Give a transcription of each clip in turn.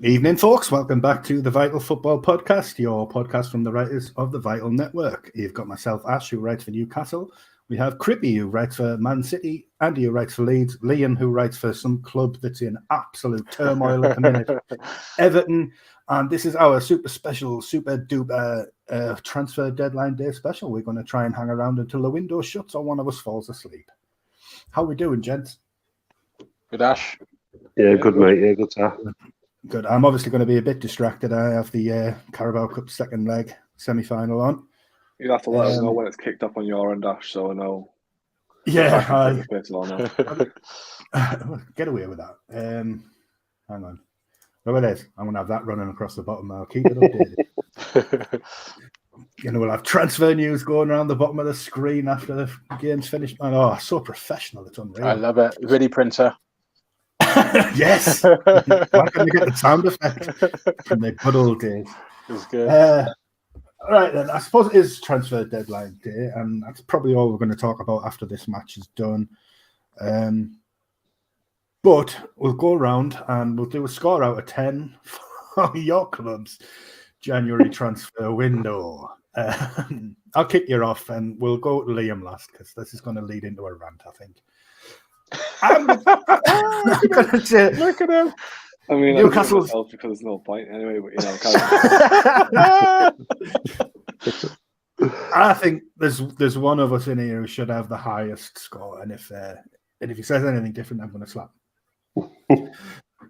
Evening, folks. Welcome back to the Vital Football Podcast, your podcast from the writers of the Vital Network. You've got myself, Ash, who writes for Newcastle. We have Crippy, who writes for Man City. Andy, who writes for Leeds. Liam, who writes for some club that's in absolute turmoil at the minute. Everton. And this is our super special, super duper transfer deadline day special. We're going to try and hang around until the window shuts or one of us falls asleep. How we doing, gents? Good, Ash. Yeah, good, mate. Yeah, good, sir. Good. I'm obviously going to be a bit distracted. I have the Carabao Cup second leg semi-final on. You'll have to let us know when it's kicked up on your end, Ash, so I know. Yeah, I get away with that. Hang on. There it is. I'm going to have that running across the bottom. I'll keep it updated. We'll have transfer news going around the bottom of the screen after the game's finished. Oh, so professional. It's unreal. I love it. Video printer. Yes. Why can't we get the sound effect from the good old days? It's good. All right, then. I suppose it is transfer deadline day, and that's probably all we're going to talk about after this match is done. But we'll go around and we'll do a score out of 10 for your club's January transfer window. I'll kick you off, and we'll go to Liam last because this is going to lead into a rant, I think. I'm going to say, look at him. I mean, Newcastle's because there's no point anyway. But I think there's one of us in here who should have the highest score, and if he says anything different, I'm going to slap.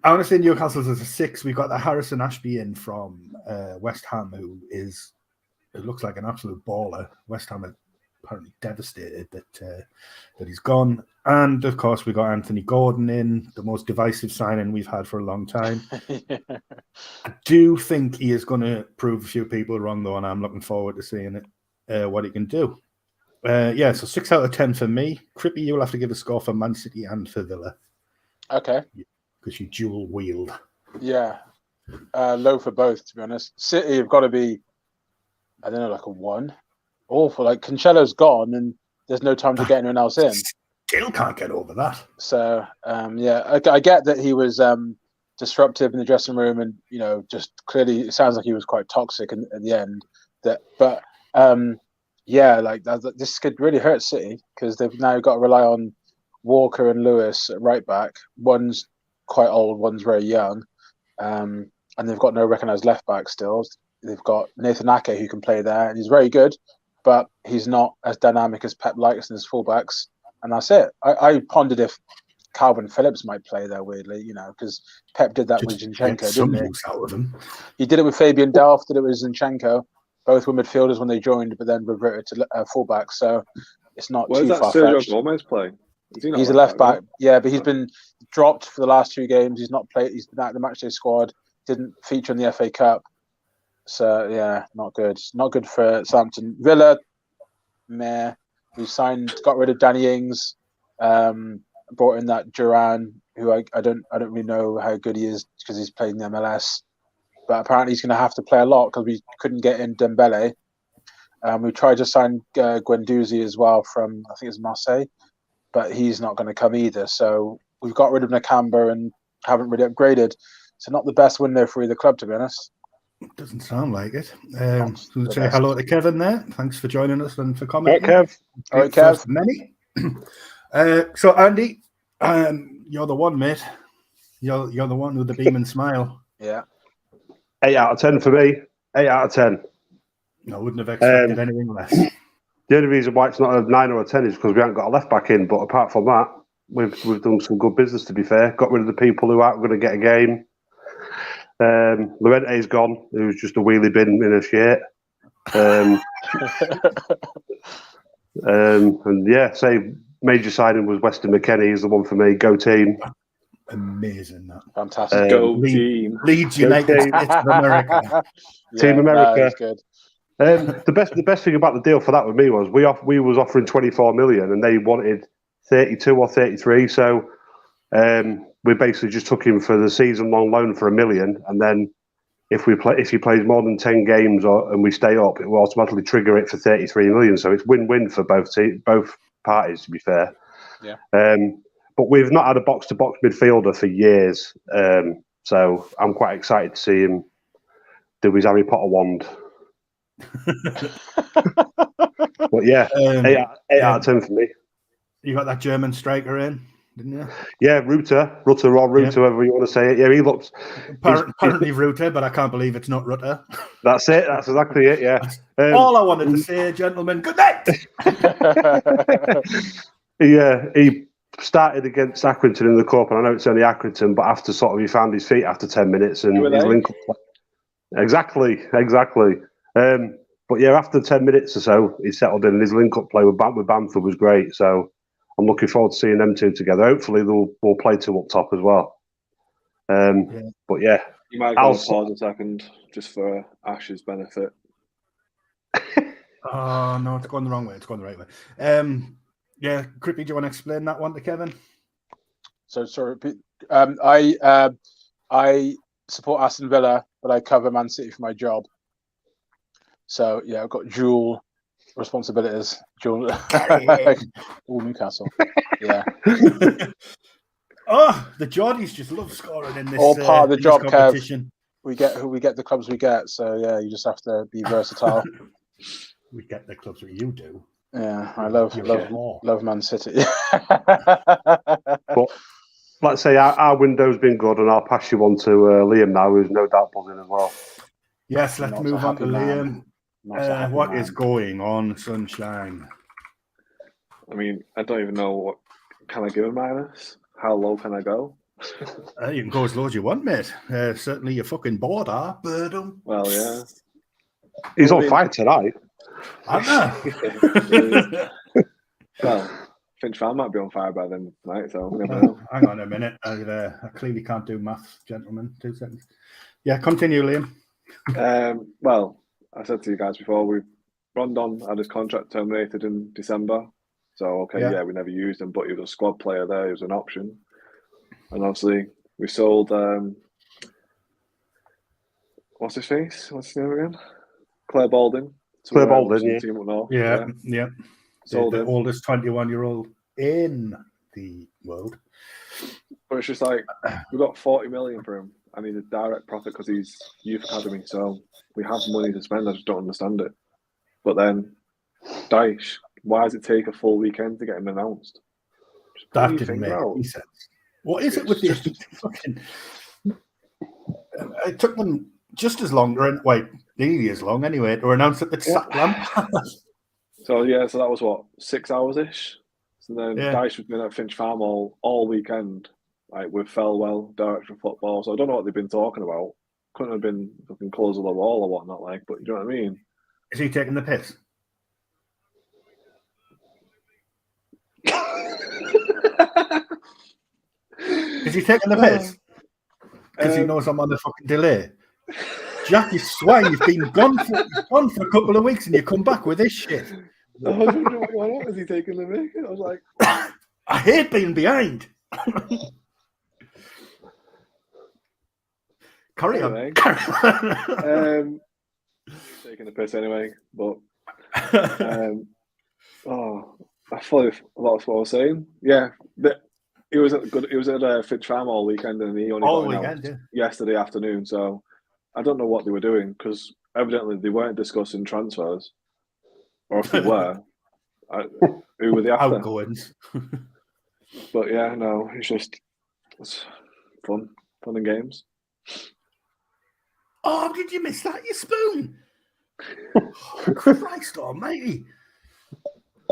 I want to say Newcastle's as a 6. We've got the Harrison Ashby in from West Ham, who looks like an absolute baller. West Ham are apparently devastated that he's gone. And, of course, we got Anthony Gordon in, the most divisive signing we've had for a long time. Yeah. I do think he is going to prove a few people wrong, though, and I'm looking forward to seeing what he can do. So 6 out of 10 for me. Crippy, you'll have to give a score for Man City and for Villa. Okay. Because you dual-wheeled. Yeah. Low for both, to be honest. City have got to be, I don't know, like a 1. Awful. Like, Cancelo's gone, and there's no time to get anyone else in. Still can't get over that. So, I get that he was disruptive in the dressing room, and just clearly it sounds like he was quite toxic at the end. This could really hurt City because they've now got to rely on Walker and Lewis at right back. One's quite old, one's very young, and they've got no recognised left back still. They've got Nathan Ake who can play there, and he's very good, but he's not as dynamic as Pep likes in his fullbacks. And that's it. I pondered if Calvin Phillips might play there weirdly, because Pep did that with Zinchenko, didn't he? Out of him. He did it with Fabian Delph, did it with Zinchenko. Both were midfielders when they joined, but then reverted to fullback. So it's not too far-fetched. Sergio Gomez playing? He's a left back. Yeah, but he's been dropped for the last 2 games. He's not played. He's been out of the matchday squad. Didn't feature in the FA Cup. So yeah, not good. Not good for Southampton. Villa, meh. We got rid of Danny Ings, brought in that Duran, who I don't really know how good he is because he's played in the MLS, but apparently he's going to have to play a lot because we couldn't get in Dembele. We tried to sign Guendouzi as well from I think it's Marseille, but he's not going to come either. So we've got rid of Nakamba and haven't really upgraded. So not the best window for either club, to be honest. Doesn't sound like it. We'll say hello to Kevin there. Thanks for joining us and for commenting. Hey, Kev. All right, Kev. Many. So, Andy, you're the one, mate. You're the one with the beam and smile. Yeah. 8 out of 10 for me. 8 out of 10. I wouldn't have expected anything less. The only reason why it's not a 9 or a 10 is because we haven't got a left back in. But apart from that, we've done some good business, to be fair. Got rid of the people who aren't going to get a game. Llorente's gone, who's just a wheelie bin in a shirt. Major signing was Weston McKennie. He's the one for me. Go team. Amazing. That. Fantastic. Go team. Leeds United States of America. Team America. Good. The best thing about the deal for that with me was we was offering 24 million and they wanted 32 or 33. So we basically just took him for the season-long loan for $1 million, and then if he plays more than 10 games and we stay up, it will automatically trigger it for 33 million. So it's win-win for both parties, to be fair. Yeah. But we've not had a box-to-box midfielder for years. So I'm quite excited to see him do his Harry Potter wand. But yeah, 8 out of 10 for me. You got that German striker in, didn't you? Yeah, Rutter or Rutter, however you want to say it. Yeah, he looks... Apparently Rutter, but I can't believe it's not Rutter. That's it. That's exactly it, yeah. All I wanted to say, gentlemen, good night! He started against Accrington in the Cup, and I know it's only Accrington, but after sort of he found his feet after 10 minutes and his link-up... Exactly. But yeah, after 10 minutes or so, he settled in, and his link-up play with Bamford was great. So I'm looking forward to seeing them two together. Hopefully, we'll play two up top as well. But yeah, you might go pause a second just for Ash's benefit. Oh no, it's going the wrong way. It's going the right way. Yeah, Crippy, do you want to explain that one to Kevin? So sorry. I support Aston Villa, but I cover Man City for my job. So yeah, I've got dual responsibilities. All Newcastle. Yeah. Oh, the Geordies just love scoring in this. All part of the job, competition. Kev. We get the clubs we get. So yeah, you just have to be versatile. We get the clubs that you do. Yeah, I love Man City. But let's say our window's been good, and I'll pass you on to Liam now, who's no doubt buzzing as well. Yes, let's move on to Liam. What is going on, Sunshine? I mean, I don't even know what can I give a minus. How low can I go? You can go as low as you want, mate. Certainly, you're fucking bored, Well, yeah. He's on fire tonight. Well, Finch Fan might be on fire by then tonight, so we never know. Hang on a minute. I clearly can't do maths, gentlemen. 2 seconds. Yeah, continue, Liam. Well, I said to you guys before, Rondon had his contract terminated in December. So, we never used him, but he was a squad player there. He was an option. And obviously, we sold, what's his face? What's his name again? Claire Balding. Claire Balding, yeah. Team up north. Yeah. Sold the oldest 21-year-old in the world. But it's just like, we got 40 million for him. I mean, a direct profit because he's youth academy, so we have money to spend. I just don't understand it. But then, Dyche, why does it take a full weekend to get him announced? That didn't make any sense. What is it with the fucking... It took them just as long, nearly as long anyway, to announce that they'd sacked Lampard. So that was what, 6 hours-ish? So then Dyche was been at Finch Farm all weekend, like with Felwell, director of football. So I don't know what they've been talking about. Couldn't have been fucking close of the wall or whatnot, but you know what I mean? Is he taking the piss? Is he taking the piss? Because he knows I'm on the fucking delay. Jack, you swear you've been gone for a couple of weeks and you come back with this shit. I was wondering what was he taking the mic? I was like, I hate being behind. Carry on. Taking the piss anyway, but I fully lost what I was saying. Yeah, he was at Finch Farm all weekend, and he only got announced yesterday afternoon. So I don't know what they were doing because evidently they weren't discussing transfers, or if they were, who were they after? Outgoings. But yeah, no, it's fun and games. Oh, did you miss that, you spoon? Oh, Christ almighty.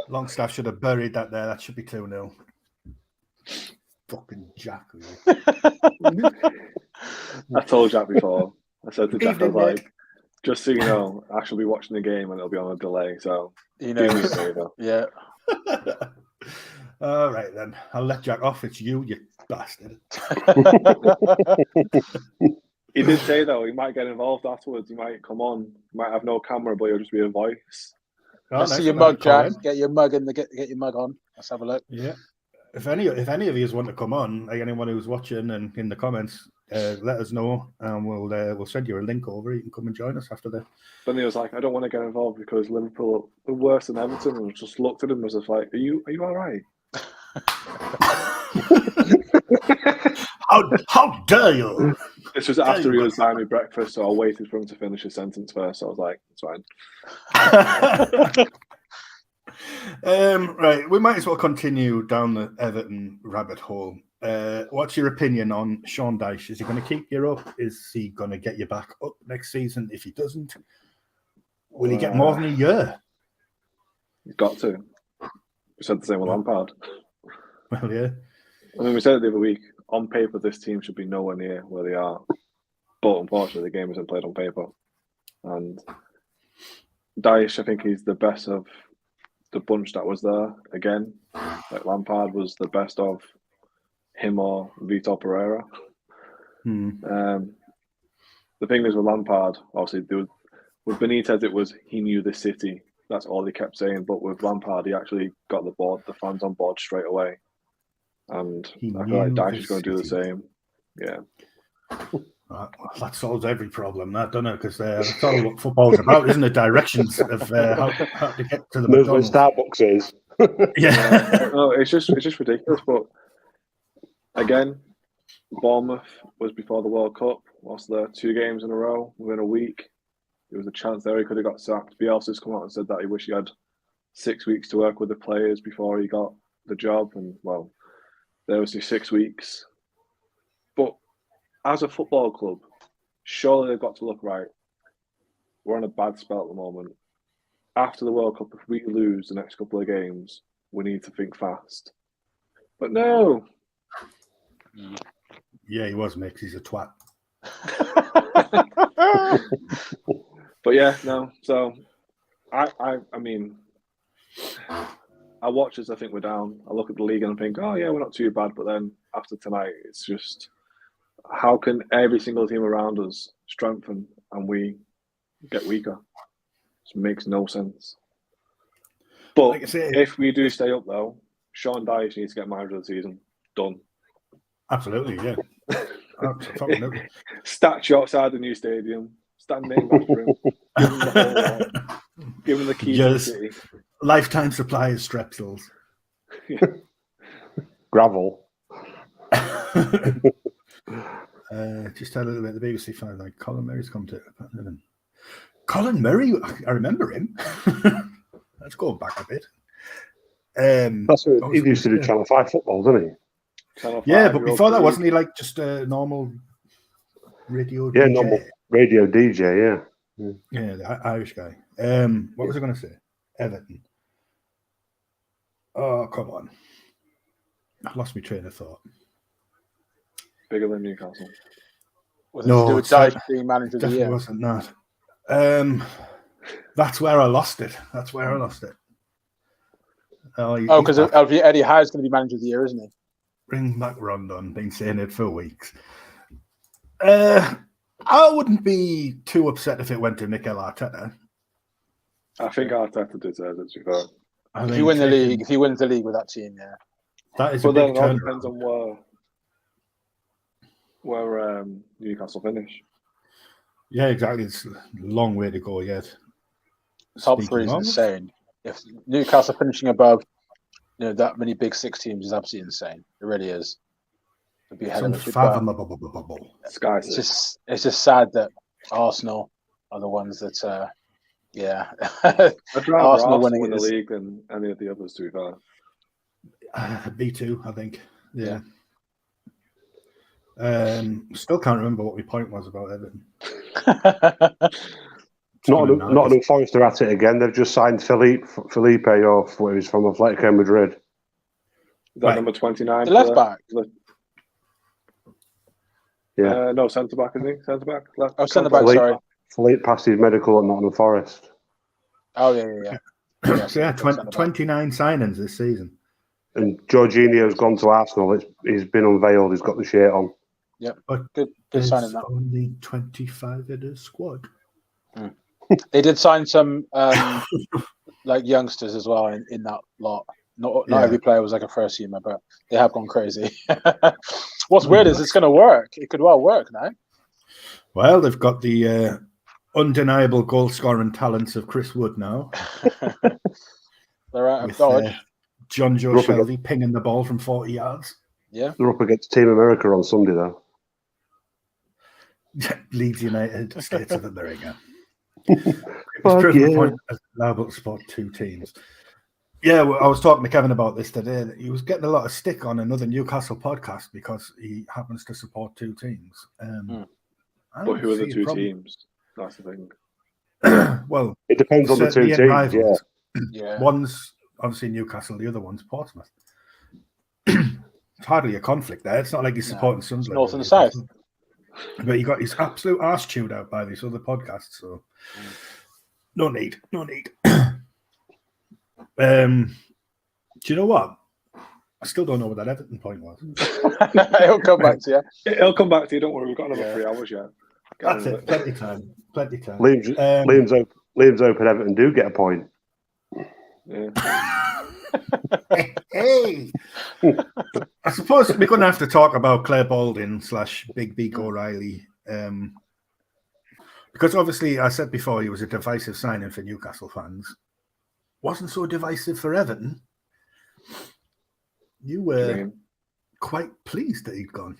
Longstaff should have buried that there. That should be 2-0. Fucking Jack. I told Jack before. I said to Jack, I was like, just so you know, I shall be watching the game and it'll be on a delay. So, you know, yeah. All right, then. I'll let Jack off. It's you bastard. He did say, though, he might get involved afterwards. He might come on. He might have no camera, but he'll just be a voice. Let's see your mug, Jack. Get your mug get your mug on. Let's have a look. Yeah. If any of you want to come on, anyone who's watching and in the comments, let us know, and we'll send you a link over. You can come and join us after that. Then he was like, "I don't want to get involved because Liverpool are worse than Everton." And I just looked at him as if like, "Are you all right?" How dare you? This was after he was buying me breakfast, so I waited for him to finish his sentence first. So I was like, it's fine. Right, we might as well continue down the Everton rabbit hole. What's your opinion on Sean Dyche? Is he going to keep you up? Is he going to get you back up next season? If he doesn't, will he get more than a year? He's got to. We said the same with Lampard. Well, yeah. I mean, we said it the other week. On paper, this team should be nowhere near where they are. But unfortunately, the game isn't played on paper. And Dyche, I think he's the best of the bunch that was there. Again, like Lampard was the best of him or Vitor Pereira. The thing is with Lampard, obviously, with Benitez, it was he knew the city. That's all he kept saying. But with Lampard, he actually got the fans on board straight away. And I feel like Dyche is going to do the same. Yeah. Well, that solves every problem, that, doesn't it? Because that's all what football's about, isn't it? Directions of how to get to the McDonald's. Starbucks is. Yeah. No, it's just ridiculous. But again, Bournemouth was before the World Cup. Lost there 2 games in a row within a week. There was a chance there he could have got sacked. Bielsa's come out and said that he wished he had 6 weeks to work with the players before he got the job. And, well, there was the 6 weeks. But as a football club, surely they've got to look right. We're on a bad spell at the moment. After the World Cup, if we lose the next couple of games, we need to think fast. But no. Yeah, he was, Mick. He's a twat. But yeah, no. So, I mean, I watch as I think we're down. I look at the league and I think, oh yeah, we're not too bad. But then after tonight, it's just, how can every single team around us strengthen and we get weaker? It makes no sense. But like I say, if we do stay up though, Sean Dyche needs to get manager of the season. Done. Absolutely, yeah. Absolutely. Statue outside the new stadium. Stand named after him. Give him the whole lot. Give him the key to the city. Lifetime supply of Strepsils. Gravel. Just a little bit of the BBC fan, like Colin Murray's come to Colin Murray, I remember him. Let's go back a bit. That's what he used to do Channel 5 football, didn't he? Yeah, but before that, wasn't he like just a normal radio DJ? Yeah, normal radio DJ, yeah. Yeah, the Irish guy. What was I going to say? Everton. Oh, come on. I lost my train of thought. Bigger than Newcastle. Was it to do with Dyche being manager of the year? Wasn't that. That's where I lost it. Because Eddie Howe's going to be manager of the year, isn't he? Bring back Rondon. Been saying it for weeks. I wouldn't be too upset if it went to Mikel Arteta. I think Arteta deserves it, to be fair. If he wins the league with that team, yeah. That is but a big then it all depends on where Newcastle finish. Yeah, exactly. It's a long way to go yet. Top 3 is insane. If Newcastle finishing above, that many big 6 teams is absolutely insane. It really is. It'd be hell of a unfathomable. It's just sad that Arsenal are the ones that, yeah. I'd rather Arsenal winning the league than any of the others, to be fair. B2, I think. Yeah. Still can't remember what my point was about Everton. Not enough Forrester at it again. They've just signed Felipe off, where he's from Atletico Madrid. Is that number 29? The left back. Yeah. No, centre back, isn't he? Centre back. Centre back. Sorry. Felipe passed his medical at Nottingham Forest. Oh yeah. Yeah, 29 signings this season. And Jorginho's gone to Arsenal. He's been unveiled. He's got the shirt on. Yep. But good signing. That only 25 in the squad. They did sign some like youngsters as well in that lot. Not every player was like a first teamer, but they have gone crazy. What's weird is it's going to work. It could well work now. Well, they've got the undeniable goal scoring talents of Chris Wood now. They're out of dodge. John Joe Shelby pinging the ball from 40 yards. Yeah. They're up against Team America on Sunday, though. Leeds United, States of America. It's proving the point as liable to support two teams. Yeah, well, I was talking to Kevin about this today. He was getting a lot of stick on another Newcastle podcast because he happens to support two teams. But who are the two teams? That's the thing. Well, it depends on the two teams. Rivals. Yeah. One's obviously Newcastle, the other one's Portsmouth. It's hardly a conflict there. It's not like he's supporting Sunderland. North and South. But he got his absolute arse chewed out by this other podcast, so no need. Do you know what? I still don't know what that Everton point was. It'll come back to you. It'll come back to you. Don't worry, we've got another 3 hours yet. That's it. Plenty time. Liam's open Everton do get a point. Yeah. Hey! I suppose we're going to have to talk about Claire Balding / Big Beak O'Reilly. Because obviously, I said before, he was a divisive signing for Newcastle fans. Wasn't so divisive for Everton. You were quite pleased that he'd gone.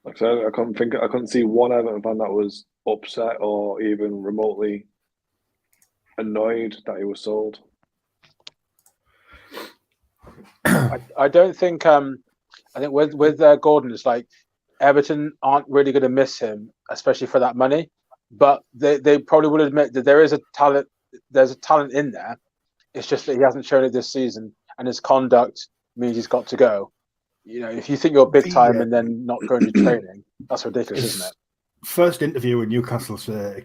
Like I said, I couldn't see one Everton fan that was upset or even remotely annoyed that he was sold. I don't think. I think with Gordon, it's like Everton aren't really going to miss him, especially for that money. But they probably will admit that there is a talent. There's a talent in there. It's just that he hasn't shown it this season, and his conduct means he's got to go. You know, if you think you're big time and then not going to training, that's ridiculous, isn't it? First interview with Newcastle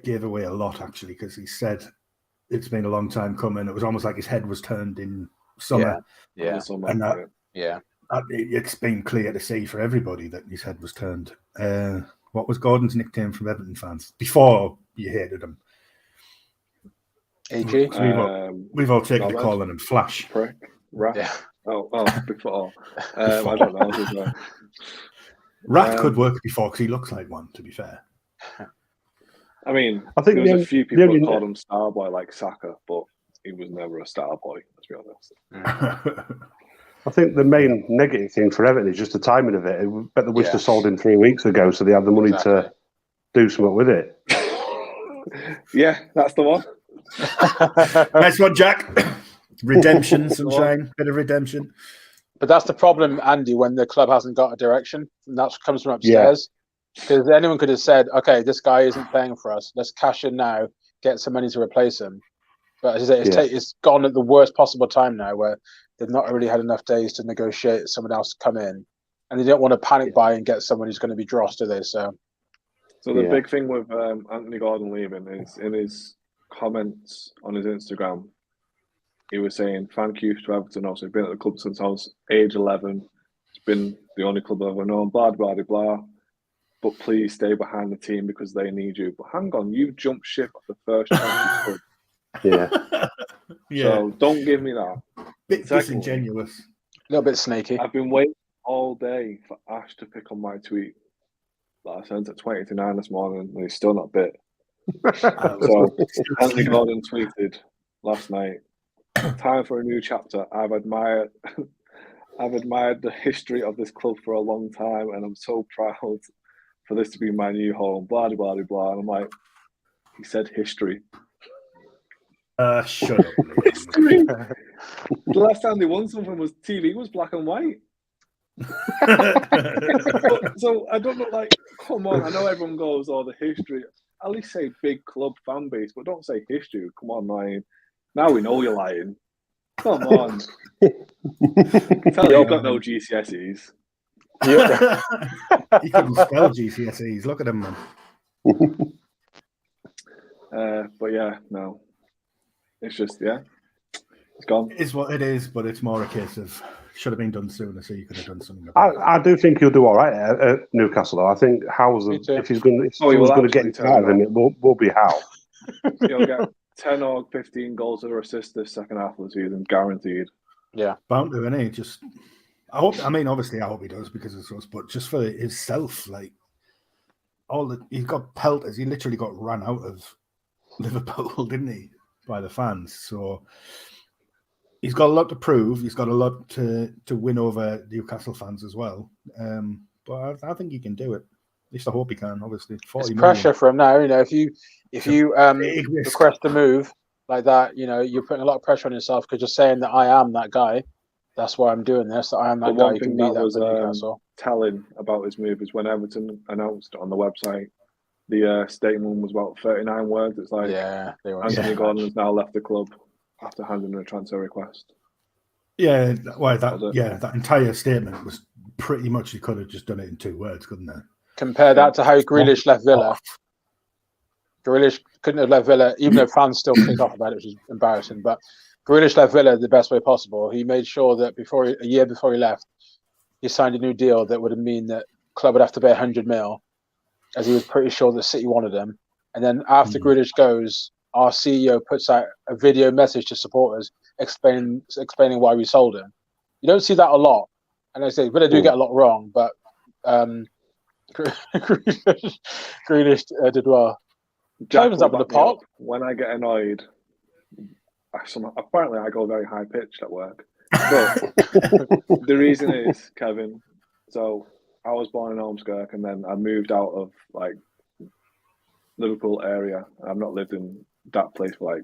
gave away a lot, actually, because he said it's been a long time coming. It was almost like his head was turned in summer. Yeah. And it's been clear to see for everybody that his head was turned. What was Gordon's nickname from Everton fans before you hated him? AG? We've all taken to calling him Flash. Prick. Rat. Yeah. Oh, before. I don't know. Rat could work before because he looks like one, to be fair. I mean, I think there was a few people who called him Starboy, like Saka, but he was never a Starboy, let's be honest. I think the main negative thing for Everton is just the timing of it. I bet they wished they sold him 3 weeks ago so they had the money to do something with it. Yeah, that's the one. Nice one, Jack. Redemption, sunshine, bit of redemption. But that's the problem, Andy, when the club hasn't got a direction, and that comes from upstairs. Because anyone could have said, okay, this guy isn't playing for us. Let's cash in now, get some money to replace him. But as I say, it's gone at the worst possible time now where they've not really had enough days to negotiate someone else to come in. And they don't want to panic buy and get someone who's going to be drossed, do they? So the big thing with Anthony Gordon leaving is in his comments on his Instagram, he was saying, thank you to Everton. Also, I've been at the club since I was age 11. It's been the only club I've ever known, blah, blah, blah, blah. But please stay behind the team because they need you. But hang on, you jumped ship at the first chance you could. So don't give me that. Bit disingenuous. A little bit snaky. I've been waiting all day for Ash to pick on my tweet that I sent at 20 to 9 this morning, and he's still not bit. So Anthony Gordon tweeted last night, time for a new chapter. I've admired the history of this club for a long time, and I'm so proud for this to be my new home. Blah blah blah blah. And I'm like, he said history. Shut up. History. The last time they won something was TV was black and white. So I don't know. Like, come on. I know everyone goes, "Oh, the history." At least say big club fan base, but don't say history. Come on, lying. Now we know you're lying. Come on. Tell you, you've got no GCSEs. He couldn't spell GCSEs. Look at him, man. But yeah, no. It's just, it's gone. It is what it is, but it's more a case of should have been done sooner, so you could have done something about it. I do think he'll do all right at Newcastle, though. I think How's if he's going to get it out of him, it will be Howe. He'll get 10 or 15 goals or assists this second half of the season, guaranteed. Yeah. Bound to, innit? Just, obviously, I hope he does because it's us, but just for himself, like, he got pelters. He literally got run out of Liverpool, didn't he, by the fans? So he's got a lot to prove. He's got a lot to win over Newcastle fans as well. But I think he can do it. least I hope he can. Obviously, 40 it's pressure million. for him now. You know, if you request a move like that, you know, you're putting a lot of pressure on yourself because you're saying that I am that guy. That's why I'm doing this. I am that guy who can beat that for Newcastle. Telling about his move is when Everton announced it on the website. The statement was about 39 words. It's like, Anthony Gordon has now left the club after handing in a transfer request. Yeah, well, that entire statement was pretty much, you could have just done it in 2 words, couldn't it? Compare that to how Grealish left Villa. Grealish couldn't have left Villa, even though fans still kicked off about it, which is embarrassing. But Grealish left Villa the best way possible. He made sure that a year before he left, he signed a new deal that would mean that club would have to pay 100 mil, as he was pretty sure that City wanted him. And then after Grealish goes, our CEO puts out a video message to supporters explaining why we sold him. You don't see that a lot. And I say Villa do get a lot wrong, but Grealish did well. Kevin's up in the pot. When I get annoyed, apparently I go very high pitched at work. But the reason is, Kevin, so I was born in Ormskirk and then I moved out of like Liverpool area. I've not lived in that place for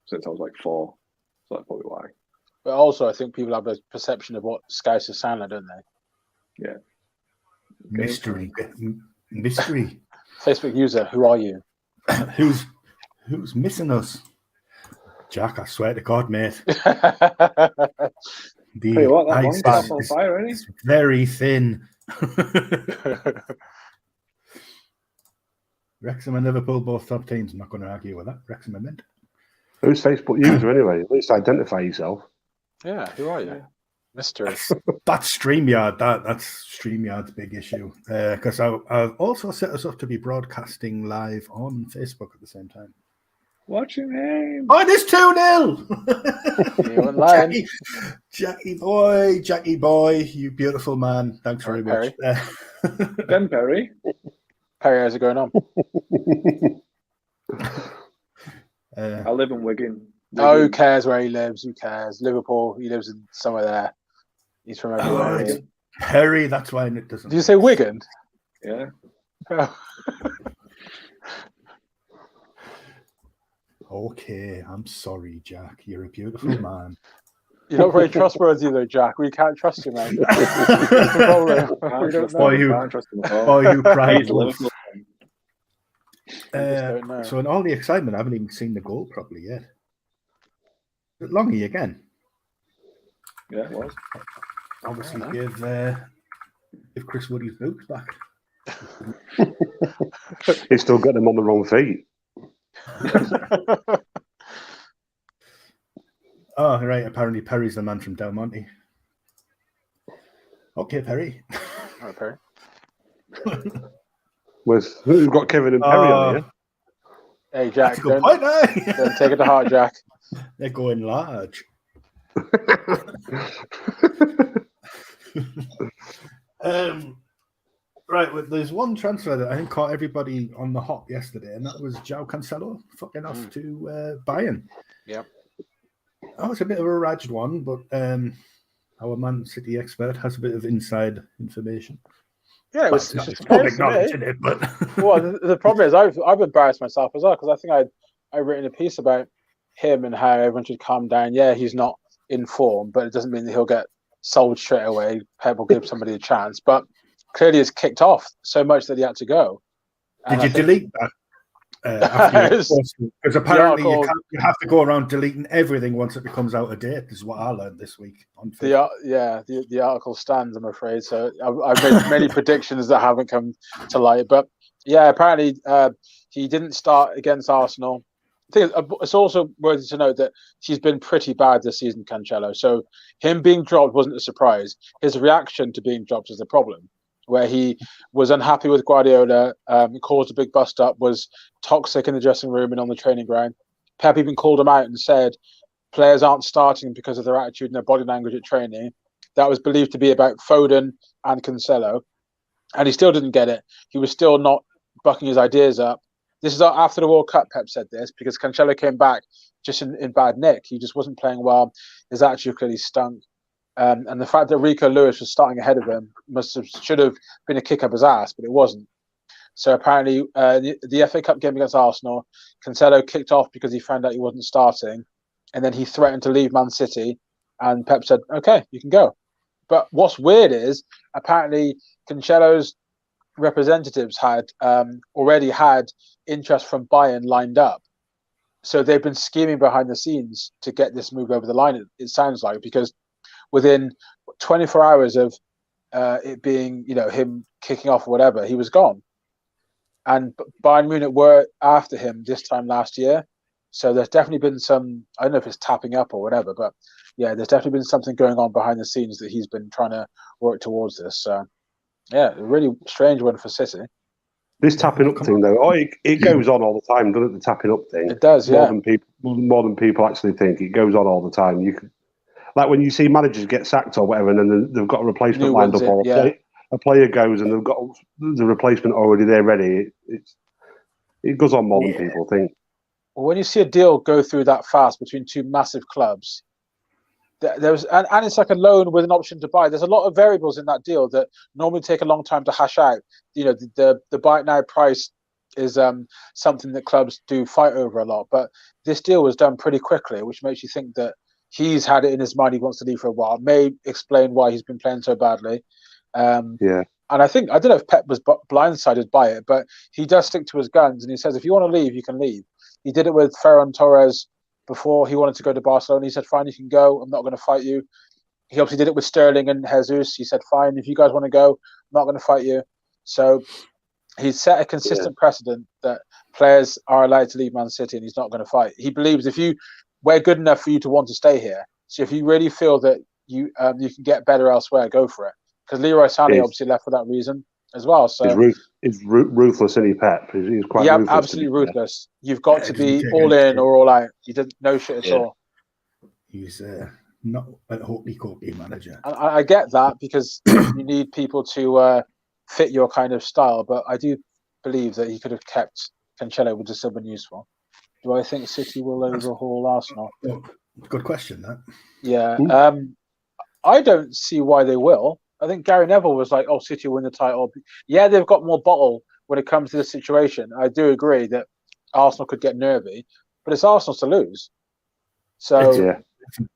since I was 4. So that's probably why. But also I think people have a perception of what Scousers sound like, don't they? Yeah. Mystery. Facebook user, who are you? Who's missing us? Jack, I swear to God, mate. Tell you what, that one guy's on fire, isn't he? It's very thin. Wrexham and Liverpool both top teams. I'm not going to argue with that. Wrexham and mint. Who's Facebook user anyway? At least identify yourself. Yeah, who are you? Mystery. That's StreamYard. That's StreamYard's big issue. Because I've also set us up to be broadcasting live on Facebook at the same time. What's your name? Oh, it is 2-0. Jackie boy, you beautiful man. Thanks very much. Ben Perry. Perry, how's it going on? I live in Wigan. Oh, who cares where he lives? Who cares? Liverpool, he lives in somewhere there. He's from everywhere. Perry, that's why it doesn't. Did you say Wigan? Yeah. Oh. Okay, I'm sorry, Jack. You're a beautiful man. You're not very trustworthy, though, Jack. We can't trust you, man. Or you pride. So in all the excitement, I haven't even seen the goal properly yet. Is it Longy again? Yeah, it was. Obviously, give Chris Woody's boots back. He's still got them on the wrong feet. Oh, right. Apparently, Perry's the man from Del Monte. Okay, Perry. All right, Perry. We've got Kevin and Perry on here. Hey, Jack. Don't take it to heart, Jack. They're going large. Right, well, there's one transfer that I think caught everybody on the hop yesterday, and that was João Cancelo fucking off to Bayern. Yep. That was a bit of a raged one, but our Man City expert has a bit of inside information. Yeah, it was public knowledge in it, but well, the problem is I've embarrassed myself as well because I think I'd written a piece about him and how everyone should calm down. Yeah, he's not in form, but it doesn't mean that he'll get sold straight away. Pep will give somebody a chance, but clearly it's kicked off so much that he had to go. Did you delete that? Because apparently you have to go around deleting everything once it becomes out of date. This is what I learned this week. The article stands, I'm afraid. So I've made many predictions that haven't come to light. But yeah, apparently he didn't start against Arsenal. I think it's also worthy to note that he's been pretty bad this season, Cancelo. So him being dropped wasn't a surprise. His reaction to being dropped is the problem, where he was unhappy with Guardiola, caused a big bust-up, was toxic in the dressing room and on the training ground. Pep even called him out and said players aren't starting because of their attitude and their body language at training. That was believed to be about Foden and Cancelo, and he still didn't get it. He was still not bucking his ideas up. This is after the World Cup, Pep said this, because Cancelo came back just in bad nick. He just wasn't playing well. His attitude clearly stunk. And the fact that Rico Lewis was starting ahead of him should have been a kick up his ass, but it wasn't. So apparently, the FA Cup game against Arsenal, Cancelo kicked off because he found out he wasn't starting, and then he threatened to leave Man City, and Pep said, "Okay, you can go." But what's weird is apparently Cancelo's representatives had already had interest from Bayern lined up, so they've been scheming behind the scenes to get this move over the line. It sounds like, because within 24 hours of it being, him kicking off or whatever, he was gone. And Bayern Munich were after him this time last year. So there's definitely been some, I don't know if it's tapping up or whatever, but yeah, there's definitely been something going on behind the scenes that he's been trying to work towards this. So yeah, a really strange one for City. This tapping up thing, though, it goes on all the time, doesn't it? The tapping up thing. It does, more than people actually think. It goes on all the time. You can, like when you see managers get sacked or whatever, and then they've got a replacement lined up, or a player goes and they've got the replacement already there ready. It goes on more than people think. Well, when you see a deal go through that fast between two massive clubs, and it's like a loan with an option to buy. There's a lot of variables in that deal that normally take a long time to hash out. The buy it now price is something that clubs do fight over a lot. But this deal was done pretty quickly, which makes you think that he's had it in his mind he wants to leave for a while. May explain why he's been playing so badly. And I don't know if Pep was blindsided by it, but he does stick to his guns, and he says, if you want to leave, you can leave. He did it with Ferran Torres before he wanted to go to Barcelona. He said, fine, you can go. I'm not going to fight you. He obviously did it with Sterling and Jesus. He said, fine, if you guys want to go, I'm not going to fight you. So he's set a consistent precedent that players are allowed to leave Man City, and he's not going to fight. He believes we're good enough for you to want to stay here. So if you really feel that you can get better elsewhere, go for it. Because Leroy Sané obviously left for that reason as well. So he's ruthless, isn't he, Pep? He's quite ruthless. Absolutely ruthless. You've got to be all in or all out. He did no shit at all. He's not a hokey-cokey manager. And I get that, because you need people to fit your kind of style, but I do believe that he could have kept Cancelo, would have still been useful. Do I think City will overhaul Arsenal? Good question, that. Yeah. I don't see why they will. I think Gary Neville was like, City will win the title. Yeah, they've got more bottle when it comes to this situation. I do agree that Arsenal could get nervy, but it's Arsenal to lose. So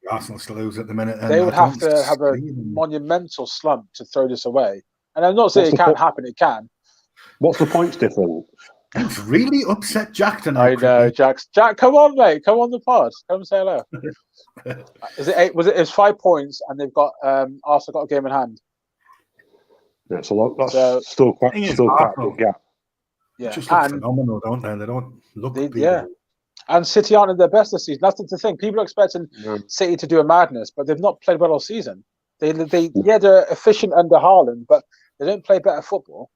Arsenal to lose at the minute. They would have to have a monumental slump to throw this away. And I'm not saying it can't happen. It can. What's the points difference? It's really upset Jack tonight. I know, Jack. Jack, come on, mate. Come on the pod. Come say hello. Is it 8? It's 5 points, and they've got Arsenal got a game in hand. That's a lot. That's still quite a big gap. Yeah, just look phenomenal, don't they? They don't look. And City aren't at their best this season. That's the thing. People are expecting City to do a madness, but they've not played well all season. They're efficient under Haaland, but they don't play better football,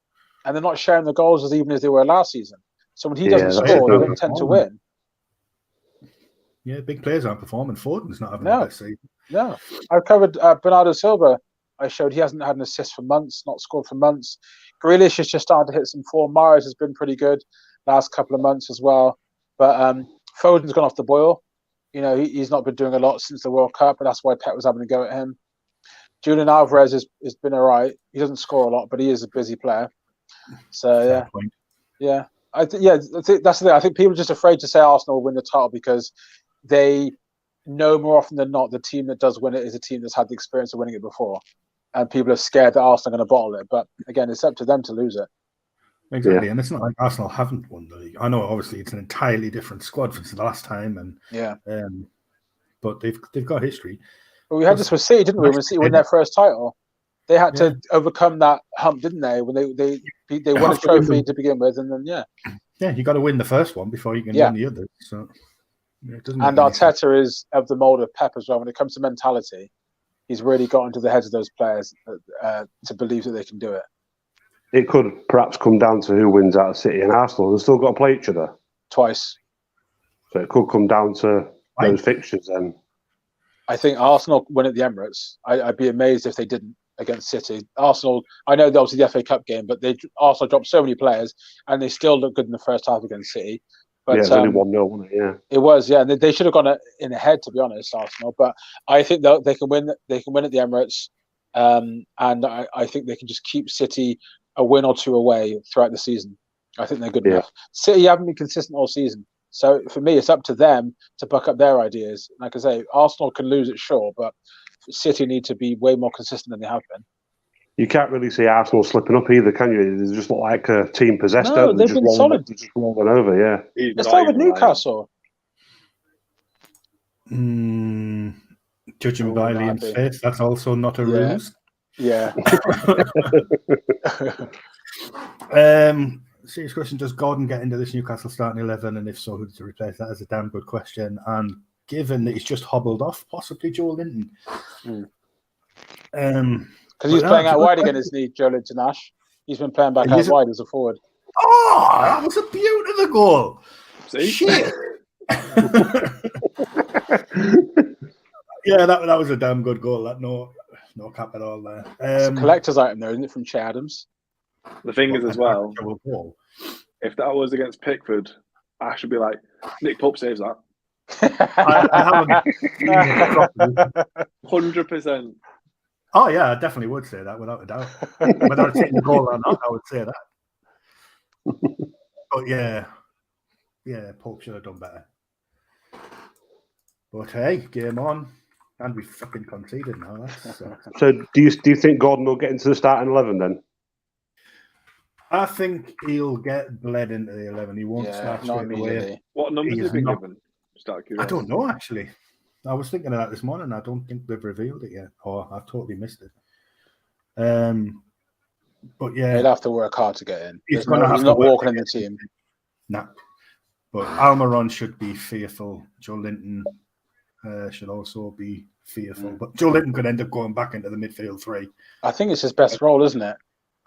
and they're not sharing the goals as even as they were last season. So when he doesn't score, they don't tend to win. Yeah, big players aren't performing. Foden's not having the best season. No, I've covered Bernardo Silva. I showed he hasn't had an assist for months, not scored for months. Grealish is just starting to hit some form. Mahrez has been pretty good last couple of months as well. But Foden's gone off the boil. He's not been doing a lot since the World Cup, but that's why Pep was having a go at him. Julian Alvarez has been all right. He doesn't score a lot, but he is a busy player. So, I think that's the thing. I think people are just afraid to say Arsenal will win the title because they know more often than not the team that does win it is a team that's had the experience of winning it before. And people are scared that Arsenal are going to bottle it. But again, it's up to them to lose it. Exactly. And it's not like Arsenal haven't won the league. I know, obviously, it's an entirely different squad since the last time. But they've got history. But we had this with City, didn't we? When City won their first title, they had to overcome that hump, didn't they? When they won a trophy to begin with, and then you got to win the first one before you can win the others. So, and Arteta is of the mold of Pep as well. When it comes to mentality, he's really got into the heads of those players to believe that they can do it. It could perhaps come down to who wins out of City and Arsenal. They've still got to play each other twice, so it could come down to those fixtures then. I think Arsenal win at the Emirates. I'd be amazed if they didn't against City. Arsenal, I know that was the FA Cup game, but Arsenal dropped so many players and they still looked good in the first half against City. But it's only 1-0, wasn't it? Yeah. It was, and they should have gone in ahead, to be honest, Arsenal. But I think they can win. They can win at the Emirates, and I think they can just keep City a win or two away throughout the season. I think they're good enough. City haven't been consistent all season. So for me, it's up to them to buck up their ideas. Like I say, Arsenal can lose it, sure, but City need to be way more consistent than they have been. You can't really see Arsenal slipping up either, can you? They just look like a team possessed. No, they've been solid. They're just rolling over, yeah. Let's start with Newcastle. Judging by Liam's face, that's also not a ruse. Yeah. Serious question: does Gordon get into this Newcastle starting 11, and if so, who to replace? That is a damn good question. And given that he's just hobbled off, possibly Joe Linton. Because he's playing out wide again, isn't he, Joe Linton Ash? He's been playing back out wide as a forward. Oh, that was a beautiful goal. See? Shit. Yeah, that was a damn good goal. That no cap at all there. It's a collector's item, though, isn't it, from Che Adams? The thing is, as well, if that was against Pickford, I should be like, Nick Pope saves that. 100%. Oh yeah, I definitely would say that without a doubt. Whether I'd take the goal or not, I would say that. But yeah, Pope should have done better. But hey, game on, and we fucking conceded now. So do you think Gordon will get into the starting 11 then? I think he'll get bled into the 11. He won't start straight away. What numbers have been given? I don't know, actually. I was thinking of that this morning. I don't think they've revealed it yet, or I've totally missed it. But yeah, he'll have to work hard to get in. He's not walking in the team. Nah. But Almiron should be fearful. Joe Linton should also be fearful. But Joe Linton could end up going back into the midfield three. I think it's his best role, isn't it?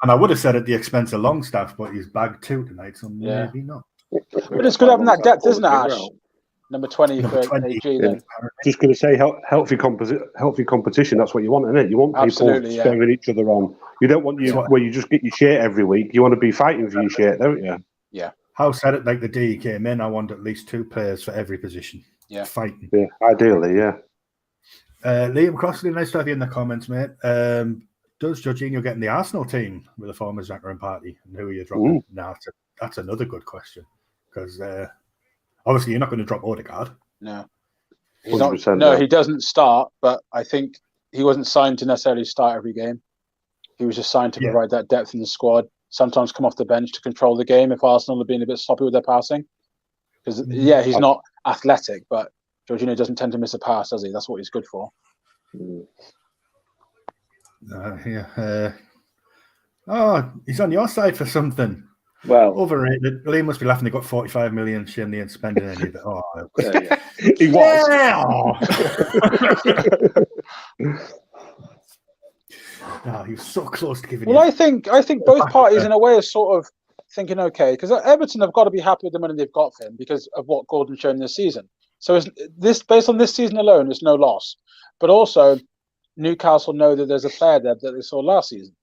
And I would have said at the expense of Longstaff, but he's bagged 2 tonight, so maybe not. But it's good having that depth, isn't it, Ash? Number 20 for AG then. Just going to say healthy competition. That's what you want, isn't it? You want people spurring each other on. You don't want where you just get your shit every week. You want to be fighting for your shit, don't you? Yeah. House said it like the day he came in. I want at least 2 players for every position. Yeah. Fighting. Yeah, ideally, yeah. Liam Crossley, nice to have you in the comments, mate. Does Jorginho get in the Arsenal team with a former Xhaka and Partey? And who are you dropping? Nah, that's another good question. Because obviously you're not going to drop Odegaard. No. He doesn't start, but I think he wasn't signed to necessarily start every game. He was just signed to provide that depth in the squad. Sometimes come off the bench to control the game if Arsenal are being a bit sloppy with their passing. Because, he's not athletic, but Jorginho doesn't tend to miss a pass, does he? That's what he's good for. He's on your side for something. Well, overrated. Liam must be laughing. They got 45 million. Shame they ain't spending any of it. Oh, he was. He was so close to giving. Well, I think both parties in a way are sort of thinking okay because Everton have got to be happy with the money they've got for him because of what Gordon's shown this season. So based on this season alone, it's no loss. But also, Newcastle know that there's a player there that they saw last season.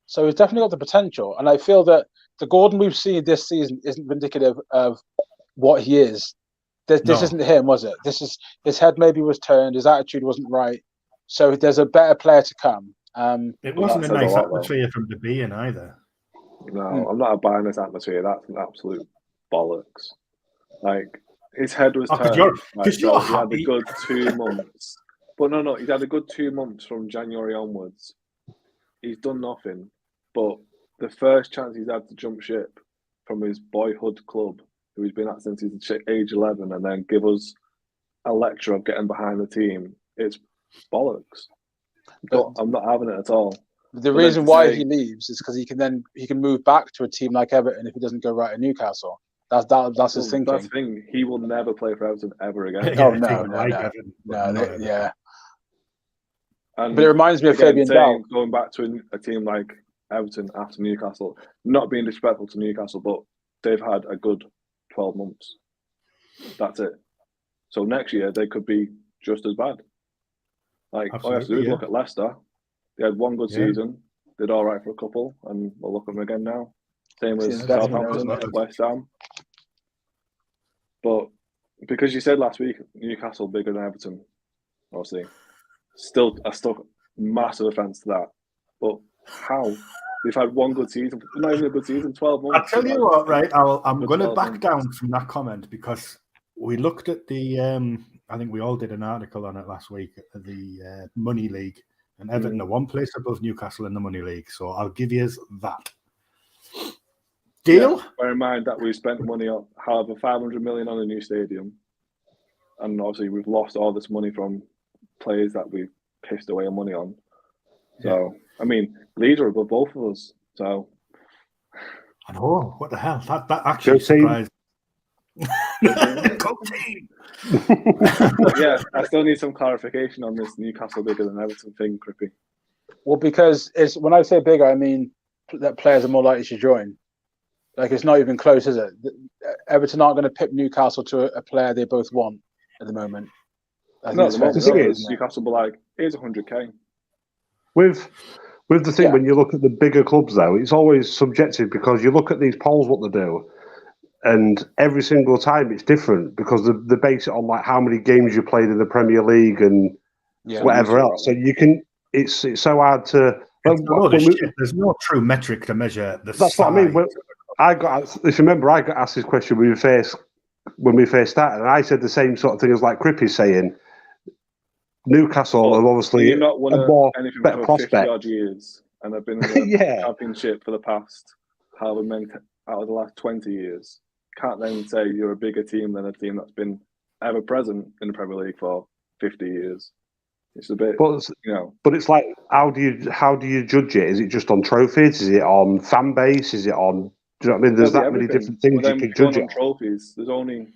So he's definitely got the potential. And I feel that the Gordon we've seen this season isn't indicative of what he is. This isn't him, was it? His head maybe was turned, his attitude wasn't right. So there's a better player to come. It wasn't a nice atmosphere from the being either. No, I'm not abiding this atmosphere. That's an absolute bollocks. Like, his head was turned. Because you're he had a good 2 months. But no, he's had a good 2 months from January onwards. He's done nothing. But the first chance he's had to jump ship from his boyhood club, who he's been at since he's age 11, and then give us a lecture of getting behind the team, it's bollocks. But I'm not having it at all. The reason why he leaves is because he can move back to a team like Everton if he doesn't go right at Newcastle. That's his thinking. That's the thing. He will never play for Everton ever again. Yeah. And but it reminds me of Fabian Dell. Going back to a team like Everton after Newcastle, not being disrespectful to Newcastle, but they've had a good 12 months. That's it. So next year they could be just as bad. Like, all you have to do is look at Leicester. They had one good season, did all right for a couple, and we'll look at them again now. Same as Southampton, West Ham. But because you said last week, Newcastle bigger than Everton, obviously. I stuck massive offence to that. But how? They've had one good season, not even a good season, 12 months. I'll tell you what, right? I'm going to back down from that comment because we looked at the, I think we all did an article on it last week, the Money League, and Everton are one place above Newcastle in the Money League. So I'll give you that. Deal? Yeah, bear in mind that we spent money on, however, 500 million on a new stadium. And obviously we've lost all this money from players that we pissed away money on. So, I mean, Leeds are above both of us. So, I know, what the hell? That actually surprised. Go team. Yeah, I still need some clarification on this Newcastle bigger than Everton thing, Crippy. Well, because it's when I say bigger, I mean that players are more likely to join. Like, it's not even close, is it? Everton aren't going to pip Newcastle to a player they both want at the moment. No, the thing is, Newcastle will be like, here's 100k. With the thing, when you look at the bigger clubs, though, it's always subjective because you look at these polls, what they do, and every single time it's different because they base it on like how many games you played in the Premier League and whatever else. So you can, it's so hard to. There's no true metric to measure the size. That's what I mean. If you remember, I got asked this question when we first started, and I said the same sort of thing as like Crippy's saying. Newcastle have obviously not won a more anything better for prospect. 50 odd years, and I've been in the championship for the past however many out of the last 20 years. Can't then say you're a bigger team than a team that's been ever present in the Premier League for 50 years. It's a bit, But it's like, how do you judge it? Is it just on trophies? Is it on fan base? Is it on? Do you know what I mean? There's that many different things you can judge it on. Trophies. There's only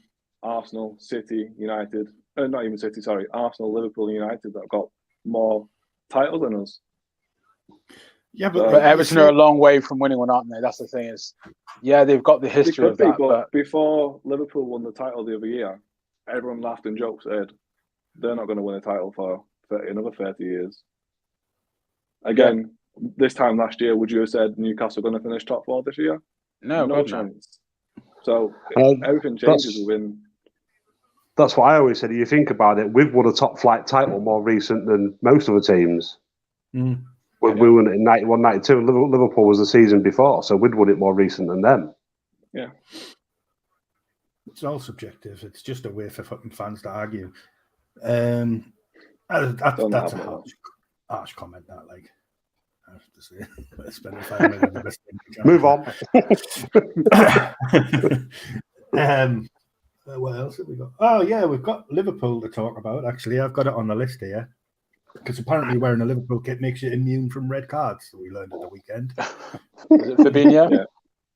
Arsenal, City, United. Not even City, sorry. Arsenal, Liverpool, United that have got more titles than us. Yeah, but Everton are a long way from winning one, aren't they? That's the thing is, they've got the history of that. But before Liverpool won the title the other year, everyone laughed and joked, said they're not going to win a title for another 30 years. Again, this time last year, would you have said Newcastle going to finish top 4 this year? No chance. So everything changes within. That's what I always said. You think about it, we've won a top flight title more recent than most of the teams. We won it in 91, 92, and Liverpool was the season before, so we'd won it more recent than them. Yeah. It's all subjective. It's just a way for fucking fans to argue. That's a harsh comment, that, like. I have to say. Spending 5 minutes. Move on. What else have we got? Oh, yeah, we've got Liverpool to talk about, actually. I've got it on the list here. Because apparently wearing a Liverpool kit makes you immune from red cards, that we learned at the weekend. Is it Fabinho? Yeah.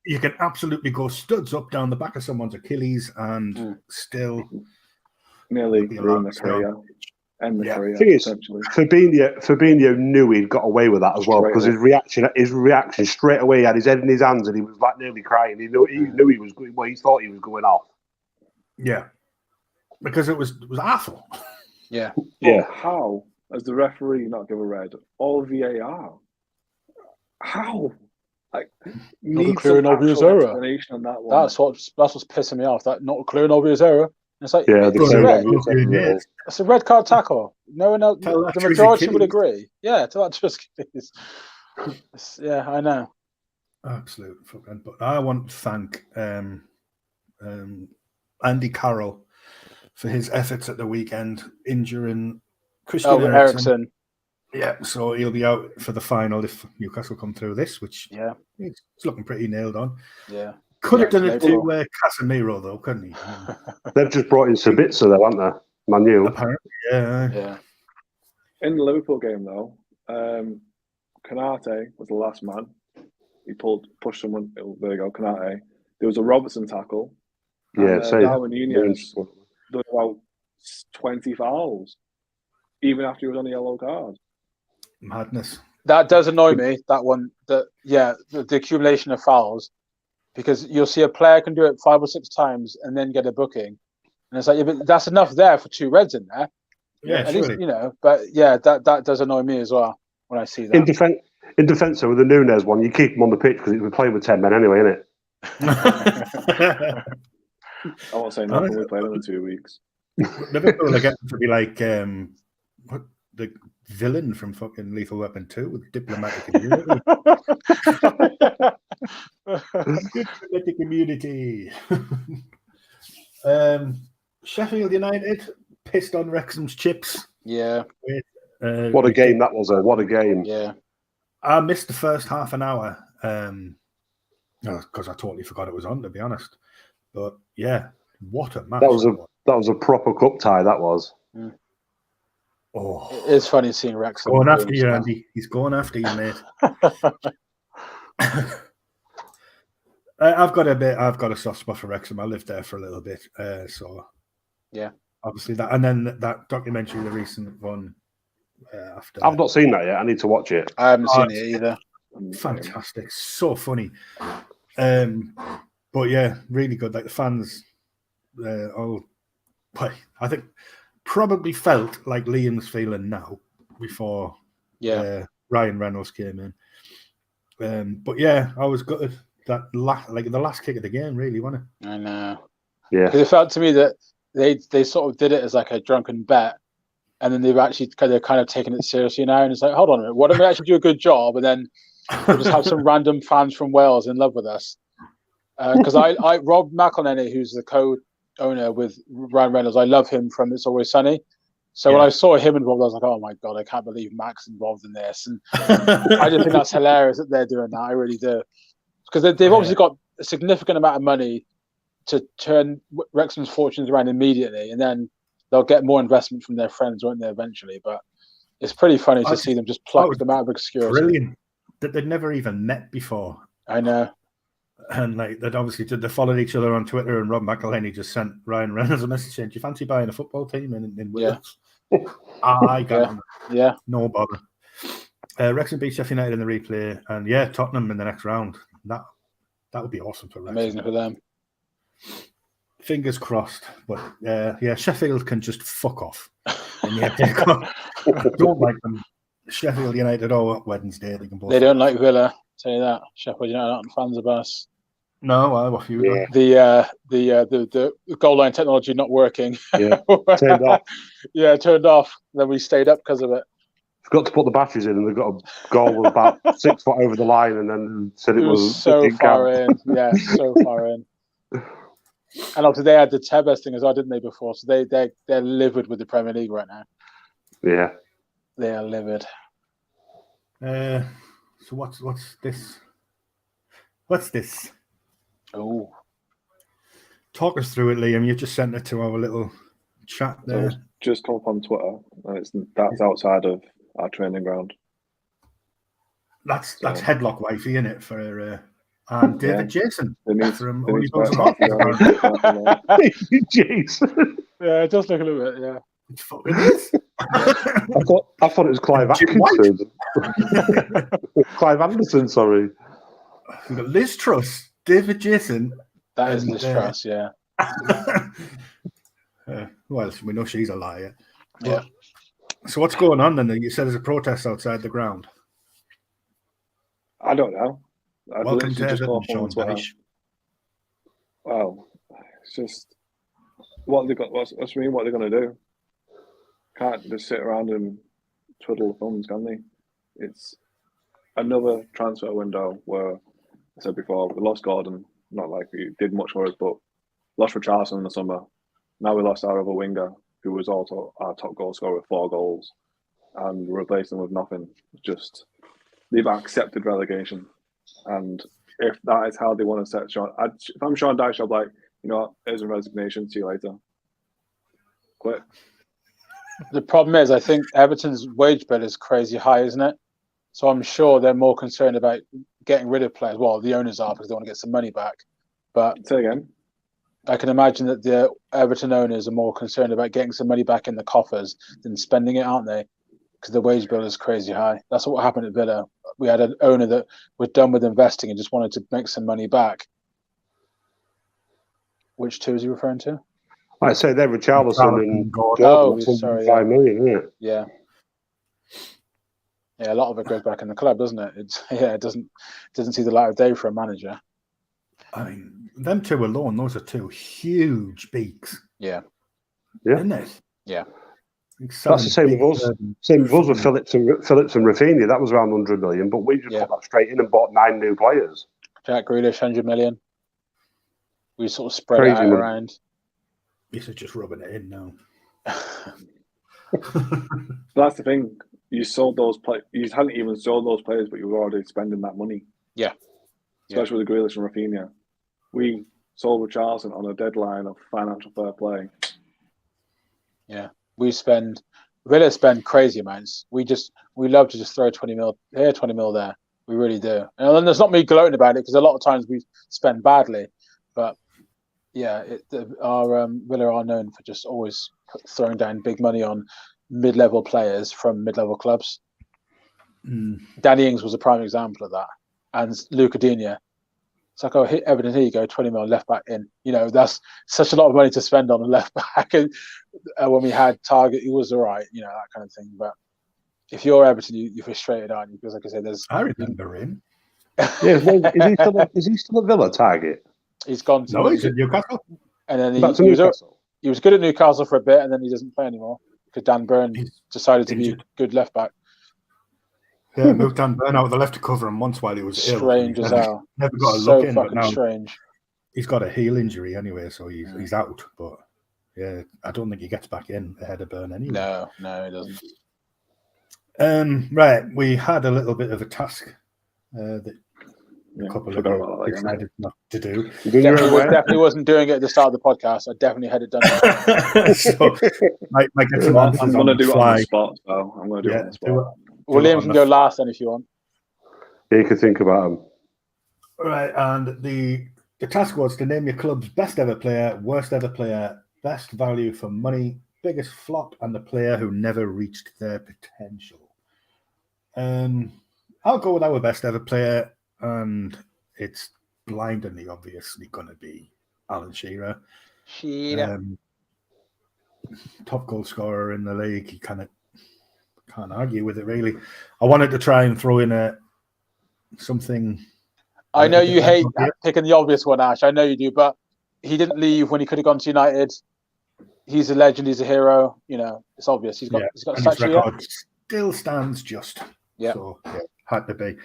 You can absolutely go studs up down the back of someone's Achilles and still nearly ruin the career. End the career. Thing is, Fabinho knew he'd got away with that as well because his reaction straight away, he had his head in his hands and he was like nearly crying. He knew he was going. Well, he thought he was going off. Yeah, because it was awful. Yeah. But how has the referee not give a red or VAR? How? Like, not a clear and obvious error. On that one. That's what's pissing me off. That not a clear and obvious error. It's like it's a red card tackle. No one else. The majority would agree. Yeah, to that just I know. Absolute fucking. But I want to thank Andy Carroll for his efforts at the weekend, injuring Christian Eriksen. Yeah, so he'll be out for the final if Newcastle come through this, which it's looking pretty nailed on. Yeah. Could have done it to Casemiro, though, couldn't he? They've just brought in Sabitzer, though, haven't they? Manu. Apparently, yeah. In the Liverpool game, though, Konate was the last man. He pushed someone. There you go, Konate. There was a Robertson tackle. Yeah, Darwin Núñez done about 20 fouls, even after he was on a yellow card. Madness. That does annoy me, that one. The accumulation of fouls. Because you'll see a player can do it 5 or 6 times and then get a booking. And it's like, but that's enough there for 2 reds in there. Yeah, at least, but that does annoy me as well when I see that. In defence, with the Núñez one, you keep him on the pitch because we're playing with 10 men anyway, isn't it? I won't say nothing. We played them in 2 weeks. Liverpool are getting to be like the villain from fucking Lethal Weapon 2 with diplomatic immunity. Diplomatic immunity. Sheffield United pissed on Wrexham's chips. Yeah. What a game that was, what a game. Yeah. I missed the first half an hour because I totally forgot it was on, to be honest. But yeah, what a match. That was a proper cup tie, that was. Mm. Oh, it's funny seeing Wrexham. Going after you, Andy. He's going after you, mate. I've got a soft spot for Wrexham. I lived there for a little bit, so yeah. Obviously that, and then that documentary, the recent one. After I've not seen that yet. I need to watch it. I haven't seen it either. Fantastic, so funny. But yeah, really good. Like the fans, I think probably felt like Liam's feeling now before Ryan Reynolds came in. But yeah, I was gutted that the last kick of the game, really, wasn't it? I know. Yeah, because it felt to me that they sort of did it as like a drunken bet, and then they've actually kind of taken it seriously now, and it's like, hold on a minute, what if we actually do a good job, and then we'll just have some random fans from Wales in love with us? Because I Rob McElhenney, who's the co-owner with Ryan Reynolds, I love him from It's Always Sunny. So when I saw him involved, I was like, oh my God, I can't believe Mac's involved in this. And I just think that's hilarious that they're doing that. I really do. Because they've obviously got a significant amount of money to turn Wrexham's fortunes around immediately, and then they'll get more investment from their friends, won't they, eventually? But it's pretty funny to see them just pluck them out of obscurity. Brilliant. That they'd never even met before. I know. And like that, obviously, they followed each other on Twitter, and Rob McElhenney just sent Ryan Reynolds a message saying, "Do you fancy buying a football team in Wales?" I got him. Yeah. No bother. Wrexham beat Sheffield United in the replay, and Tottenham in the next round. That would be awesome for Wrexham. Amazing for them. Fingers crossed. But Sheffield can just fuck off. And I don't like them. Sheffield United or Wednesday. They don't like Villa. Tell you that. Sheffield United aren't fans of us. No, what you done? The goal line technology not working. Yeah, turned off. Yeah, turned off. Then we stayed up because of it. Forgot to put the batteries in, and they got a goal about 6 foot over the line, and then said it was so far in. Yeah, so far in. And obviously they had the Tebas thing as well, didn't they, before? So they're livid with the Premier League right now. Yeah, they are livid. So what's this? What's this? Oh, talk us through it, Liam. You just sent it to our little chat there. So just come up on Twitter. That's outside of our training ground. That's headlock wifey, isn't it? For David Jason from Jason. Yeah, it does look a little bit. Yeah, it is. I thought it was Clive Atkinson. Clive Anderson, sorry. We've got Liz Truss, David Jason. That is Liz Truss, yeah. Well, we know she's a liar. Yeah. So what's going on then? You said there's a protest outside the ground. I don't know. Welcome to Everton, Sean Dyche. Well, it's just what they got. What they're going to do? Can't just sit around and twiddle the thumbs, can they? It's another transfer window where I said before we lost Gordon. Not like we did much for us, but lost Richarlison in the summer. Now we lost our other winger, who was also our top goal scorer with 4 goals, and replaced him with nothing. Just they've accepted relegation. And if that is how they want to set Sean, if I'm Sean Dyche, I'll be like, you know what, here's a resignation, see you later. Quit. The problem is, I think Everton's wage bill is crazy high, isn't it? So I'm sure they're more concerned about getting rid of players. Well, the owners are because they want to get some money back. But say again. I can imagine that the Everton owners are more concerned about getting some money back in the coffers than spending it, aren't they? Because the wage bill is crazy high. That's what happened at Villa. We had an owner that was done with investing and just wanted to make some money back. Which two is he referring to? I say they're Richarlison and Gordon. Oh, sorry, 5 million, isn't it? Yeah. Yeah, a lot of it goes back in the club, doesn't it? It doesn't see the light of day for a manager. I mean, them two alone, those are 2 huge beaks. Yeah. Yeah. Isn't it? Yeah. That's the same with us. Same with us with Phillips and Rafinha. That was around 100 million, but we just put that straight in and bought 9 new players. Jack Grealish, 100 million. We sort of spread it out around. This is just rubbing it in now. That's the thing. You sold those players. You hadn't even sold those players, but you were already spending that money. Yeah. Especially with the Grealish and Rafinha. We sold Richarlison on a deadline of financial fair play. Yeah. Villa spend crazy amounts. We love to just throw 20 mil here, 20 mil there. We really do. And there's not me gloating about it because a lot of times we spend badly. But yeah, our Villa are known for just always throwing down big money on mid-level players from mid-level clubs. Danny Ings was a prime example of that. And Luca Digne. It's like, Everton, here you go, 20 mil left back in. That's such a lot of money to spend on a left back. And when we had Target, he was all right, that kind of thing. But if you're Everton, you're frustrated, aren't you? Because, like I said, I remember him. Yeah, is he still at Villa, Target? He's gone to... No, he's at Newcastle. And then he was good at Newcastle for a bit, and then he doesn't play anymore because Dan Burn decided to be a good left back. Yeah, moved Dan Burn out of the left to cover him once while he was ill. Strange as hell. Never got a look in, but now strange. He's got a heel injury anyway, so he's out. But yeah, I don't think he gets back in ahead of Burn anyway. No, he doesn't. Right, we had a little bit of a task that a couple of us decided not to do. Definitely wasn't doing it at the start of the podcast. I definitely had it done. So, might get some answers. I'm going to do it on the spot. So I'm going to do it on the spot. William can go last then if you want. Yeah, you can think about them. Right, and the task was to name your club's best ever player, worst ever player, best value for money, biggest flop, and the player who never reached their potential. I'll go with our best ever player, and it's blindingly obviously going to be Alan Shearer. Top goal scorer in the league. You can't argue with it, really. I wanted to try and throw in something. I know you hate picking the obvious one, Ash. I know you do, but he didn't leave when he could have gone to United. He's a legend. He's a hero. It's obvious. He's got his record still stands just. Yeah. So had to be.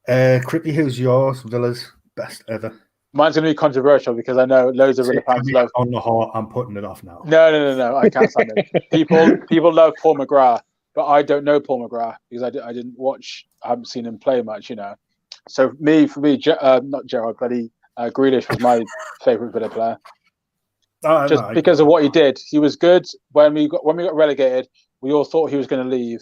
Crippy, who's yours? Villa's best ever. Mine's going to be controversial because I know loads of Villa fans love. On the heart, I'm putting it off now. No. I can't stand it. People love Paul McGrath, but I don't know Paul McGrath because I didn't watch. I haven't seen him play much, So for me, not Gerrard, but Grealish was my favourite Villa player. Because of what he did. He was good when we got relegated. We all thought he was going to leave,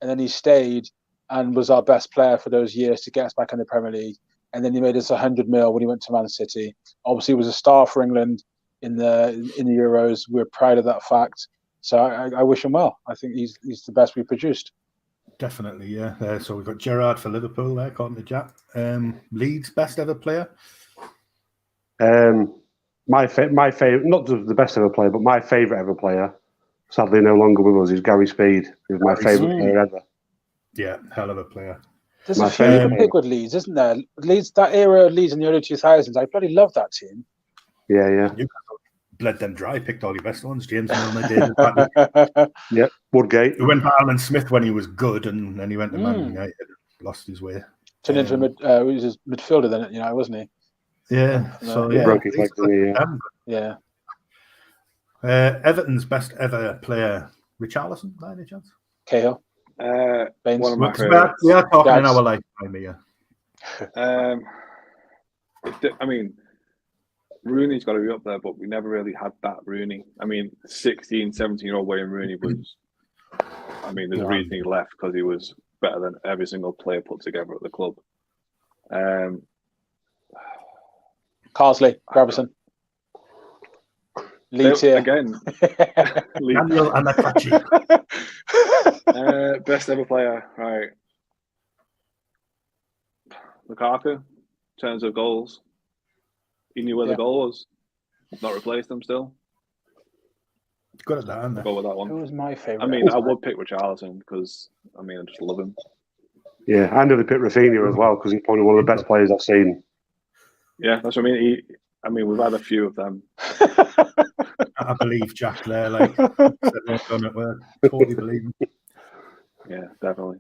and then he stayed and was our best player for those years to get us back in the Premier League. And then he made us 100 mil when he went to Man City. Obviously, he was a star for England in the Euros. We're proud of that fact. So I wish him well. I think he's the best we produced. Definitely, yeah. So we've got Gerrard for Liverpool there, according to Jack. Leeds best ever player. My favorite, not just the best ever player, but my favourite ever player. Sadly, no longer with us. Is Gary Speed. He's my favourite player ever. Yeah, hell of a player. There's a few you can pick with Leeds, isn't there? Leeds, that era of Leeds in the early 2000s, I bloody love that team. Yeah. Newcastle bled them dry, picked all your best ones. James Milner, David. Yeah, Woodgate. He went to Alan Smith when he was good, and then he went to Man United, lost his way. Turned into he was a midfielder then, wasn't he? Yeah. Broke his leg, yeah. Everton's best ever player, Richarlison, by any chance? Cahill. One of my favourites. We are talking in our lifetime here. I mean, Rooney's got to be up there, but we never really had that Rooney. I mean, 16, 17-year-old Wayne Rooney was... I mean, there's a reason he left, because he was better than every single player put together at the club. Carsley, Gravison. Leeds here. Again. Daniel Anakachi. Best ever player, right. Lukaku, in terms of goals. He knew where the goal was. Not replaced him still. Good at that, aren't they? Go with that one. Who was my favourite? I mean, I would pick Richarlison because, I just love him. Yeah, I nearly picked Rafinha as well because he's probably one of the best players I've seen. Yeah, that's what I mean. We've had a few of them. I believe Jack there. Like, done it well. Totally believe him. Yeah, definitely.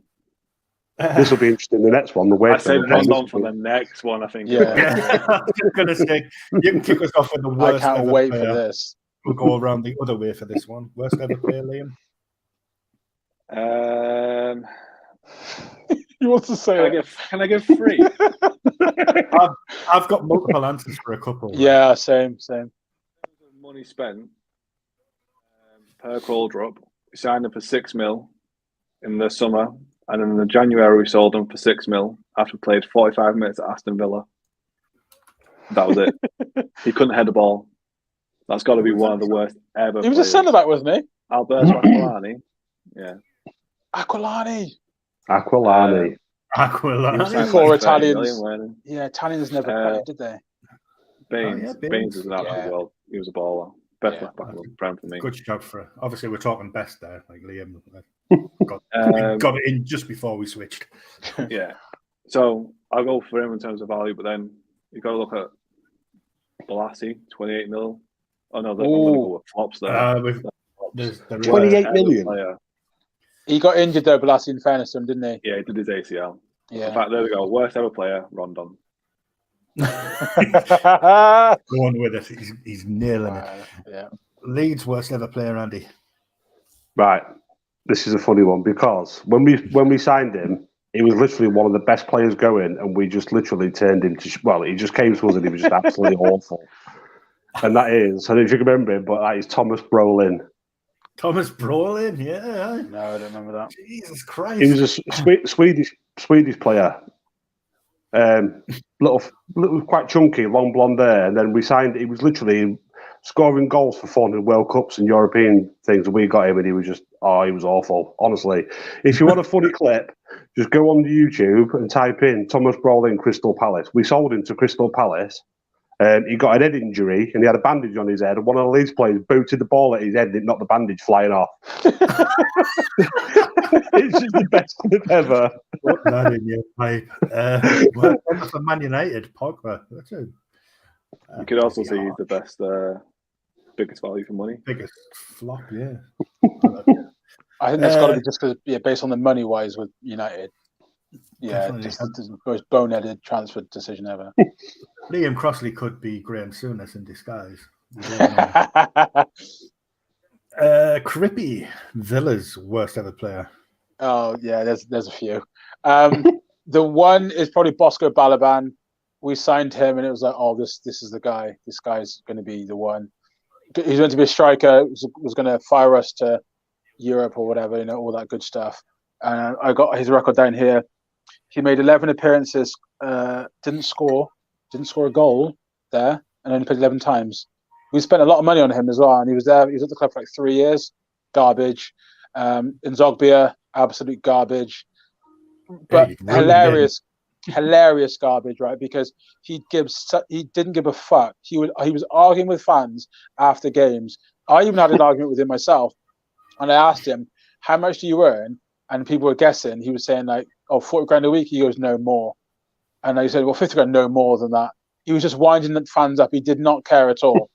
This will be interesting. The next one, the way I said Rondon for the next one. I think. Yeah. I was just gonna say you can kick us off with the worst. I can't ever wait player. for this. We'll go around the other way for this one. Worst ever player, Liam. He wants to say can I give 3? I've got multiple answers for a couple. Yeah, right? Same. Money spent per call drop. We signed him for 6 mil in the summer, and in the January we sold him for 6 mil after we played 45 minutes at Aston Villa. That was it. He couldn't head the ball. That's got to be one of the worst ever. He was a centre back, wasn't he? Alberto Aquilani. Yeah. Aquilani. Aquilani. Italians. Yeah, Italians never played, did they? Baines. Baines is an absolute world. He was a baller. Best left back of the Prem for me. Good shout for. Obviously, we're talking best there. Like Liam got it in just before we switched. Yeah. So I'll go for him in terms of value, but then you've got to look at Balassi, 28 mil. Oh no, I'm going to go with flops there. There's 28 million. Player. He got injured though, Balassi, in fairness to him, didn't he? Yeah, he did his ACL. Yeah. In fact, there we go. Worst ever player, Rondon. Go on with it. He's nailing it. Yeah. Leeds worst ever player, Andy. Right. This is a funny one because when we signed him, he was literally one of the best players going, and we just literally turned him to. He just came to us and he was just absolutely awful. And that is, I don't know if you can remember him, but that is Thomas Brolin. Thomas Brolin, yeah. No, I don't remember that. Jesus Christ. He was a Swedish player. Little, quite chunky, long blonde hair. And then we signed, he was literally scoring goals for 400 World Cups and European things. And we got him and he was just, he was awful. Honestly, if you want a funny clip, just go on YouTube and type in Thomas Brolin, Crystal Palace. We sold him to Crystal Palace. He got an head injury and he had a bandage on his head. And one of the Leeds players booted the ball at his head and it knocked the bandage flying off. It's just the best clip ever. Put that in your pipe. For Man United, Pogba. You could also see he's the best, biggest value for money. Biggest flop, yeah. I think that's got to be just because, based on the money wise with United. Yeah, just the most boneheaded transfer decision ever. Liam Crossley could be Graham Souness in disguise. Crippy, Villa's worst ever player. Oh yeah, there's a few. The one is probably Bosco Balaban. We signed him, and it was like, this is the guy. This guy's going to be the one. He's going to be a striker. Was going to fire us to Europe or whatever, all that good stuff. And I got his record down here. He made 11 appearances, didn't score a goal there, and only played 11 times. We spent a lot of money on him as well, and he was there. He was at the club for like 3 years. Garbage. Nzogbia, absolute garbage. But hilarious garbage, right? Because he didn't give a fuck. He was arguing with fans after games. I even had an argument with him myself, and I asked him, "How much do you earn?" And people were guessing. He was saying like, 40 grand a week. He goes, no more. And I said, well, 50 grand, no more than that. He was just winding the fans up. He did not care at all.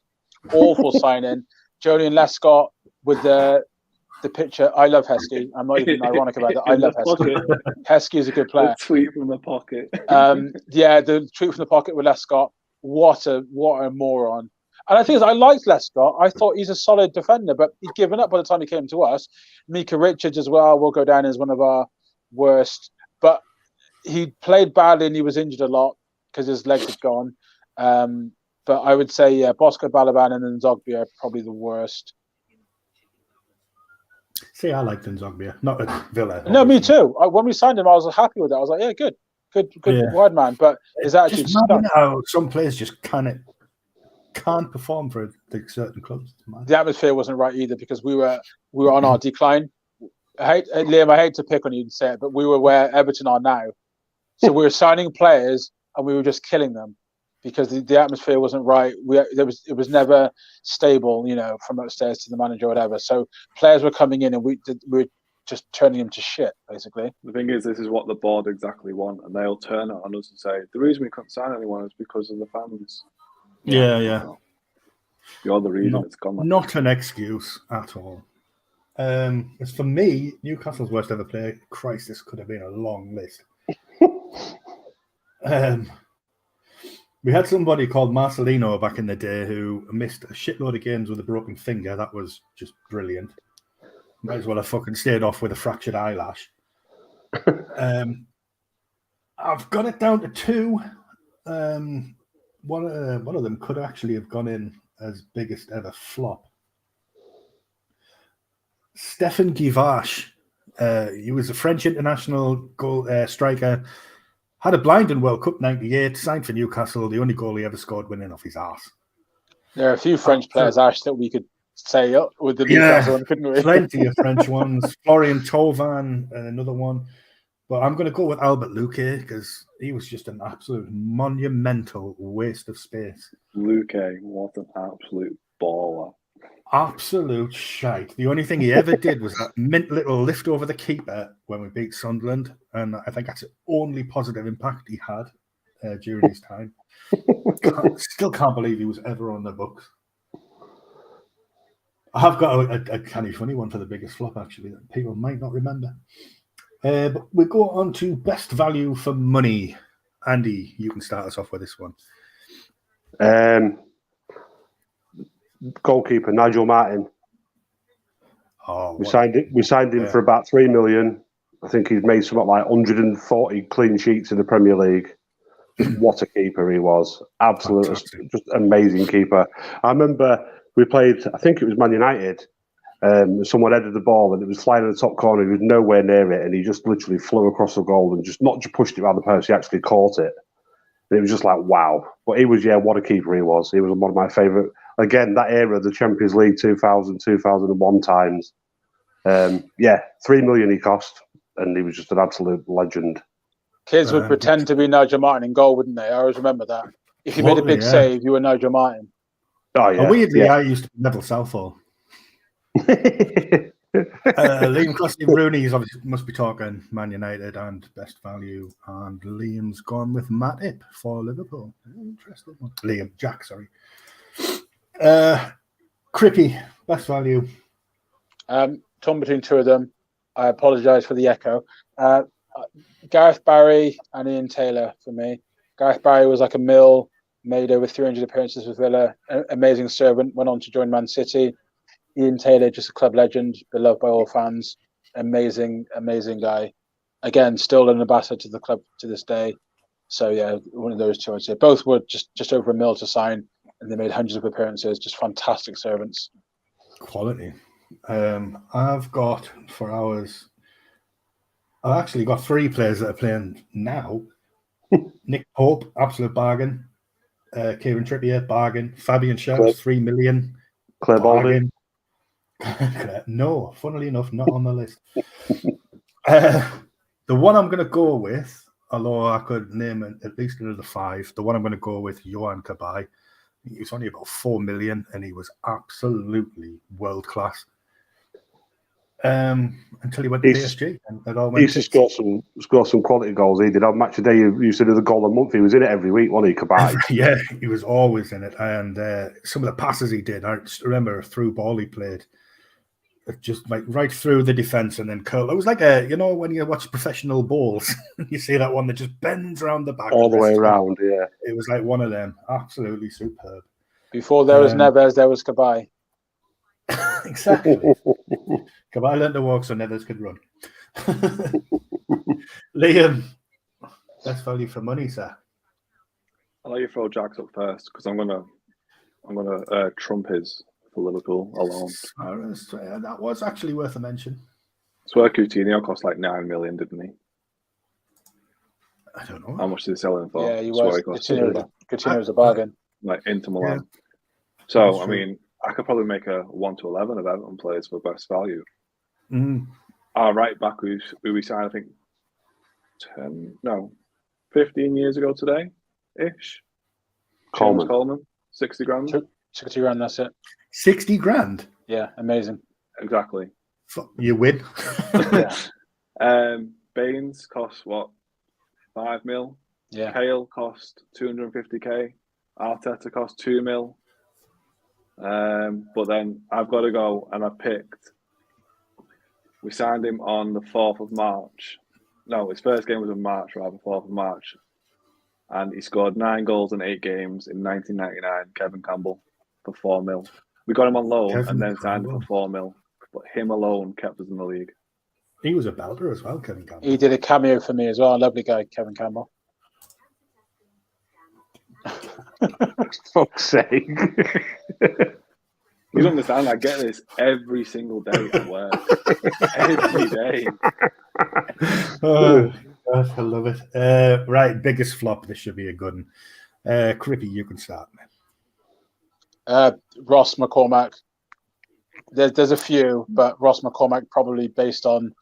Awful signing. Julian Lescott with the picture. I love Heskey. I'm not even ironic about that. I love Heskey. Heskey is a good player. The tweet from the pocket. The tweet from the pocket with Lescott. What a moron. And I think I liked Lescott. I thought he's a solid defender, but he'd given up by the time he came to us. Mika Richards as well will go down as one of our worst. But he played badly and he was injured a lot because his legs had gone. But I would say, Bosco Balaban and Nzogbia are probably the worst. See, I liked Nzogbia, not at Villa. No, me too. When we signed him, I was happy with that. I was like, yeah, good wide man. But his attitude stuck. Some players just can't perform for certain clubs. The atmosphere wasn't right either because we were on our decline. Liam, I hate to pick on you and say it, but we were where Everton are now. So we were signing players and we were just killing them because the atmosphere wasn't right. It was never stable, from upstairs to the manager or whatever. So players were coming in and we were just turning them to shit, basically. The thing is, this is what the board exactly want, and they'll turn it on us and say the reason we couldn't sign anyone is because of the fans. Yeah. You're the reason it's gone. Not an excuse at all. As for me, Newcastle's worst ever player, Christ, this could have been a long list. We had somebody called Marcelino back in the day who missed a shitload of games with a broken finger. That was just brilliant. Might as well have fucking stayed off with a fractured eyelash. I've got it down to two. One of them could actually have gone in as biggest ever flop. Stefan Guivache. He was a French international goal striker. Had a blinding World Cup 98, signed for Newcastle. The only goal he ever scored winning off his arse. There are a few French players, Ash, that we could say up with the Newcastle one, couldn't we? Plenty of French ones. Florian Thauvin, another one. But I'm going to go with Albert Luque because he was just an absolute monumental waste of space. Luque, what an absolute baller. Absolute shite. The only thing he ever did was that mint little lift over the keeper when we beat Sunderland. And I think that's the only positive impact he had during his time. Still can't believe he was ever on the books. I have got a kind of funny one for the biggest flop, actually, that people might not remember. But we go on to best value for money. Andy, you can start us off with this one. Goalkeeper Nigel Martin. We signed him for about $3 million. I think he's made something like 140 clean sheets in the Premier League. What a keeper he was! Absolutely, just amazing keeper. I remember we played. I think it was Man United. Someone headed the ball and it was flying in the top corner. He was nowhere near it, and he just literally flew across the goal and just not just pushed it around the post. He actually caught it. And it was just like wow. But he was what a keeper he was. He was one of my favourite. Again, that era, the Champions League 2000, 2001 times. 3 million he cost, and he was just an absolute legend. Kids would pretend to be Nigel Martin in goal, wouldn't they? I always remember that. If you made a big save, you were Nigel Martin. Oh, yeah. Weirdly, I used to be Neville Southall. Liam Costy-Rooney obviously must be talking Man United and best value, and Liam's gone with Matip for Liverpool. Interesting one. Jack, sorry. Crippy, best value. Torn between two of them. I apologise for the echo. Gareth Barry and Ian Taylor for me. Gareth Barry was like a mill, made over 300 appearances with Villa, amazing servant, went on to join Man City. Ian Taylor, just a club legend, beloved by all fans, amazing guy. Again, still an ambassador to the club to this day. So yeah, one of those two I'd say. Both were just over $1 million to sign, and they made hundreds of appearances. Just fantastic servants. Quality. I've got for ours. I've actually got 3 players that are playing now. Nick Pope, absolute bargain. Kieran Trippier, bargain. Fabian Schär, $3 million. Claire Baldwin. No, funnily enough, not on the list. The one I'm going to go with, although I could name at least another 5, the one I'm going to go with, Yohan Cabaye. He was only about $4 million, and he was absolutely world class. Until he went to PSG, and it all went. He used to score some quality goals. He did on match a day. He used to do the goal a month. He was in it every week, wasn't he, Cabaye? Yeah, he was always in it. And some of the passes he did, I just remember a through ball he played, just like right through the defense and then curl. It was like when you watch professional balls, you see that one that just bends around the back all the way around. Yeah, it was like one of them. Absolutely superb. Before there was Neves, there was Cabaye. Exactly. Cabaye learned to walk so Neves could run. Liam, best value for money, sir. I'll let you throw Jack's up first because I'm gonna trump his for Liverpool alone. That was actually worth a mention. So Coutinho cost like 9 million, didn't he? I don't know. How much did he sell him for? Yeah, he was. Coutinho was a bargain. Like Inter Milan. Yeah. So, I mean, I could probably make a 1 to 11 of Everton players for best value. Our right back, who we signed, I think, 15 years ago today-ish. Coleman. 60 grand. 60 grand, that's it. 60 grand? Yeah, amazing. Exactly. You win. Yeah. Baines cost, 5 mil? Yeah. Hale cost 250k. Arteta cost 2 mil. But then I've got to go, and I picked. We signed him on the 4th of March. No, his first game was in March, rather, 4th of March. And he scored 9 goals in 8 games in 1999, Kevin Campbell, for 4 mil. We got him on loan and then signed him for 4 mil. But him alone kept us in the league. He was a belter as well, Kevin Campbell. He did a cameo for me as well. Lovely guy, Kevin Campbell. Fuck's sake. You don't understand, I get this every single day at work. Every day. Oh, God, I love it. Right, biggest flop. This should be a good one. Crippy, you can start, man. Ross McCormack. There's a few, but Ross McCormack probably based on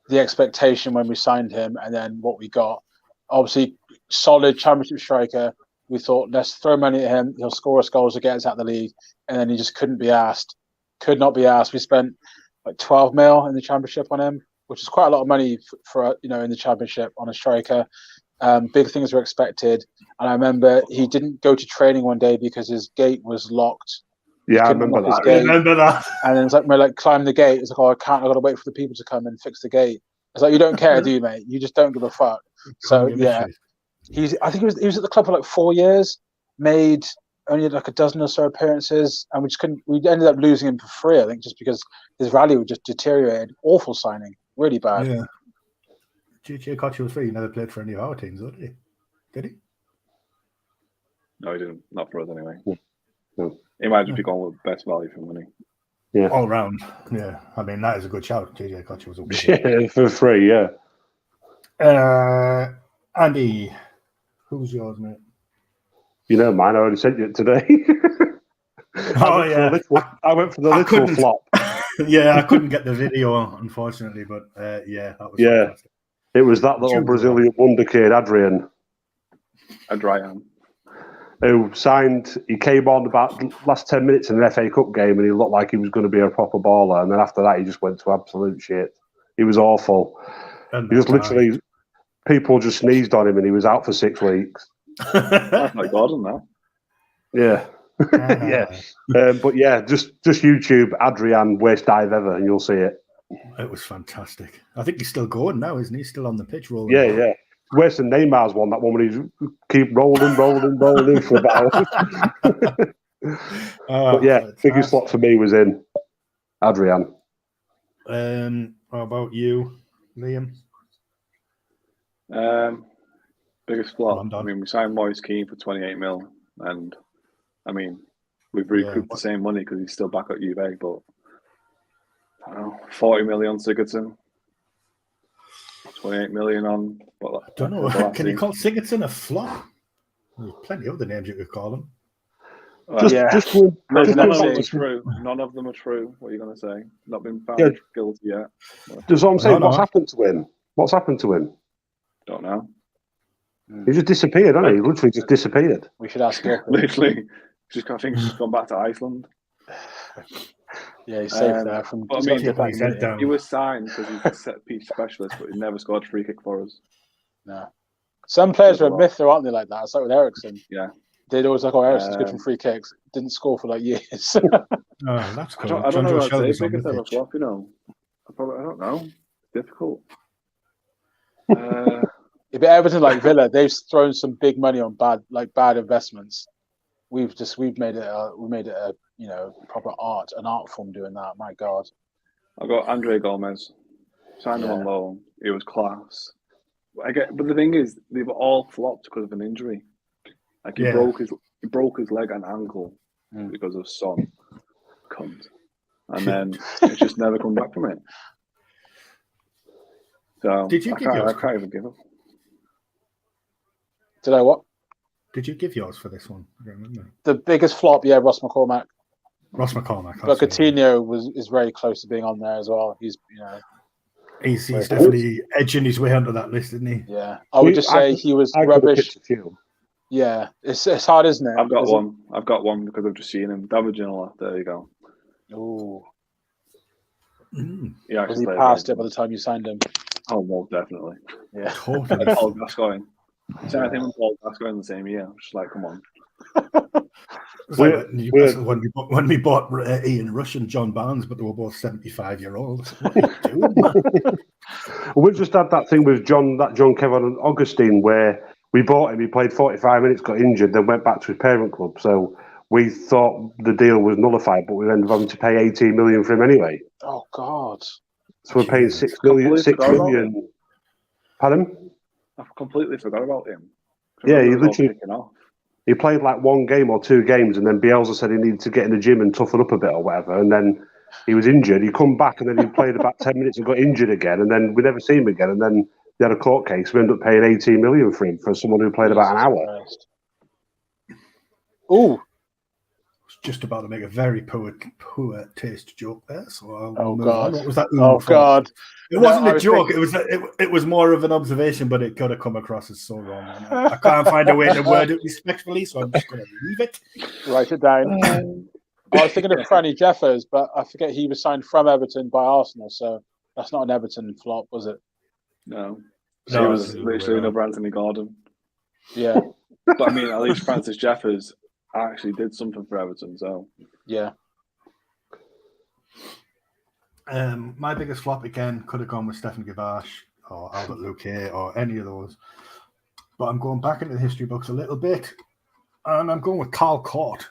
the expectation when we signed him and then what we got. Obviously, solid championship striker. We thought, let's throw money at him. He'll score us goals to get us out of the league. And then he just couldn't be asked. Could not be asked. We spent like 12 mil in the championship on him, which is quite a lot of money for in the championship on a striker. Big things were expected. And I remember he didn't go to training one day because his gate was locked. Yeah, I remember that. And then it's like, climb the gate. It's like, oh, I can't. I've got to wait for the people to come and fix the gate. It's like, you don't care, do you, mate? You just don't give a fuck. So, yeah. I think he was at the club for like 4 years, made only like a dozen or so appearances, and we ended up losing him for free, I think, just because his value just deteriorated. Awful signing. Really bad. Yeah. GJ Kochi was free. He never played for any of our teams, did he? Did he? No, he didn't. Not for us anyway. No. He might just be going with best value for money. Yeah. All round. Yeah. I mean, that is a good shout. GJ Kochi was a good Yeah, for free, yeah. Andy, who's yours, mate? You know mine, I already sent you it today. I went for the little flop. Yeah, I couldn't get the video, unfortunately, but yeah, that was fantastic. It was that little Brazilian wonder kid, Adrian, who signed. He came on about the last 10 minutes in an FA Cup game, and he looked like he was going to be a proper baller. And then after that, he just went to absolute shit. He was awful. He was literally, people just sneezed on him, and he was out for 6 weeks. That's like Gordon now. Yeah. Yeah. But yeah, just YouTube Adrian worst dive ever, and you'll see it. It was fantastic. I think he's still going now, isn't he? Still on the pitch rolling. Yeah, yeah. Worse than Neymar's one, that one when he's keep rolling for about. But yeah, biggest slot for me was in Adrian. How about you, Liam? Biggest flop. I mean, we signed Moise Keane for 28 mil, and I mean, we've recouped the same money because he's still back at Juve, but I don't know, 40 million on Sigurdsson, 28 million on. I don't know. Can you call Sigurdsson a flop? There's plenty of other names you could call him. None of them are true. None of them are true. What are you going to say? Not been found guilty yet. That's what I'm saying. What's happened to him? What's happened to him? Don't know. He just disappeared, hasn't he? He literally just disappeared. We should ask him. Literally. I think he's just gone back to Iceland. Yeah, he's safe there. He was signed because he's a set-piece specialist, but he never scored a free kick for us. No. Some players are a myth, though, aren't they, like that? It's like with Ericsson. Yeah. They'd always like, oh, Ericsson's good from free kicks. Didn't score for like years. Oh, that's cool. I don't know what to say. Biggest ever flop, you know. I don't know. It's difficult. If Everton like Villa, they've thrown some big money on bad investments. We've made it a proper an art form doing that. My God. I got Andre Gomez, signed him on loan. It was class. But the thing is, they've all flopped because of an injury. Like he broke his leg and ankle because of Son, cunt, and then it's just never come back from it. So I can't even give up. Did I what? Did you give yours for this one? I don't remember. The biggest flop, Ross McCormack. Ross McCormack. But Coutinho is very close to being on there as well. He's he's definitely edging his way onto that list, isn't he? Yeah, I would just say he was rubbish. Yeah, it's hard, isn't it? I've got one because I've just seen him. David Ginola. There you go. Ooh. Yeah, was he past it by the time you signed him? Oh, most definitely. Yeah. Totally. Paul Gascoigne. Signed him and Paul Gascoigne in the same year. I'm just like, come on. Like when we bought Ian Rush and John Barnes, but they were both 75-year-olds. What are you doing, man? We've just had that thing with John Kevin and Augustine where we bought him, he played 45 minutes, got injured, then went back to his parent club. So we thought the deal was nullified, but we ended up having to pay 18 million for him anyway. Oh, God. So we're paying 6 million. Pardon? I completely forgot about him. Yeah, he played like 1 game or 2 games, and then Bielsa said he needed to get in the gym and toughen up a bit or whatever, and then he was injured. He come back, and then he played about 10 minutes and got injured again, and then we never seen him again, and then they had a court case. We ended up paying 18 million for him for someone who played about an hour. Oh, just about to make a very poor taste joke there. So God, what was that? God, it wasn't a joke. It was more of an observation, but it could have come across as so wrong. I can't find a way to word it respectfully, so I'm just going to leave it. Write it down. I was thinking of Franny Jeffers, but I forget he was signed from Everton by Arsenal, so that's not an Everton flop, was it? No, it was literally another Anthony Gordon. Yeah, but I mean, at least Francis Jeffers actually did something for Everton, so yeah. My biggest flop again could have gone with Stefan Gavage or Albert Luque or any of those, but I'm going back into the history books a little bit, and I'm going with Carl Cort.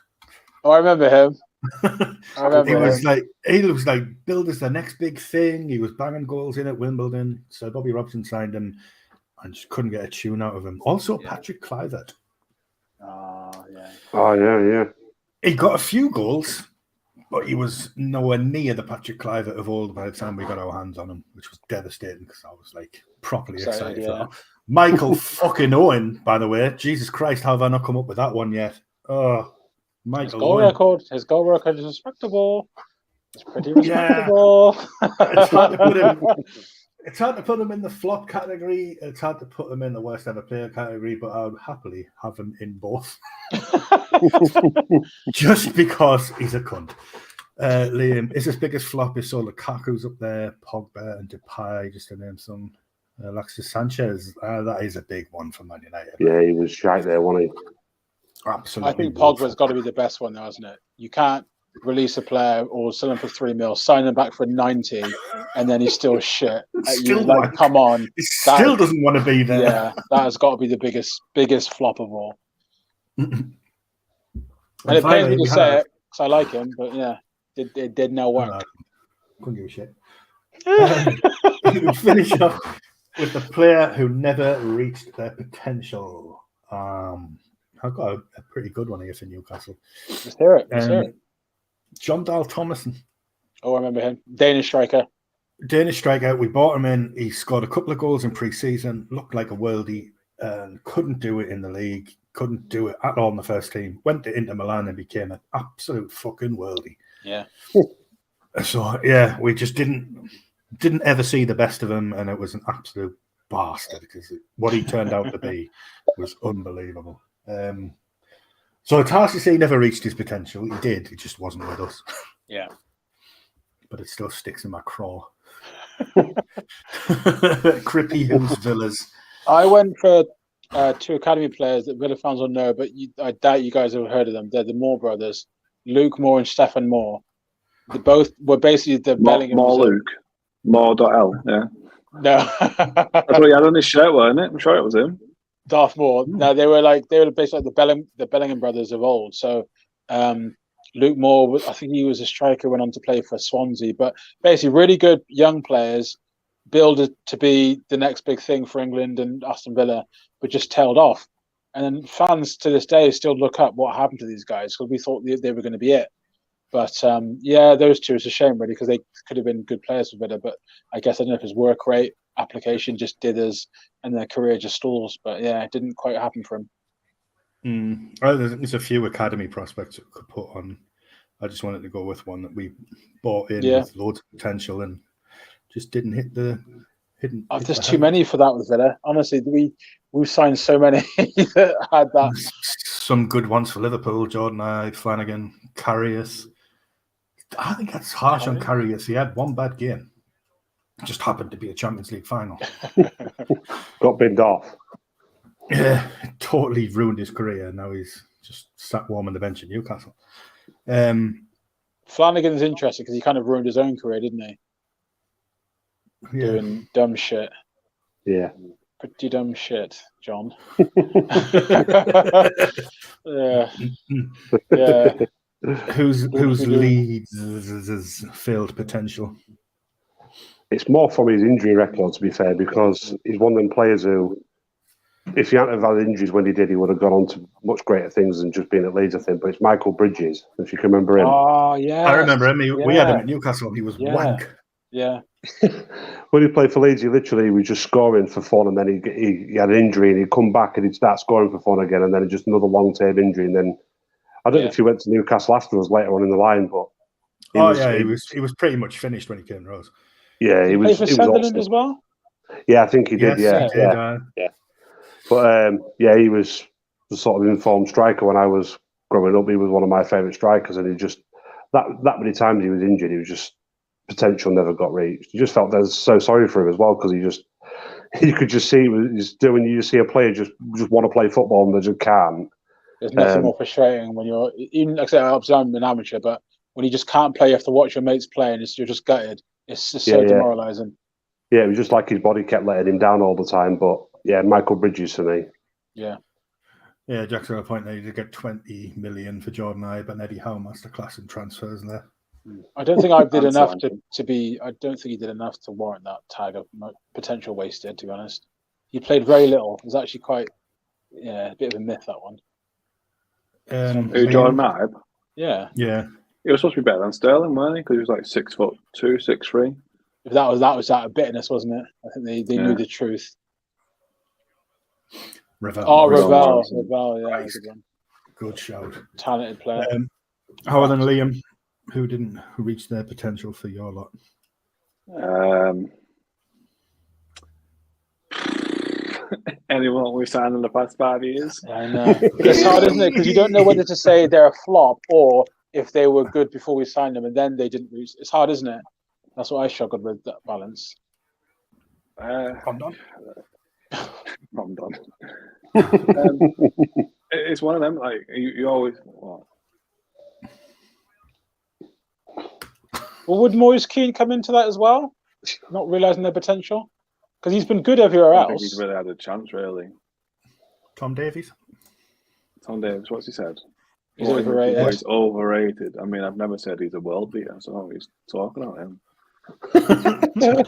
Oh, I remember him. He was like billed as the next big thing. He was banging goals in at Wimbledon. So Bobby Robson signed him and just couldn't get a tune out of him. Also, Patrick Kluivert. Oh, yeah. He got a few goals, but he was nowhere near the Patrick Kluivert of old by the time we got our hands on him, which was devastating because I was like properly excited for that. Michael fucking Owen, by the way. Jesus Christ, how have I not come up with that one yet? Oh, Michael his goal record is respectable. It's pretty respectable. Yeah. It's hard to put him in the flop category. It's hard to put him in the worst ever player category, but I would happily have him in both. Just because he's a cunt. Liam, his biggest flop is so Lukaku's up there, Pogba and Depay, just to name some. Alexis Sanchez, that is a big one for Man United. Yeah, he was shite there, wasn't he? Absolutely. I think Pogba's got to be the best one, though, hasn't it? You can't release a player or sell him for 3 mil, sign him back for 90, and then he's still shit. Come on. He still doesn't want to be there. Yeah, that has got to be the biggest flop of all. And it pains me to say it, because I like him, but yeah, it did no work. Couldn't give a shit. We'll finish off with the player who never reached their potential. I've got a pretty good one here for Newcastle. Let's hear it. John Dahl Thomason. Oh, I remember him. Danish striker. We bought him in. He scored a couple of goals in pre-season. Looked like a worldie. Couldn't do it in the league. Couldn't do it at all in the first team. Went to Inter Milan and became an absolute fucking worldie. Yeah. So yeah, we just didn't ever see the best of him, and it was an absolute bastard because what he turned out to be was unbelievable. So it's hard to say he never reached his potential. He did. He just wasn't with us. Yeah. But it still sticks in my craw. Crippy Hills Villas. I went for 2 academy players that Villa fans will know, but I doubt you guys have heard of them. They're the Moore brothers, Luke Moore and Stefan Moore. They both were basically the Bellingham. Luke. Moore.L, yeah. No. That's what he had on his shirt, wasn't it? I'm sure it was him. Darth Moore. No, they were basically like the Bellingham brothers of old. So Luke Moore, I think he was a striker, went on to play for Swansea, but basically really good young players, builded to be the next big thing for England and Aston Villa, but just tailed off. And then fans to this day still look up what happened to these guys because we thought they were going to be it. But those two, it's a shame really because they could have been good players for Villa, but I guess I don't know if his work rate, application just dithers and their career just stalls. But yeah, it didn't quite happen for him. There's a few academy prospects that could put on. I just wanted to go with one that we bought in with loads of potential and just didn't hit the hidden. There's too many for that with Villa. Honestly, we've signed so many that had that. Some good ones for Liverpool: Jordan Ibe, Flanagan, Karius. I think that's harsh on Karius. He had one bad game. It just happened to be a Champions League final. Got binned off. Yeah, it totally ruined his career. Now he's just sat warm on the bench at Newcastle. Flanagan's interesting because he kind of ruined his own career, didn't he? Yeah. Doing dumb shit. Yeah. Pretty dumb shit, John. Yeah. Who's Leeds' failed potential? It's more from his injury record, to be fair, because he's one of them players who, if he hadn't have had injuries when he did, he would have gone on to much greter things than just being at Leeds, I think. But it's Michael Bridges, if you can remember him. Oh, yeah. I remember him. We had him at Newcastle. He was wank. Yeah. When he played for Leeds, he literally was just scoring for fun, and then he had an injury, and he'd come back and he'd start scoring for fun again, and then just another long-term injury, and then I don't know if he went to Newcastle afterwards later on in the line, but he was pretty much finished when he came to Rose. Yeah, he was. For Sunderland as well. Yeah, I think he did. Yes, yeah. But he was the sort of informed striker when I was growing up. He was one of my favourite strikers, and he just that many times he was injured, he was just potential never got reached. You just felt so sorry for him as well because you could just see he's doing. You see a player just want to play football and they just can't. There's nothing more frustrating when you're even like I say, I'm an amateur, but when you just can't play, you have to watch your mates play, and you're just gutted. It's just so demoralising. Yeah, it was just like his body kept letting him down all the time. But yeah, Michael Bridges for me. Yeah. Yeah, Jack's got a point there. You did get 20 million for Jordan Ibe and Eddie Howe masterclass in transfers there. I don't think I did enough to be. I don't think he did enough to warrant that tag of potential wasted. To be honest, he played very little. It was actually quite, a bit of a myth, that one. Jordan Ibe? Yeah. He was supposed to be better than Sterling, wasn't he? Because he was like 6'2", 6'3". If that was out of bitterness, wasn't it? I think they knew the truth. Ravel. Yeah, good shout. Talented player. Other than Liam, who didn't reach their potential for your lot? Anyone we've signed in the past 5 years. I know. It's hard, isn't it? Because you don't know whether to say they're a flop or if they were good before we signed them and then they didn't reach. It's hard, isn't it? That's what I struggled with, that balance. I'm done. It's one of them. Like you always. Well, would Moise Keane come into that as well? Not realising their potential? Because he's been good everywhere else. I think he's really had a chance, really. Tom Davies, what's he said? He's overrated. He's overrated. I mean, I've never said he's a world beater, so he's talking about him. But no.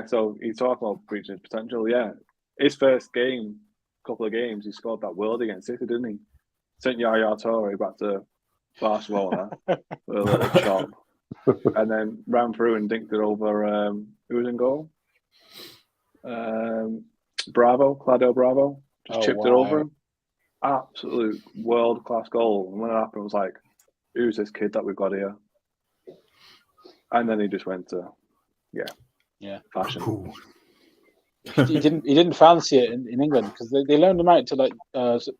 So he's talking about reaching his potential. Yeah, his first couple of games, he scored that world against City, didn't he? Sent Yaya Toure back to Barcelona with a little chop, and then ran through and dinked it over. Who was in goal? Claudio Bravo. Just chipped it over him. Absolute world-class goal. And when it happened, it was like, who's this kid that we've got here? And then he just went to, fashion. He didn't fancy it in England because they loaned him out to like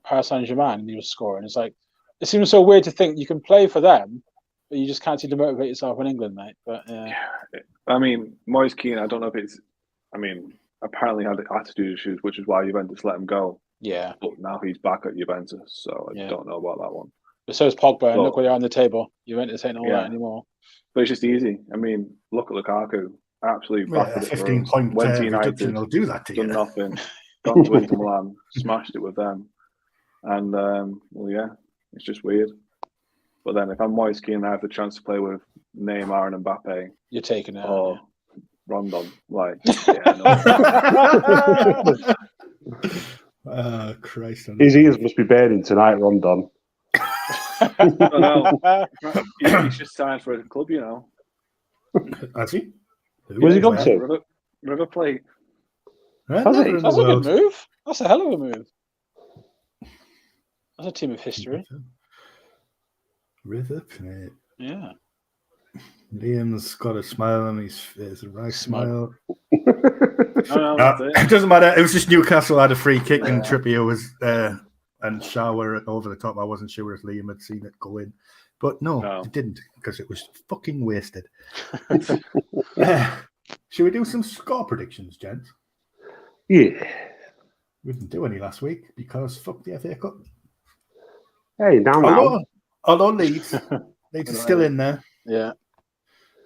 Paris Saint-Germain and he was scoring. It's like, it seems so weird to think you can play for them, but you just can't seem to motivate yourself in England, mate. But I mean, Moise Keane, I don't know if it's, apparently had attitude issues, which is why Juventus let him go. Yeah. But now he's back at Juventus, so I don't know about that one. But so is Pogba, and look where they're on the table. Juventus ain't all that anymore. But it's just easy. I mean, look at Lukaku. Absolutely. 15-point reduction will do that to you. Done nothing. Gone to Inter Milan, smashed it with them. And, it's just weird. But then if I'm Moise Keane and I have the chance to play with Neymar and Mbappe. You're taking it. Or Rondon. Christ. His ears must be burning tonight, Rondon. I know. He's just signed for a club, Has he? Where's he gone to? River Plate. That's a good move. That's a hell of a move. That's a team of history. River Plate. Yeah. Liam's got a smile on his face, a right smile. No, it doesn't matter. It was just Newcastle had a free kick and Trippier was and Shower over the top. I wasn't sure if Liam had seen it go in. But no, it didn't because it was fucking wasted. Should we do some score predictions, gents? Yeah. We didn't do any last week because fuck the FA Cup. Hey, now. Although Leeds are still in there. Yeah.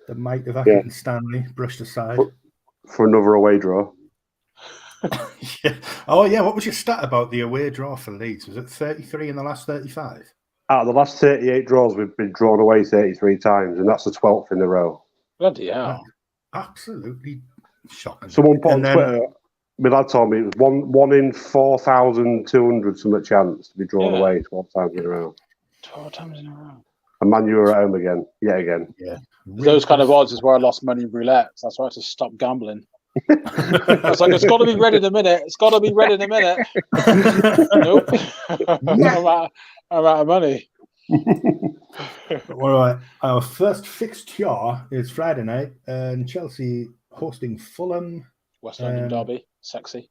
The might of Accrington Stanley brushed aside. For another away draw. Yeah. Oh, yeah. What was your stat about the away draw for Leeds? Was it 33 in the last 35? Out of the last 38 draws, we've been drawn away 33 times, and that's the 12th in a row. Bloody hell. Absolutely shocking. Someone put on Twitter, my lad told me it was one in 4,200 some chance to be drawn away 12 times in a row. 12 times in a row. And Man U are at home again, yet again. Yeah. Those kind of odds is where I lost money in roulette. So that's why I had to stop gambling. I was like, it's got to be ready in a minute. It's got to be ready in a minute. Nope. I'm out of money. All right. Our first fixture is Friday night, and Chelsea hosting Fulham. West London derby. Sexy.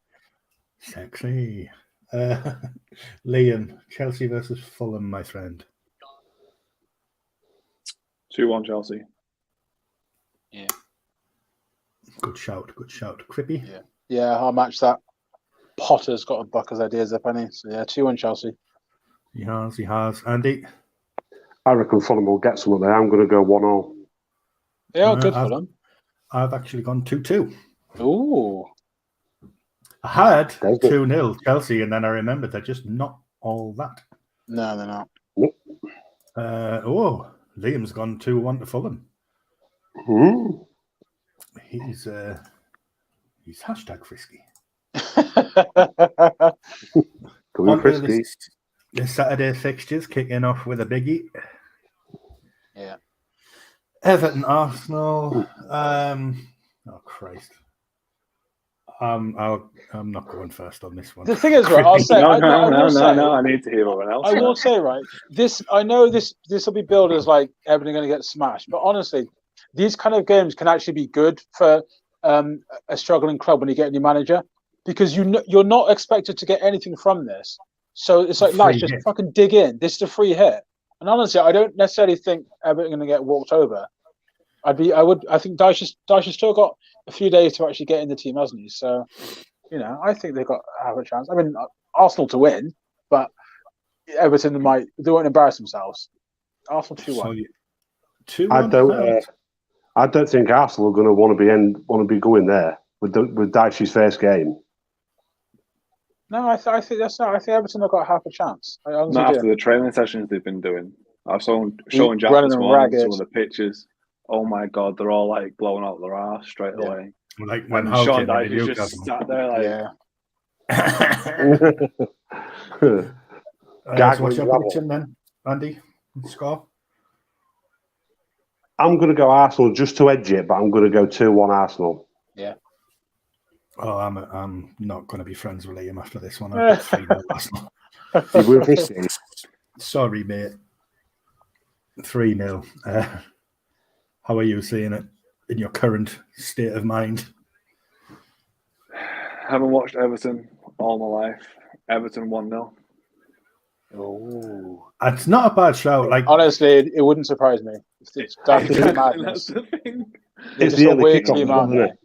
Liam, Chelsea versus Fulham, my friend. 2-1 Chelsea. Yeah. Good shout. Crippy? Yeah, I'll match that. Potter's got to buck his ideas up, hasn't he? So, 2-1 Chelsea. He has. Andy? I reckon Fulham will get something there. I'm going to go 1-0. Yeah, good Fulham. I've actually gone 2-2. Ooh. I had 2-0 Chelsea, and then I remembered they're just not all that. No, they're not. Nope. Liam's gone 2-1 to Fulham. Ooh. He's hashtag frisky. Could be frisky. The Saturday fixtures kicking off with a biggie. Yeah. Everton, Arsenal. Oh Christ. I'm not going first on this one. The thing is, right, I'll say no, I need to hear everyone else. I will say, right, I know this will be billed as like everything going to get smashed, but honestly, these kind of games can actually be good for a struggling club when you get a new manager, because you're not expected to get anything from this. So it's like, lads, just fucking dig in. This is a free hit. And honestly, I don't necessarily think Everton are going to get walked over. I think Dyche has still got a few days to actually get in the team, hasn't he? So, I think they've got have a chance. I mean, Arsenal to win, but Everton they won't embarrass themselves. Arsenal 2-1. 2-1. I don't think Arsenal are going to want to be going there with Dyche's first game. No, I think that's not. I think Everton have got half a chance. Not after the training sessions they've been doing. I've showing Jack this morning some of the pictures. Oh my God, they're all like blowing out their arse straight away. Like when Sean Dyche is just sat there like. What's your prediction then, Andy? Score? I'm going to go Arsenal just to edge it, but I'm going to go 2-1 Arsenal. Yeah. Oh, I'm not going to be friends with Liam after this one. I've got 3-0 Arsenal. Sorry, mate. 3-0. How are you seeing it in your current state of mind? Haven't watched Everton all my life. Everton 1-0. Oh, it's not a bad shout. Like, honestly, it wouldn't surprise me. It's madness. The early kickoff as well, isn't it?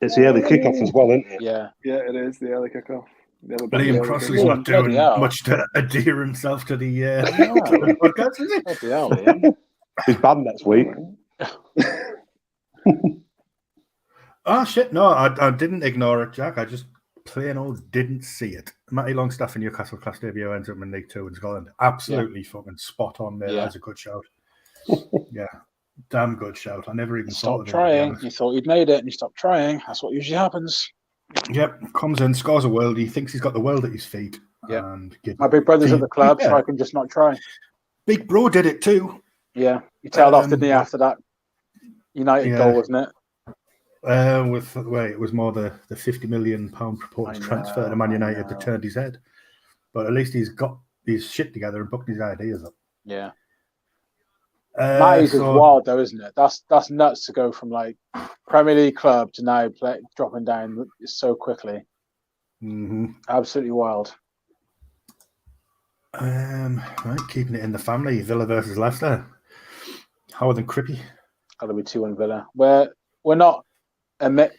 It's the early kickoff as well, isn't it? Yeah, it is the early kickoff. Liam Crossley's not doing much to adhere himself to the podcast, is he? He's banned next week. Oh shit! No, I didn't ignore it, Jack. I just plain old didn't see it. Matty Longstaff in Newcastle class debut ends up in League 2 in Scotland. Absolutely fucking spot on there. That's a good shout. Yeah, damn good shout. I never even stopped trying. You thought you'd made it, and you stopped trying. That's what usually happens. Yep, comes in, scores a world. He thinks he's got the world at his feet. Yeah, and my big brother's at the club, so I can just not try. Big bro did it too. Yeah, he tailed off, didn't he? After that United goal, wasn't it? It was more the £50 million proposed transfer to Man United that turned his head. But at least he's got his shit together and booked his ideas up. Yeah. Matty's is wild though, isn't it? That's nuts to go from like Premier League club to now dropping down so quickly. Mm-hmm. Absolutely wild. Right, keeping it in the family. Villa versus Leicester. How are they, Crippy? Got to be 2-1 Villa. We're not.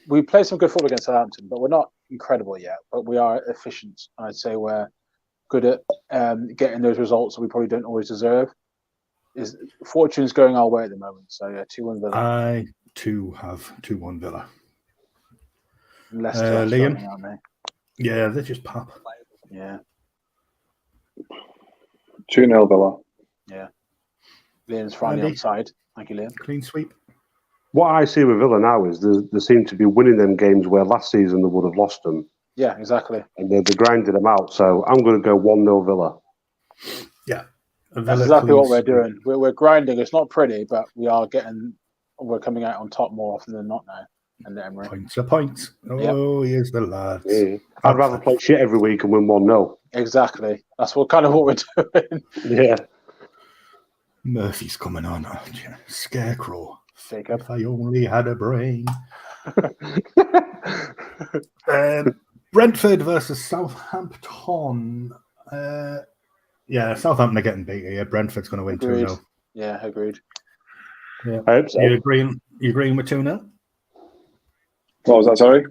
We played some good football against Southampton, but we're not incredible yet, but we are efficient. I'd say we're good at getting those results that we probably don't always deserve. Fortune's going our way at the moment. So yeah, 2-1 Villa. I too have 2-1 Villa. Leicester, Liam, aren't they? Yeah, they just pop. Yeah. 2-0 Villa. Yeah. Liam's finally on side. Thank you, Liam. Clean sweep. What I see with Villa now is they seem to be winning them games where last season they would have lost them. Yeah, exactly. And they're grinding them out. So I'm going to go 1-0 Villa. Yeah. That's exactly what we're doing. We're grinding. It's not pretty, but we're coming out on top more often than not now. And Emery. Points are points. Oh, here's the lads. Yeah. I'd rather play shit every week and win 1-0. Exactly. That's what we're doing. Yeah. Murphy's coming on. Oh, Scarecrow. Shake up. If I only had a brain. Brentford versus Southampton. Southampton are getting beat here. Brentford's going to win 2-0. Yeah, agreed. Yeah. I hope so. You agreeing with 2-0? What was that, sorry?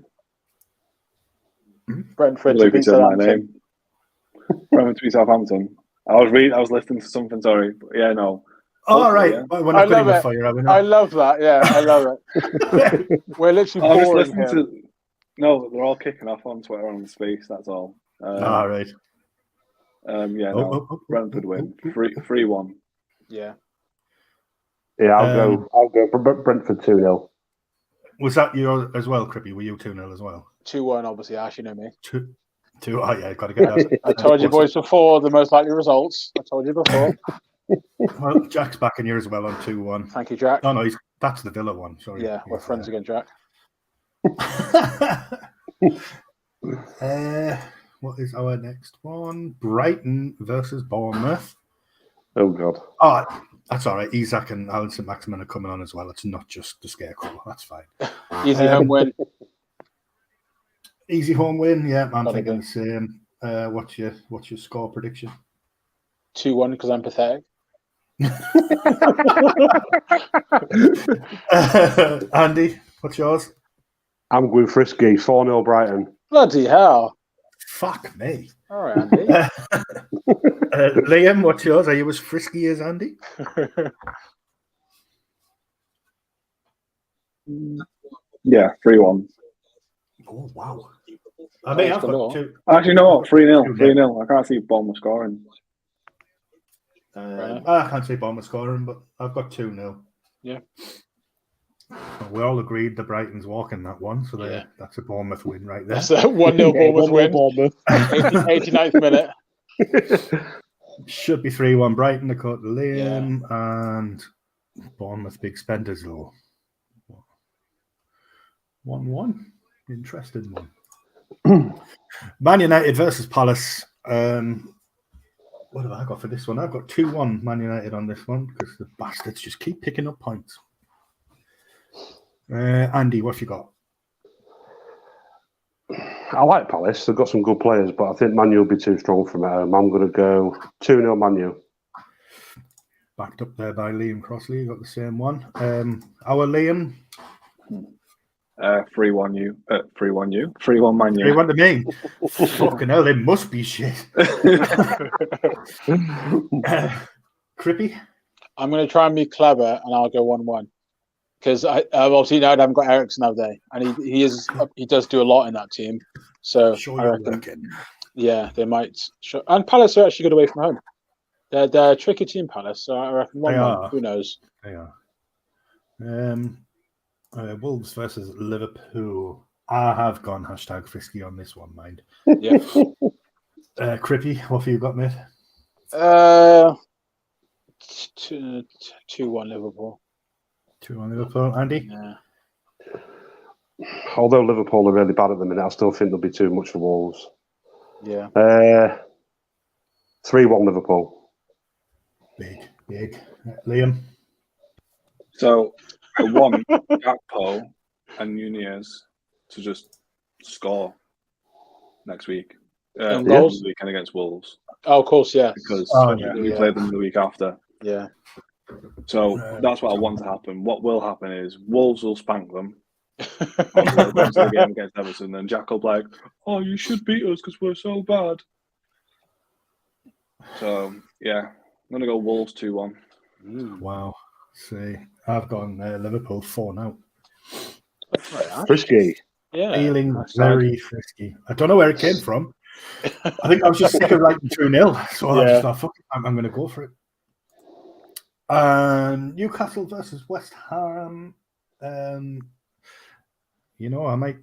Brentford to beat Southampton. Brentford to beat Southampton. I was listening to something, sorry. But yeah, no. All right. Yeah. I love it. I love that. Yeah, I love it. We're literally boring him. No, they're all kicking off on Twitter on Space, that's all. All right. Brentford win. 3-1. Yeah. Yeah, I'll go for Brentford 2-0. Was that you as well, Crippy? Were you 2-0 as well? 2-1, obviously. Ash, you know me. 2. Oh, yeah, got to get that. I told you boys before the most likely results. I told you before. Well, Jack's back in here as well on 2-1. Thank you, Jack. Oh, no, that's the Villa one. Sorry. Yeah, we're friends again, Jack. What is our next one? Brighton versus Bournemouth. Oh, God. Oh, that's all right. Isaac and Alan St. Maximin are coming on as well. It's not just the Scarecrow. That's fine. Easy home win. Easy home win. Yeah, I'm thinking the same. What's your score prediction? 2-1 because I'm pathetic. Andy, what's yours? I'm going frisky. 4-0 Brighton. Bloody hell. Fuck me. All right, Andy. Liam, what's yours? Are you as frisky as Andy? Yeah, 3-1. Oh, wow. I mean, I've got 2. Actually, you know what? 3-0. 3-0. I can't see Bournemouth scoring. I can't see Bournemouth scoring, but I've got 2-0. Yeah. We all agreed the Brighton's walking that one, so that's a Bournemouth win right there. That's a 1-0 Bournemouth win. Bournemouth. 89th minute. Should be 3-1 Brighton, according to Liam, and Bournemouth big spenders though. 1-1. Interesting one. Man United versus Palace. What have I got for this one? I've got 2-1 Man United on this one because the bastards just keep picking up points. Andy, what have you got? I like Palace. They've got some good players, but I think Man U will be too strong for them. I'm going to go 2-0 Man U. Backed up there by Liam Crossley. You got the same one. Our Liam. 3-1 you. 3-1 you. 3-1 Man U. 3-1 to me. Fucking hell, they must be shit. Crippy? I'm going to try and be clever, and I'll go 1-1. Because obviously now I haven't got Ericsson out there, and he does do a lot in that team. So I reckon, they might. And Palace are actually good away from home. They're a tricky team, Palace. So I reckon 1-1. Who knows? They are. Wolves versus Liverpool. I have gone #frisky on this one, mind. Yeah. Crippy, what have you got, mate? 2-1 Liverpool. 2-1 Liverpool. Andy? Yeah. Although Liverpool are really bad at the minute, I still think there'll be too much for Wolves. Yeah. 3-1 Liverpool. Big. Liam? So I want Gakpo and Nunez to just score next week. This weekend against Wolves. Oh, of course, yeah. Because we play them the week after. Yeah. So that's what I want to happen. What will happen is Wolves will spank them. Comes to the game against Everton, and Jack will be like, "Oh, you should beat us because we're so bad." So yeah, I'm gonna go Wolves 2-1. Wow. See, I've gone Liverpool 4-0. Frisky. Yeah. Feeling very frisky. I don't know where it came from. I think I was just sick of writing 2-0, so I just thought, fuck it, I'm going to go for it. Newcastle versus West Ham. You know, I might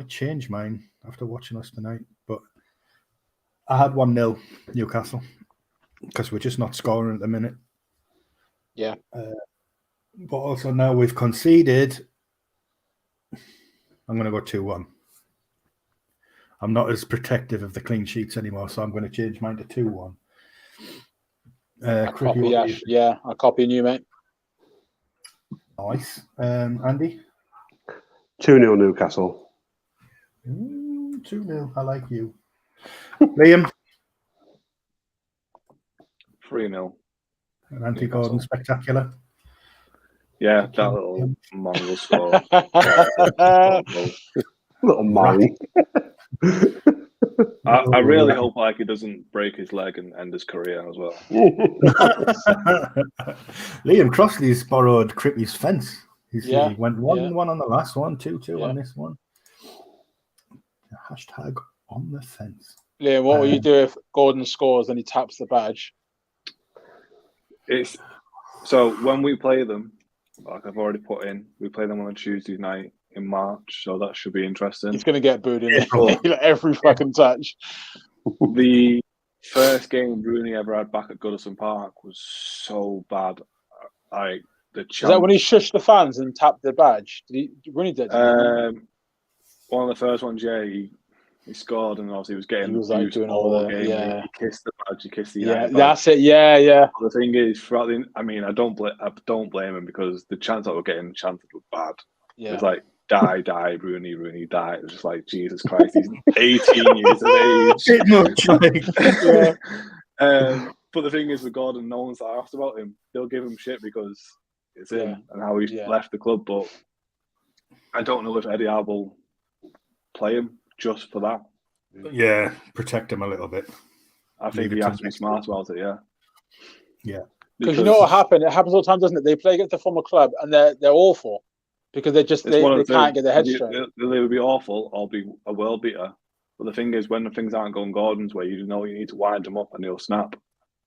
change mine after watching us tonight, but I had 1-0 Newcastle because we're just not scoring at the minute. Yeah. But also now we've conceded. I'm going to go 2-1. I'm not as protective of the clean sheets anymore, so I'm going to change mine to 2-1. I copy Ash. Yeah, I copy you, mate. Nice. Andy? 2-0 Newcastle. 2-0. I like you. Liam? 3-0. And Andy Gordon, spectacular. Yeah, that little mongrel score. Little mine. I really hope he doesn't break his leg and end his career as well. Liam Crossley's borrowed Crippy's fence. He went 1-1 on the last one, 2-2 on this one. Hashtag on the fence. Liam, what will you do if Gordon scores and he taps the badge? So when we play them, like I've already put in, we play them on a Tuesday night in March, so that should be interesting. He's going to get booed in every fucking touch. The first game Rooney ever had back at Goodison Park was so bad. Is that when he shushed the fans and tapped the badge? Rooney did? One of the first ones, he scored, and obviously he was getting doing all the game. Yeah. He kissed the badge, he kissed the badge. That's it. Yeah. The thing is, I don't blame him because the chance that we're getting chanted was bad. Yeah. It's like die, Rooney, die. It was just like Jesus Christ, he's 18 years of age. Bit much, like. But the thing is, with Gordon, no one's asked about him. They'll give him shit because it's him and how he's left the club. But I don't know if Eddie Howe will play him just for that. Yeah, protect him a little bit. I think he has to be smart about it. Yeah. Because you know what happened? It happens all the time, doesn't it? They play against a former club and they're awful because they can't get their head straight. They'll either be awful or be a world beater. But the thing is, when things aren't going Gordon's way, you know you need to wind him up and he'll snap.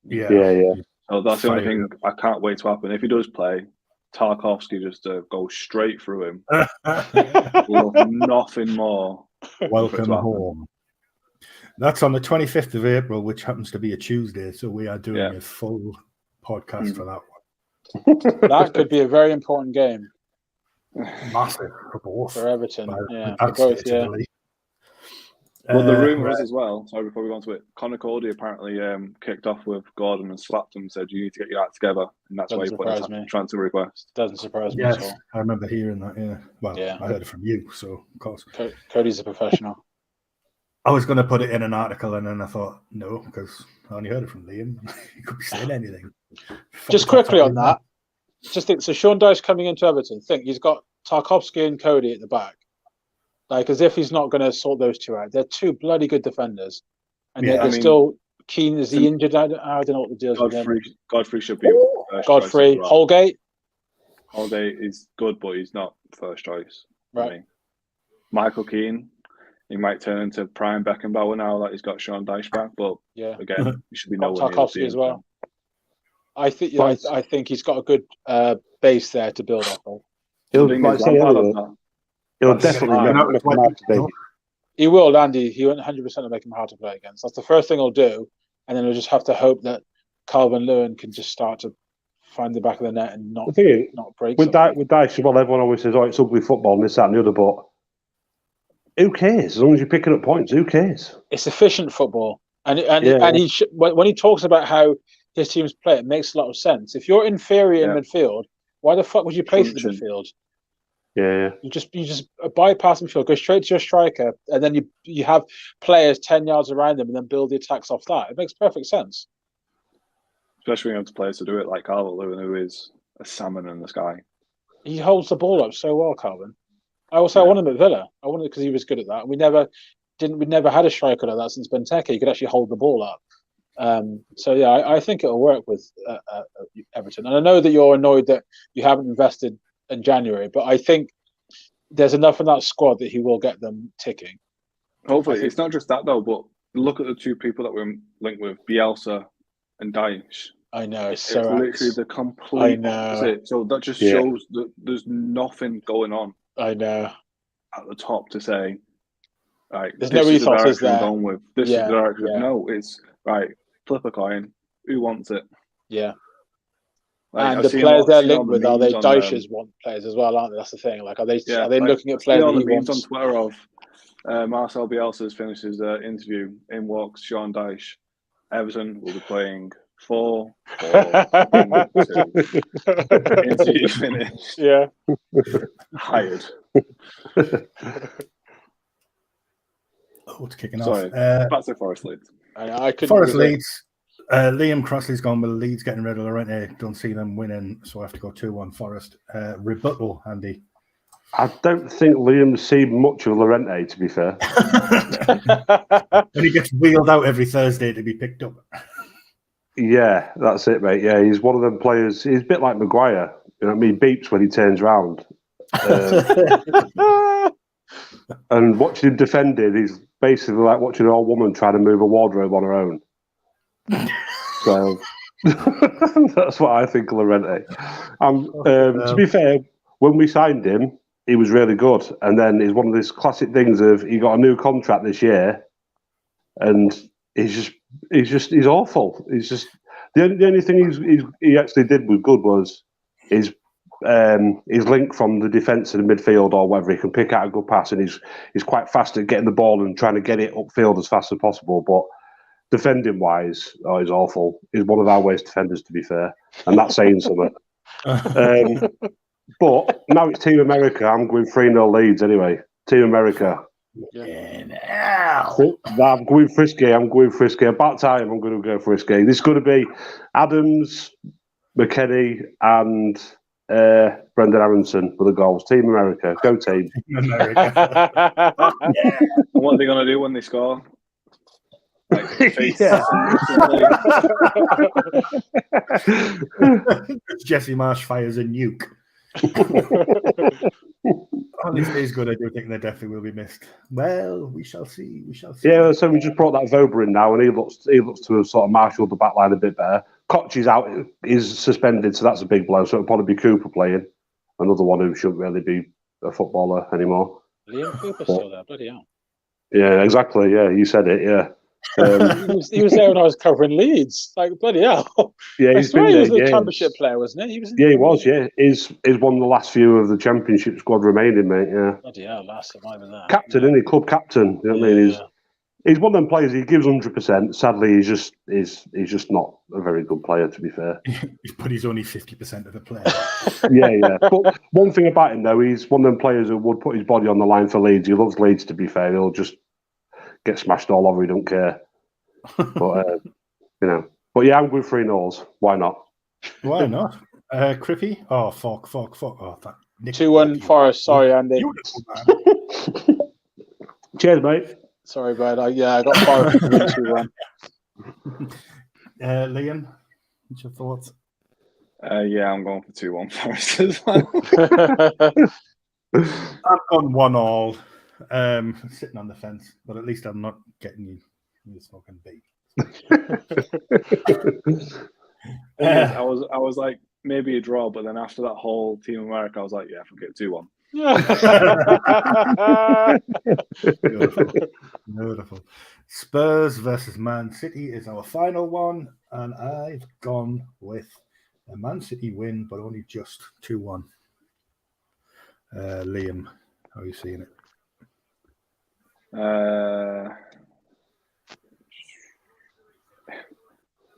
Yeah. So that's the only thing I can't wait to happen. If he does play, Tarkovsky just go straight through him. Love nothing more. Welcome home. That's on the 25th of April, which happens to be a Tuesday. So we are doing a full podcast for that one. That could be a very important game. Massive for both. For Everton. For both, Well, the rumour is as well, sorry, before we go on to it, Conor Cody apparently kicked off with Gordon and slapped him and said, you need to get your act together. And that's why he put a transfer request. Doesn't surprise me at all. I remember hearing that, Well, I heard it from you, so of course. Cody's a professional. I was going to put it in an article and then I thought, no, because I only heard it from Liam. He could be saying anything. Just quickly on that. So Sean Dyche coming into Everton, he's got Tarkovsky and Cody at the back. Like, as if he's not going to sort those two out. They're two bloody good defenders. And they're still keen. Is he injured? I don't know what the deal is with him. Godfrey should be first Godfrey. choice. Holgate is good, but he's not first choice. Right. Michael Keane, he might turn into prime Beckenbauer now that he's got Sean Dyche back. But again, he should be nowhere near Tarkovsky as well. I think he's got a good base there to build off of. He'll definitely make him hard to play. He will, Andy. He won't 100% make him hard to play against. That's the first thing he'll do, and then he'll just have to hope that Calvin Lewin can just start to find the back of the net and not break. With Dyche, well, everyone always says, "Oh, it's ugly football," and this, that, and the other. But who cares? As long as you're picking up points, who cares? It's efficient football, and he when he talks about how his teams play, it makes a lot of sense. If you're inferior in midfield, why the fuck would you place in the midfield? Yeah. You just bypass midfield, go straight to your striker, and then you have players 10 yards around them, and then build the attacks off that. It makes perfect sense. Especially when you have players to do it, like Calvin Lewin, who is a salmon in the sky. He holds the ball up so well, Calvin. I want him at Villa. I wanted because he was good at that. We never had a striker like that since Benteke. He could actually hold the ball up. So yeah, I think it'll work with Everton. And I know that you're annoyed that you haven't invested in January, but I think there's enough in that squad that he will get them ticking. Hopefully, it's not just that though. But look at the two people that we're linked with, Bielsa and Dyche. I know it's literally the complete opposite. So that just shows that there's nothing going on. I know at the top to say, right, there's no ethos, is there? Going with this is the direction. No, it's right. Flip a coin. Who wants it? Yeah. Like, and the players they're linked with, are they Dyche's want players as well, aren't they? That's the thing. Like, are they looking at players that he wants? On Twitter of Marcel Bielsa's finishes interview. In walks Sean Dyche. Everton will be playing 4-4-2. Interview finished. Yeah. Hired. It's kicking off. Sorry, back to Forest Leeds. Forest Leeds. Liam Crossley's gone with Leeds getting rid of Llorente. Don't see them winning, so I have to go 2-1 Forest. Rebuttal, Andy. I don't think Liam's seen much of Llorente, to be fair. When he gets wheeled out every Thursday to be picked up. Yeah, that's it, mate. Yeah, he's one of them players. He's a bit like Maguire. You know what I mean? Beeps when he turns round. And watching him defended, he's basically like watching an old woman trying to move a wardrobe on her own. So that's what I think of Llorente. To be fair, when we signed him, he was really good. And then he's one of these classic things of he got a new contract this year, and he's awful. He's just the only thing he actually did was good was his link from the defence to the midfield or whatever. He can pick out a good pass, and he's quite fast at getting the ball and trying to get it upfield as fast as possible. But defending wise, he's awful. He's one of our worst defenders, to be fair, and that's saying something. But now it's Team America. I'm going 3-0 Leeds anyway. Team America. I'm going frisky. About time I'm going to go frisky. This is going to be Adams, McKennie, and Brendan Aronson for the goals. Team America. Go team. America. What are they going to do when they score? Jesse Marsh fires a nuke. Honestly, is good. I do think they definitely will be missed. Well, we shall see. Yeah, so we just brought that Vober in now, and he looks to have sort of marshalled the back line a bit better. Koch is out, is suspended, so that's a big blow. So it'll probably be Cooper playing, another one who shouldn't really be a footballer anymore. Liam Cooper's still there, bloody hell. Yeah, exactly. Yeah, you said it. Yeah. He was there when I was covering Leeds. Like, bloody hell. Yeah, he was a championship player, wasn't he? He was. Yeah, he's one of the last few of the championship squad remaining, mate. Yeah. Bloody hell, last might be there. Captain, isn't he? Club captain. You know what I mean? He's one of them players. He gives 100%. Sadly, he's just not a very good player, to be fair. But he's only 50% of the player. Yeah. But one thing about him, though, he's one of them players who would put his body on the line for Leeds. He loves Leeds, to be fair. He'll just get smashed all over. He don't care. But But yeah, I'm going 3-0. Why not? Why not? Crippy? Oh, fuck. Oh, 2-1 Forest. Sorry, Andy. Cheers, mate. Sorry, bud. I got Forest 2-1. Liam, what's your thoughts? Yeah, I'm going for 2-1 Forest as well. I've gone 1-1. Sitting on the fence, but at least I'm not getting you smoking beat. I was like maybe a draw, but then after that whole Team America, I was like, yeah, forget 2-1. Beautiful. Spurs versus Man City is our final one, and I've gone with a Man City win, but only just 2-1. Liam, how are you seeing it?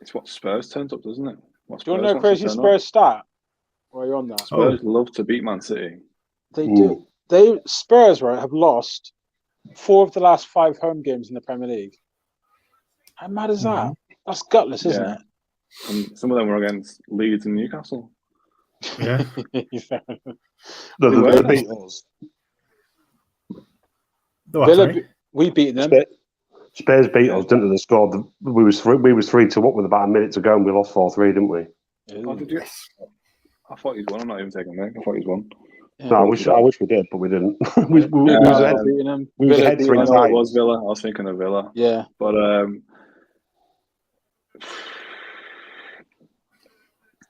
It's what Spurs turns up, doesn't it? Do you want to know crazy Spurs stat? While you're on that, Spurs love to beat Man City. They do. Spurs have lost 4 of the last 5 home games in the Premier League. How mad is that? That's gutless, isn't it? And some of them were against Leeds and Newcastle. Yeah. The Beatles. Villa, we beat them. Spurs beat us, didn't they? They scored. We was 3-2 up with about a minute to go, and we lost 4-3, didn't we? Oh, did you? I thought he'd won. I'm not even taking it. I thought he'd won. Yeah, no, I wish we did, but we didn't. we was ahead. We was ahead 3 times. It was Villa. I was thinking of Villa. Yeah, but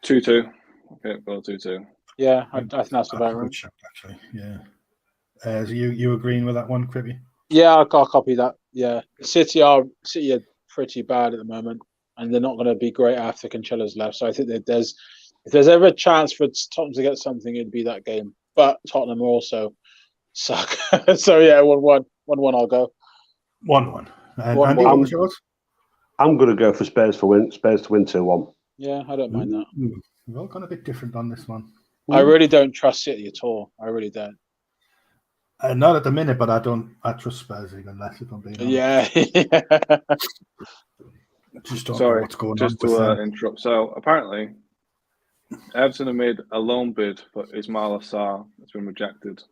2-2. Okay, well, 2-2. Yeah, I think that's about right. Actually, yeah. You agreeing with that one, Crippy? Yeah, I'll copy that. Yeah, City are pretty bad at the moment, and they're not going to be great after Cancella's left. So I think that if there's ever a chance for Tottenham to get something, it'd be that game. But Tottenham also suck. So yeah, 1-1. 1-1 I'll go. 1-1. Andy, what was yours? I'm going to go for Spurs to win 2-1. Yeah, I don't mind that. We're all kind of a bit different on this one. I really don't trust City at all. I really don't. Not at the minute, but I trust Spurs even less, if I'm being honest. Yeah. Just don't know what's going on. Just to interrupt. So apparently, Everton have made a loan bid for Ismail Assar. It's been rejected.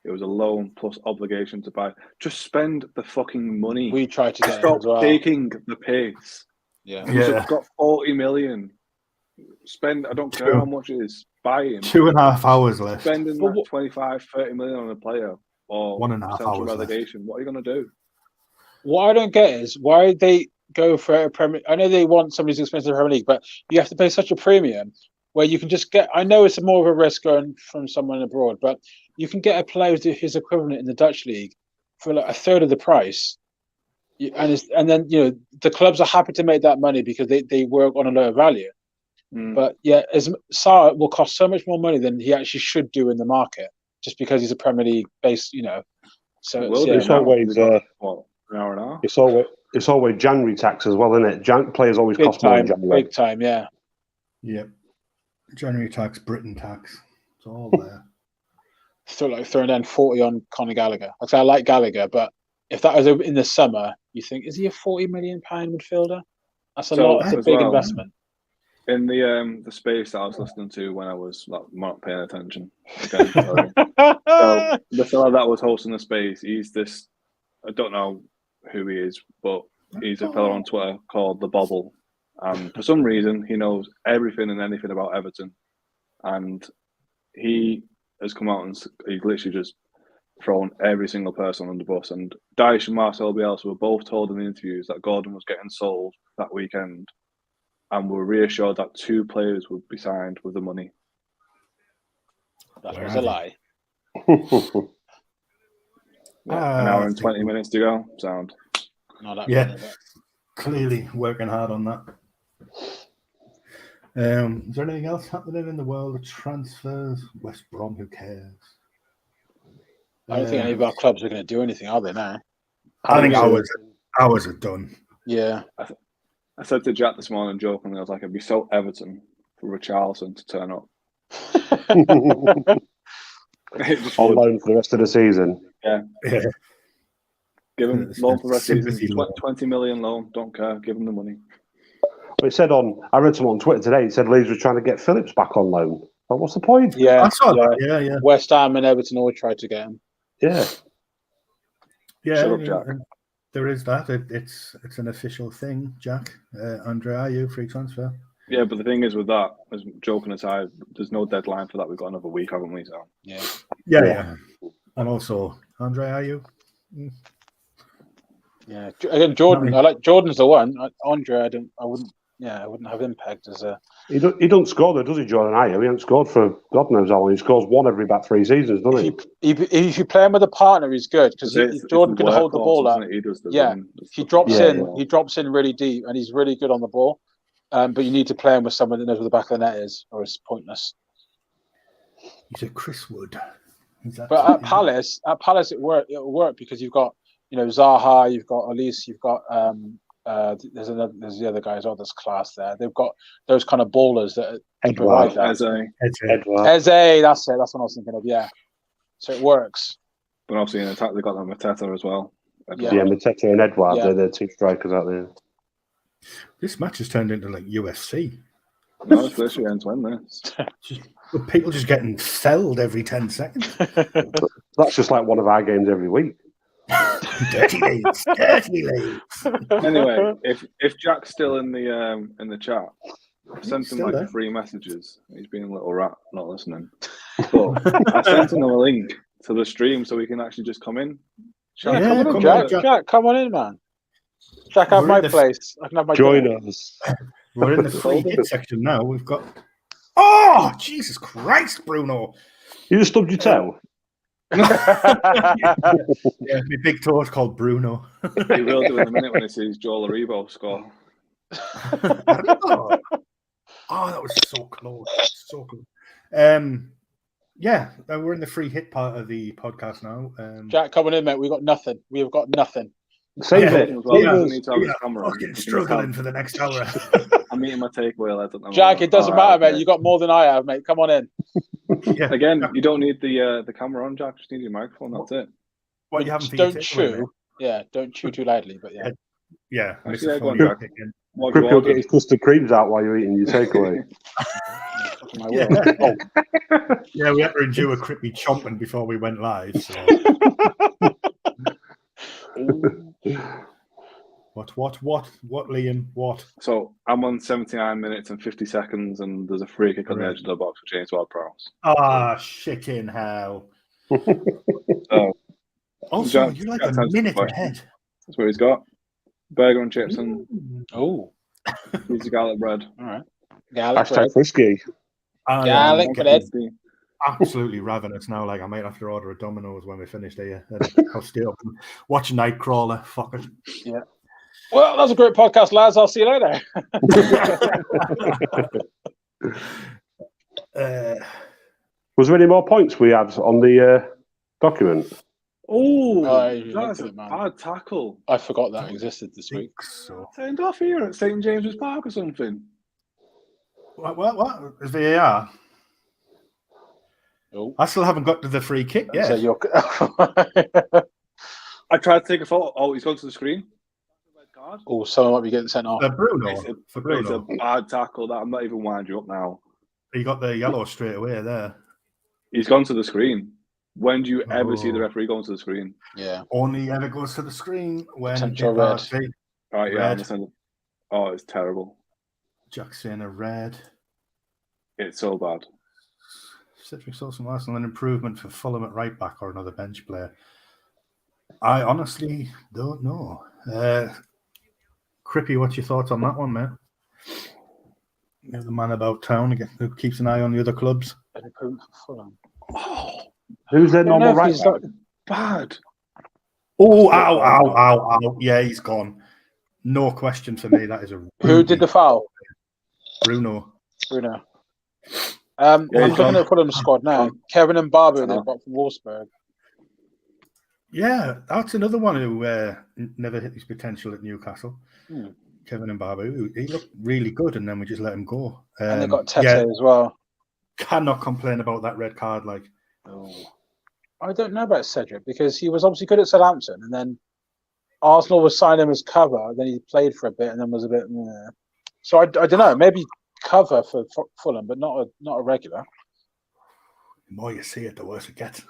It was a loan plus obligation to buy. Just spend the fucking money. We tried to get Stop taking the piss. Yeah. You've got 40 million. Spend, I don't care how much it is. Buy him. 2.5 hours left. Spending that 25, 30 million on a player or 1.5 hours relegation. left. What are you going to do? What I don't get is why they go for a Premier. I know they want somebody who's expensive in the Premier League, but you have to pay such a premium where you can just get. I know it's more of a risk going from someone abroad, but you can get a player who's equivalent in the Dutch league for like a third of the price. And then the clubs are happy to make that money because they work on a lower value. But yeah, Sarr will cost so much more money than he actually should do in the market, just because he's a Premier League based, So it's always an hour and a half. It's always January tax as well, isn't it? Players always cost more in January. Big time, yeah. Yep. January tax, Britain tax. It's all there. So like throwing down 40 on Conor Gallagher. I like Gallagher, but if that was in the summer, you think, is he a £40 million midfielder? That's a lot. That's a big investment. In the space that I was listening to when I was not paying attention. Again, sorry. So the fellow that was hosting the space, he's this. I don't know who he is, but he's a fellow on Twitter called The Bobble, and for some reason he knows everything and anything about Everton, and he has come out and he's literally just thrown every single person on the bus. And Dyche and Marcel Bielsa were both told in the interviews that Gordon was getting sold that weekend, and were reassured that 2 players would be signed with the money. That was a lie. An hour and 20 minutes to go. Sound. Clearly working hard on that. Is there anything else happening in the world of transfers? West Brom, who cares? I don't think any of our clubs are going to do anything, are they now? I think ours are done. Yeah. I said to Jack this morning jokingly, I was like, it'd be so Everton for Richarlison to turn up. On loan for the rest of the season. Yeah. Give him loan for the rest of the season. 20 million loan, don't care, give him the money. But it said I read someone on Twitter today, it said Leeds was trying to get Phillips back on loan. But what's the point? Yeah, I saw that. Yeah. West Ham and Everton all tried to get him. Yeah. Shut up, Jack. There is that. It's an official thing, Jack. Andre Ayew, free transfer. Yeah, but the thing is with that, as joking aside, there's no deadline for that. We've got another week, haven't we? So Yeah. And also Andre Ayew. Yeah. Again, Jordan. I like Jordan's the one. Andre, I wouldn't have him pegged as a. He doesn't score though, does he, Jordan Ayew? He hasn't scored for God knows how long. He scores one every about 3 seasons, doesn't he? If you play him with a partner, he's good because Jordan can hold the ball up. He drops in. He drops in really deep, and he's really good on the ball. But you need to play him with someone that knows where the back of the net is, or it's pointless. He's a Chris Wood. But at Palace, it worked because you've got Zaha, you've got Elise, you've got there's the other guy as well that's class there. They've got those kind of ballers that provide that. Eze, that's it. That's what I was thinking of. Yeah, so it works. But obviously in attack they got that Mateta as well. Yeah, Mateta and Edouard, they're the 2 strikers out there. This match has turned into like UFC. No, it's literally end-to-end there. People just getting selled every 10 seconds. That's just like one of our games every week. Dirty Leeds. Dirty Leeds. Anyway, if Jack's still in the chat, I sent him like there. 3 messages. He's being a little rat, not listening. But I sent him a link to the stream so he can actually just come in. Yeah, come on in, Jack. Come on in, man. Jack, have my place. I can have my Join us. We're in the free hit section now. We've got. Oh, Jesus Christ, Bruno! You just stubbed your toe. Yeah, my big toe is called Bruno. He will do in a minute when he sees Joel Aribo score. Oh, that was so close. So close. Yeah, we're in the free hit part of the podcast now. Jack, come on in, mate. We've got nothing. We've got nothing. Save it. Fucking struggling for the next hour. I'm eating my takeaway. I don't know. Jack, it doesn't matter, mate. You got more than I have, mate. Come on in. Yeah. Again, you don't need the camera on, Jack. Just need your microphone. That's it. What you haven't? Don't chew. Yeah, don't chew too loudly. But yeah. Yeah. Actually, go on, Jack. Crip will get his custard creams out while you're eating your takeaway. Yeah, we had to endure a Crippy chomping before we went live. So. What, Liam? What? So I'm on 79 minutes and 50 seconds, and there's a free kick on the edge of the box for James Ward-Prowse. Ah, shit in hell. Also, you're like a minute ahead. That's what he's got. Burger and chips and He's a garlic bread. All right. Garlic bread. Frisky. Garlic bread. Absolutely ravenous now. Like I might have to order a Domino's when we finish here. I'll stay up and watch Nightcrawler. Fuck it. Yeah. Well, that was a great podcast, lads. I'll see you later. Was there any more points we had on the document? Oh, that's a bad tackle. I forgot that existed this week. So. Turned off here at St. James's Park or something. What? Is VAR? Oh. I still haven't got to the free kick yet. So I tried to take a photo. Oh, he's gone to the screen. Oh, someone might be getting sent off. Bruno. It's a bad tackle. That I'm not even winding you up now. He got the yellow straight away there. He's gone to the screen. When do you ever see the referee going to the screen? Yeah. Only ever goes to the screen when potential red. All right, yeah. Oh, it's terrible. Jack's saying a red. It's so bad. Cedric Soton Arsenal, an improvement for Fulham at right back or another bench player. I honestly don't know. Crippy, what's your thoughts on that one, mate? You're the man about town again who keeps an eye on the other clubs. An improvement for Fulham. Oh, who's their normal right back? Bad. Oh, ow. Yeah, he's gone. No question for me. That is a. Who did the foul? Bruno. I'm looking at Fulham's squad now. Kevin and Barbu, they've got from Wolfsburg. Yeah, that's another one who never hit his potential at Newcastle. Kevin and Barbu, he looked really good, and then we just let him go. And they got Tete as well. Cannot complain about that red card. I don't know about Cedric because he was obviously good at Southampton, and then Arsenal was signing him as cover. Then he played for a bit, and then was a bit. So I don't know. Maybe cover for Fulham, but not a regular. The more you see it, the worse it gets.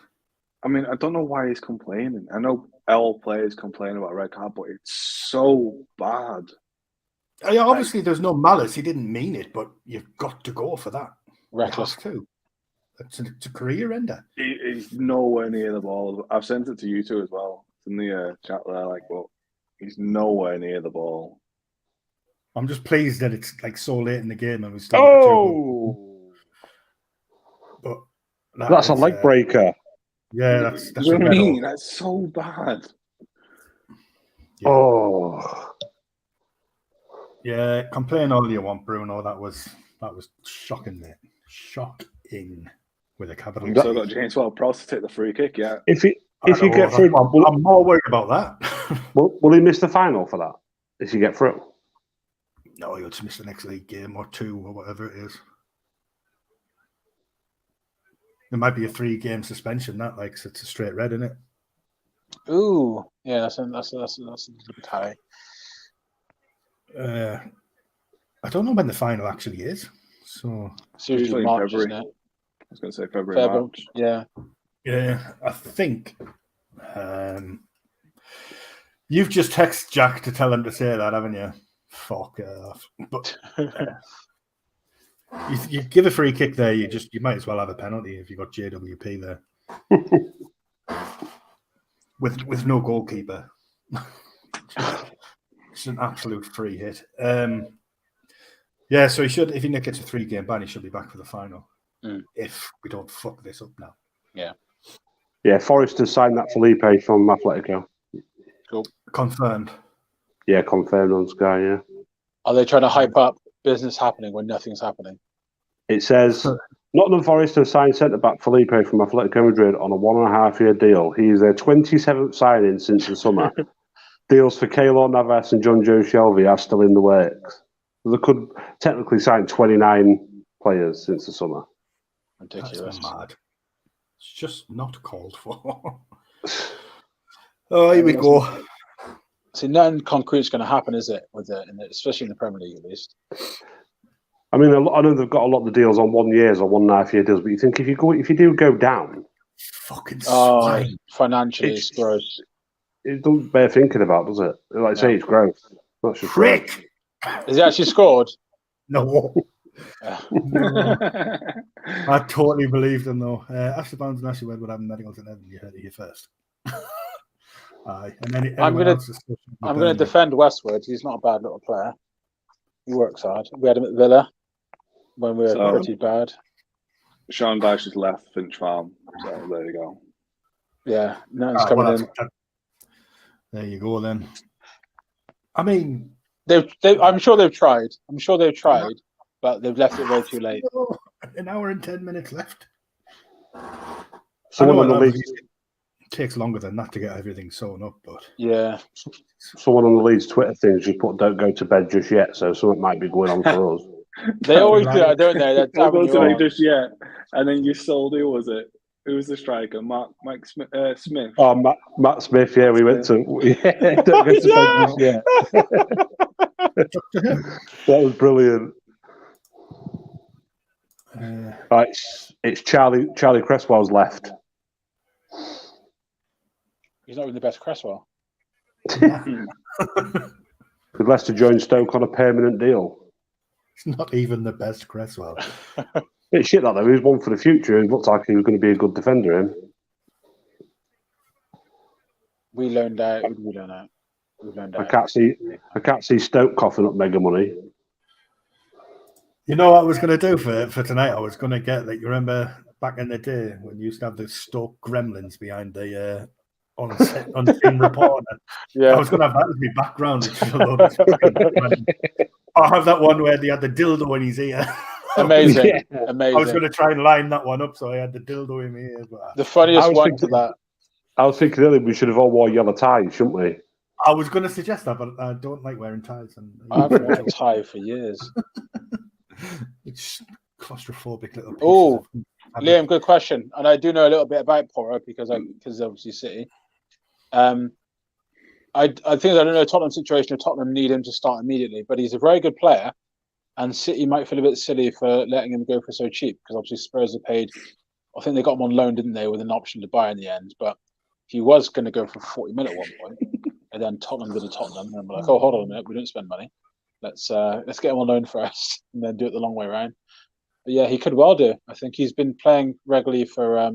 I mean, I don't know why he's complaining. I know all players complain about red card, but it's so bad. Yeah, obviously, there's no malice. He didn't mean it, but you've got to go for that. Reckless too. It's a career ender. He's nowhere near the ball. I've sent it to you two as well. It's in the chat there. But he's nowhere near the ball. I'm just pleased that it's so late in the game and we still. But that's a leg breaker. Yeah, that's what I mean. That's so bad. Yeah. Oh. Yeah, complain all you want, Bruno. That was shocking, mate. Shocking with a capital. You've still got James Ward-Prowse to take the free kick, yeah. If you get through, I'm more worried about that. will he miss the final for that? If you get through? No, he'll just miss the next league game or 2 or whatever it is. There might be a 3-game suspension. That it's a straight red, isn't it? Ooh, yeah, that's a little bit high. I don't know when the final actually is. So it's usually March, February. Isn't it? I was going to say February, March. Yeah. Yeah, I think You've just texted Jack to tell him to say that, haven't you? Fuck off. But you give a free kick there, you might as well have a penalty if you got JWP there. with no goalkeeper. It's an absolute free hit. Yeah, so he should, if he gets a 3-game ban, he should be back for the final. If we don't fuck this up now. Yeah. Yeah, Forrest has signed that Felipe from Atletico. Cool. Confirmed. Yeah, confirmed on Sky, yeah. Are they trying to hype up business happening when nothing's happening? It says, Nottingham Forest have signed centre-back Felipe from Atletico Madrid on a 1.5-year deal. He is their 27th signing since the summer. Deals for Keylor Navas and John Joe Shelby are still in the works. They could technically sign 29 players since the summer. Ridiculous. That's mad. It's just not called for. Oh, here we go. See, nothing concrete's going to happen, is it? Especially in the Premier League, at least. I mean, I know they've got a lot of the deals on 1 year or 1.5-year deals, but you think if you do go down, fucking swine. Financially, it's gross. It doesn't bear thinking about, does it? Like I say, it's growth. That's just prick. Has he actually scored? No. I totally believed him though. Ashley Barnes and Ashley Webb would have medicals in heaven. You heard it here first. Aye. And then I'm going to defend Westwood. He's not a bad little player. He works hard. We had him at Villa when we were pretty bad. Sean Dyche has left Finch Farm, so there you go. Yeah, no, he's coming in. There you go then. I mean, I'm sure they've tried. But they've left it way too late. An hour and 10 minutes left. Someone on the league takes longer than that to get everything sewn up, but yeah. Someone on the Leeds Twitter thing just put "Don't go to bed just yet," so something might be going on for us. They always do that, don't they? Don't go to bed just yet, and then you sold. Who was it? Who was the striker? Mike Smith. Smith. Oh, Matt Smith. Yeah, we went to. Yeah, don't go to bed just yet. That was brilliant. Right, it's Charlie Cresswell's left. He's not even the best Cresswell. Could Leicester join Stoke on a permanent deal? It's not even the best Cresswell. It's shit that though. He was one for the future. He looked like he was going to be a good defender. Him. We loaned out. I can't see Stoke coughing up mega money. You know what I was going to do for tonight? I was going to get, like, you remember back in the day when you used to have the Stoke gremlins behind the on-scene reporter? Yeah. I was going to have that as my background. I'll have that one where they had the dildo in his ear. Amazing. Yeah. Amazing. I was going to try and line that one up so I had the dildo in my ear. But the funniest one to that. I was thinking earlier we should have all wore yellow ties, shouldn't we? I was going to suggest that, but I don't like wearing ties. I've worn a tie for years. It's claustrophobic little pieces. Oh, Liam, good question. And I do know a little bit about Porro because obviously City. I think I don't know Tottenham's situation. If Tottenham need him to start immediately, but he's a very good player, and City might feel a bit silly for letting him go for so cheap because obviously Spurs have paid. I think they got him on loan, didn't they, with an option to buy in the end. But he was going to go for 40 million at one point, and then Tottenham did a Tottenham, and we're like, oh, hold on a minute, we don't spend money. Let's get him on loan first, and then do it the long way around. But yeah, he could well do. I think he's been playing regularly for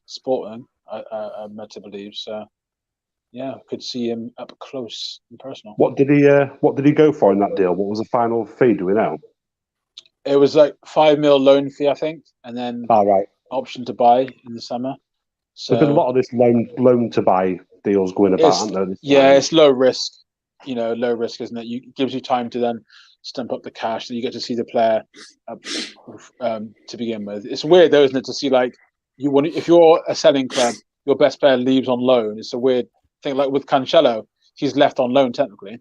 Sporting, I'm led to believe. So yeah, could see him up close and personal. What did he go for in that deal? What was the final fee? Do we know? It was like $5 million loan fee, I think, and then right. Option to buy in the summer. So there's been a lot of this loan to buy deals going about, aren't there? It's low risk. Low risk, isn't it? It gives you time to then stump up the cash, and you get to see the player to begin with. It's weird though, isn't it, to see if you're a selling club, your best player leaves on loan. It's a weird thing. Like with Cancelo, he's left on loan technically.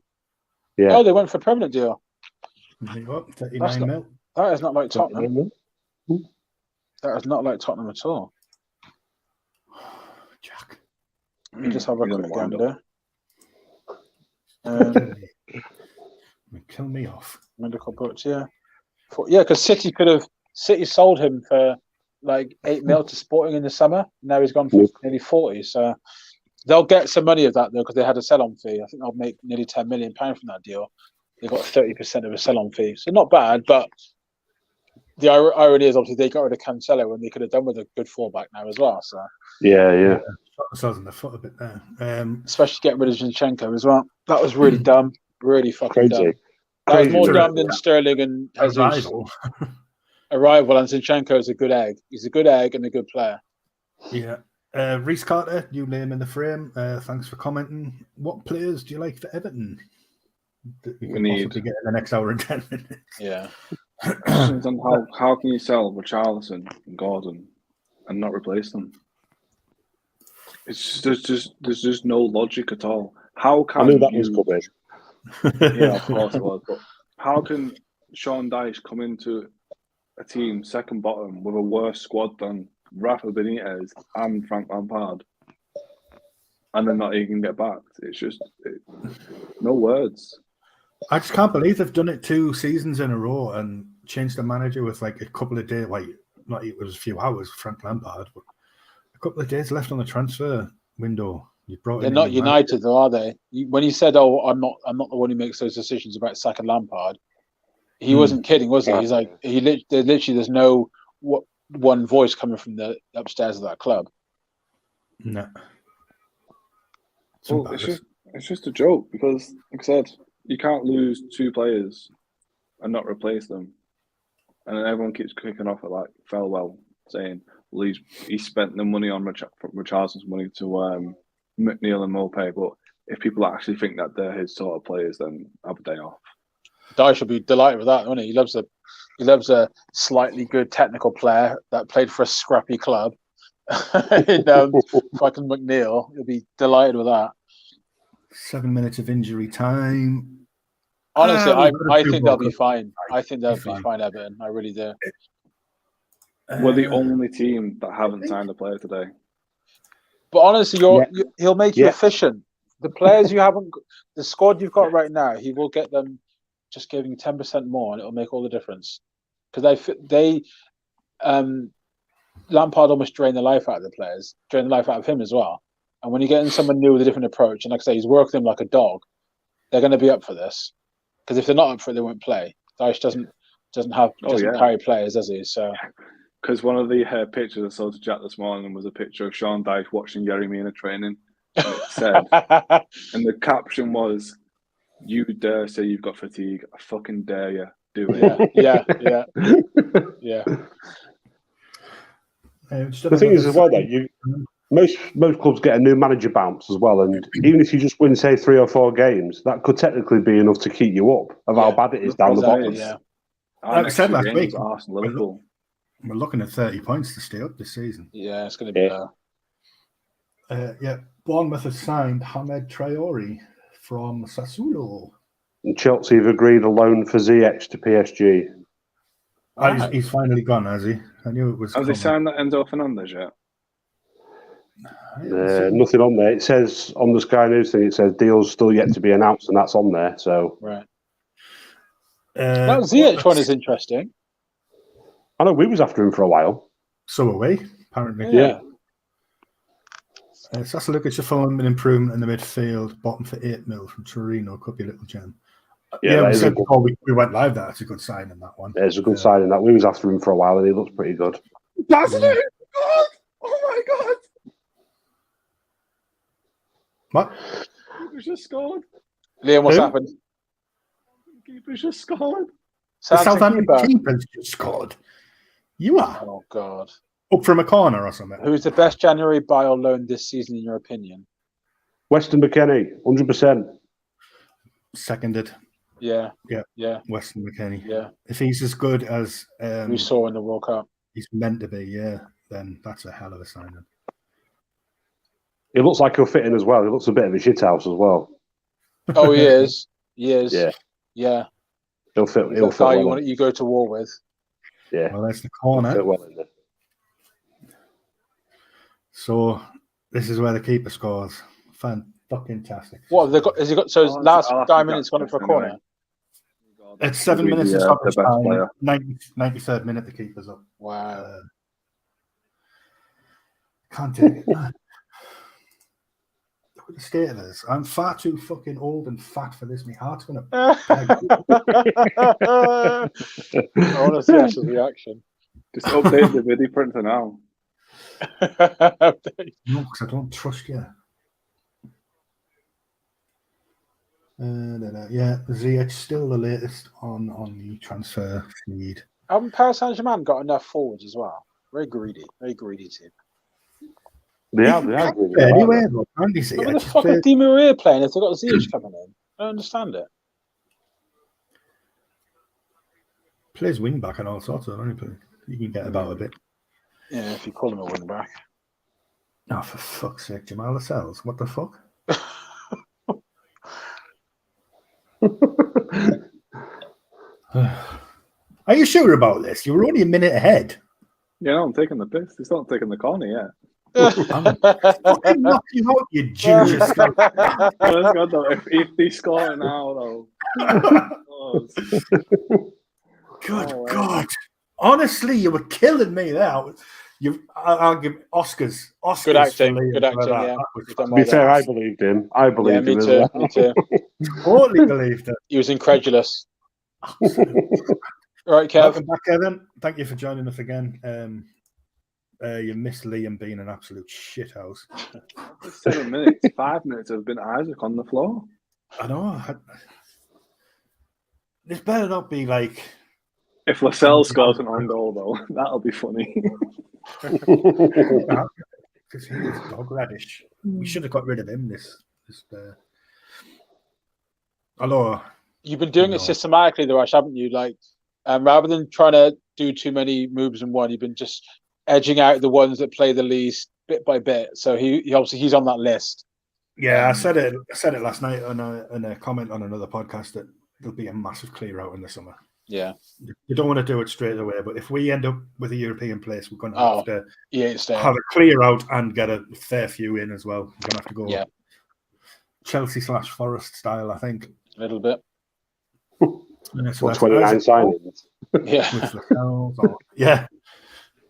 Yeah. Oh, they went for a permanent deal. 39 mil. That is not like Tottenham. That is not like Tottenham at all. Jack. Let me just have a quick gander. Kill me off. Medical books, yeah. Because City sold him for like $8 million to Sporting in the summer. Now he's gone for nearly 40. So They'll get some money of that though because they had a sell-on fee. I think they'll make nearly £10 million from that deal. They got 30% of a sell-on fee, so not bad. But the irony is obviously they got rid of Cancelo and they could have done with a good fullback now as well. So yeah. Shot themselves in the foot a bit there. Especially getting rid of Zinchenko as well. That was really dumb. Really fucking dumb. That was more dumb than Sterling and Jesus. Arrival, and Zinchenko is a good egg. He's a good egg and a good player. Yeah. Reece Carter, new name in the frame. Thanks for commenting. What players do you like for Everton that we can possibly get in the next hour and 10 minutes? Yeah. on how can you sell Richarlison and Gordon and not replace them? It's there's just no logic at all. How can I knew that was coming. Yeah, of course it was. But how can Sean Dyche come into a team second bottom with a worse squad than Rafa Benitez and Frank Lampard, and then not even get backed? It's just no words. I just can't believe they've done it 2 seasons in a row and changed the manager with like a couple of days. Like, not it was a few hours, Frank Lampard, but a couple of days left on the transfer window. You brought They're not United, though, are they? When he said, "Oh, I'm not the one who makes those decisions about sacking Lampard," he wasn't kidding, was he? He's like, there's no one voice coming from the upstairs of that club. No. Well, it's just a joke because, like I said, you can't lose 2 players and not replace them, and then everyone keeps kicking off at like Felwell saying, "Well, he spent the money on Richardson's money to McNeil and Mopé." But if people actually think that they're his sort of players, then have a day off. Dyche should be delighted with that, wouldn't he? He loves a slightly good technical player that played for a scrappy club. Fucking McNeil, he'll be delighted with that. 7 minutes of injury time. Honestly, I think they'll be fine. I think they'll be fine, Everton. I really do. We're the only team that haven't signed a player today. But honestly, he'll make you efficient. The players you haven't, the squad you've got right now, he will get them just giving 10% more, and it'll make all the difference. Because Lampard almost drained the life out of the players, drained the life out of him as well. And when you get in someone new with a different approach, and like I say, he's working them like a dog, they're going to be up for this. Because if they're not up for it, they won't play. Dyche doesn't carry players, does he? So. Because one of the pictures I saw to Jack this morning was a picture of Sean Dyche watching Yerry Mina training. And it said, and the caption was, "You dare say you've got fatigue? I fucking dare you. Do it." Yeah. The thing is as well that most clubs get a new manager bounce as well, and even if you just win, say 3 or 4 games, that could technically be enough to keep you up of how bad it is down the bottom. Yeah. Like I said last week, Arsenal, Liverpool. We're looking at 30 points to stay up this season. Yeah, it's going to be there. Bournemouth has signed Hamed Traore from Sassuolo. And Chelsea have agreed a loan for Ziyech to PSG. He's finally gone, has he? I knew it was. Have they signed that Enzo Fernandez yet? Nothing on there. It says on the Sky News thing, it says deals still yet to be announced, and that's on there. So right. That Ziyech one is interesting. I know we was after him for a while. So are we, apparently. Yeah. Let's look at your phone. An improvement in the midfield. Bottom for 8 mil from Torino. Could be a little gem. We said before we went live that's a good sign in that one. Yeah, it's a good sign in that. We was after him for a while and he looks pretty good. That's it! God! Oh my God! What? Keeper's just scored. Liam, what's happened? Keeper's just scored. The Southampton keeper's just scored. You are? Oh, God. Up from a corner or something. Who's the best January buy or loan this season, in your opinion? Weston McKennie, 100%. Seconded. Yeah. Weston McKennie. Yeah. If he's as good as we saw in the World Cup, he's meant to be, then that's a hell of a signing. He looks like he'll fit in as well. He looks a bit of a shithouse as well. Oh, he is. He is. Yeah. He'll fit. He'll fit well you go to war with. Yeah. Well, there's the corner. He'll fit well in there. So this is where the keeper scores. Fantastic. What have they got? Has he got? So his last 5 minutes gone up for a corner. It's 7 minutes of stoppage time. 93rd minute, the keeper's up. Wow. Can't take it. with the state of this. I'm far too fucking old and fat for this. My heart's gonna. I want to see Ash's reaction. Just update the video printer now. No, because I don't trust you. Yeah, Ziyech still the latest on the transfer feed. Haven't Paris Saint-Germain got enough forwards as well? Very greedy team. They are greedy. Anyway, Andy Where Ziyech the fuck is Di Maria playing if they've got Ziyech coming in? I don't understand it. plays wing back and all sorts of anything. You can get about a bit. Yeah, if you call him a wing back. Oh, for fuck's sake, Jamal Lascelles. What the fuck? Are you sure about this? You were only a minute ahead. Yeah, no, I'm taking the piss. He's not taking the corner yet. I'm fucking knock you out, you ginger scout. If they score now, though. Good God. Honestly, you were killing me there. I'll give Oscars. Good acting. Good acting, yeah. To be fair, I believed him. I believed him. Me too. Me too. Totally believed it. He was incredulous. Right, Kev. Welcome back, Kevin. Thank you for joining us again. You missed Liam being an absolute shithouse. 7 minutes, 5 minutes have been Isaac on the floor. I know. This better not be like. If Lascelles scores an own goal, though, that'll be funny. Because he is dog radish. We should have got rid of him. Hello. You've been doing it systematically, though, Ash, haven't you? Like, rather than trying to do too many moves in one, you've been just edging out the ones that play the least bit by bit. So he obviously he's on that list. Yeah, I said it last night in a comment on another podcast that there'll be a massive clear out in the summer. Yeah, you don't want to do it straight away, but if we end up with a European place, we're going to have to have a clear out and get a fair few in as well. We're going to have to go Chelsea/Forest style, I think. A little bit. So 29 signings. Yeah.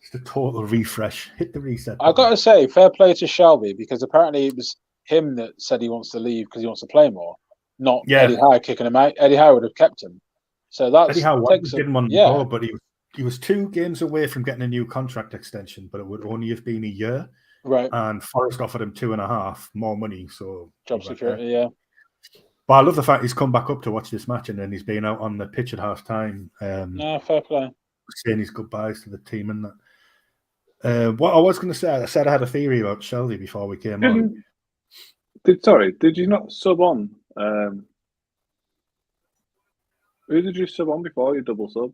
Just a total refresh. Hit the reset button. I've got to say, fair play to Shelby, because apparently it was him that said he wants to leave because he wants to play more, not Eddie Howe kicking him out. Eddie Howe would have kept him. So that's Eddie Howe didn't want to go, but he was 2 games away from getting a new contract extension, but it would only have been a year. Right. And Forest offered him 2.5 more money. So job security, yeah. But I love the fact he's come back up to watch this match, and then he's been out on the pitch at half time. Fair play. Saying his goodbyes to the team and that. What I was going to say, I said I had a theory about Shelby before we came on. Did you not sub on? Who did you sub on before you double sub?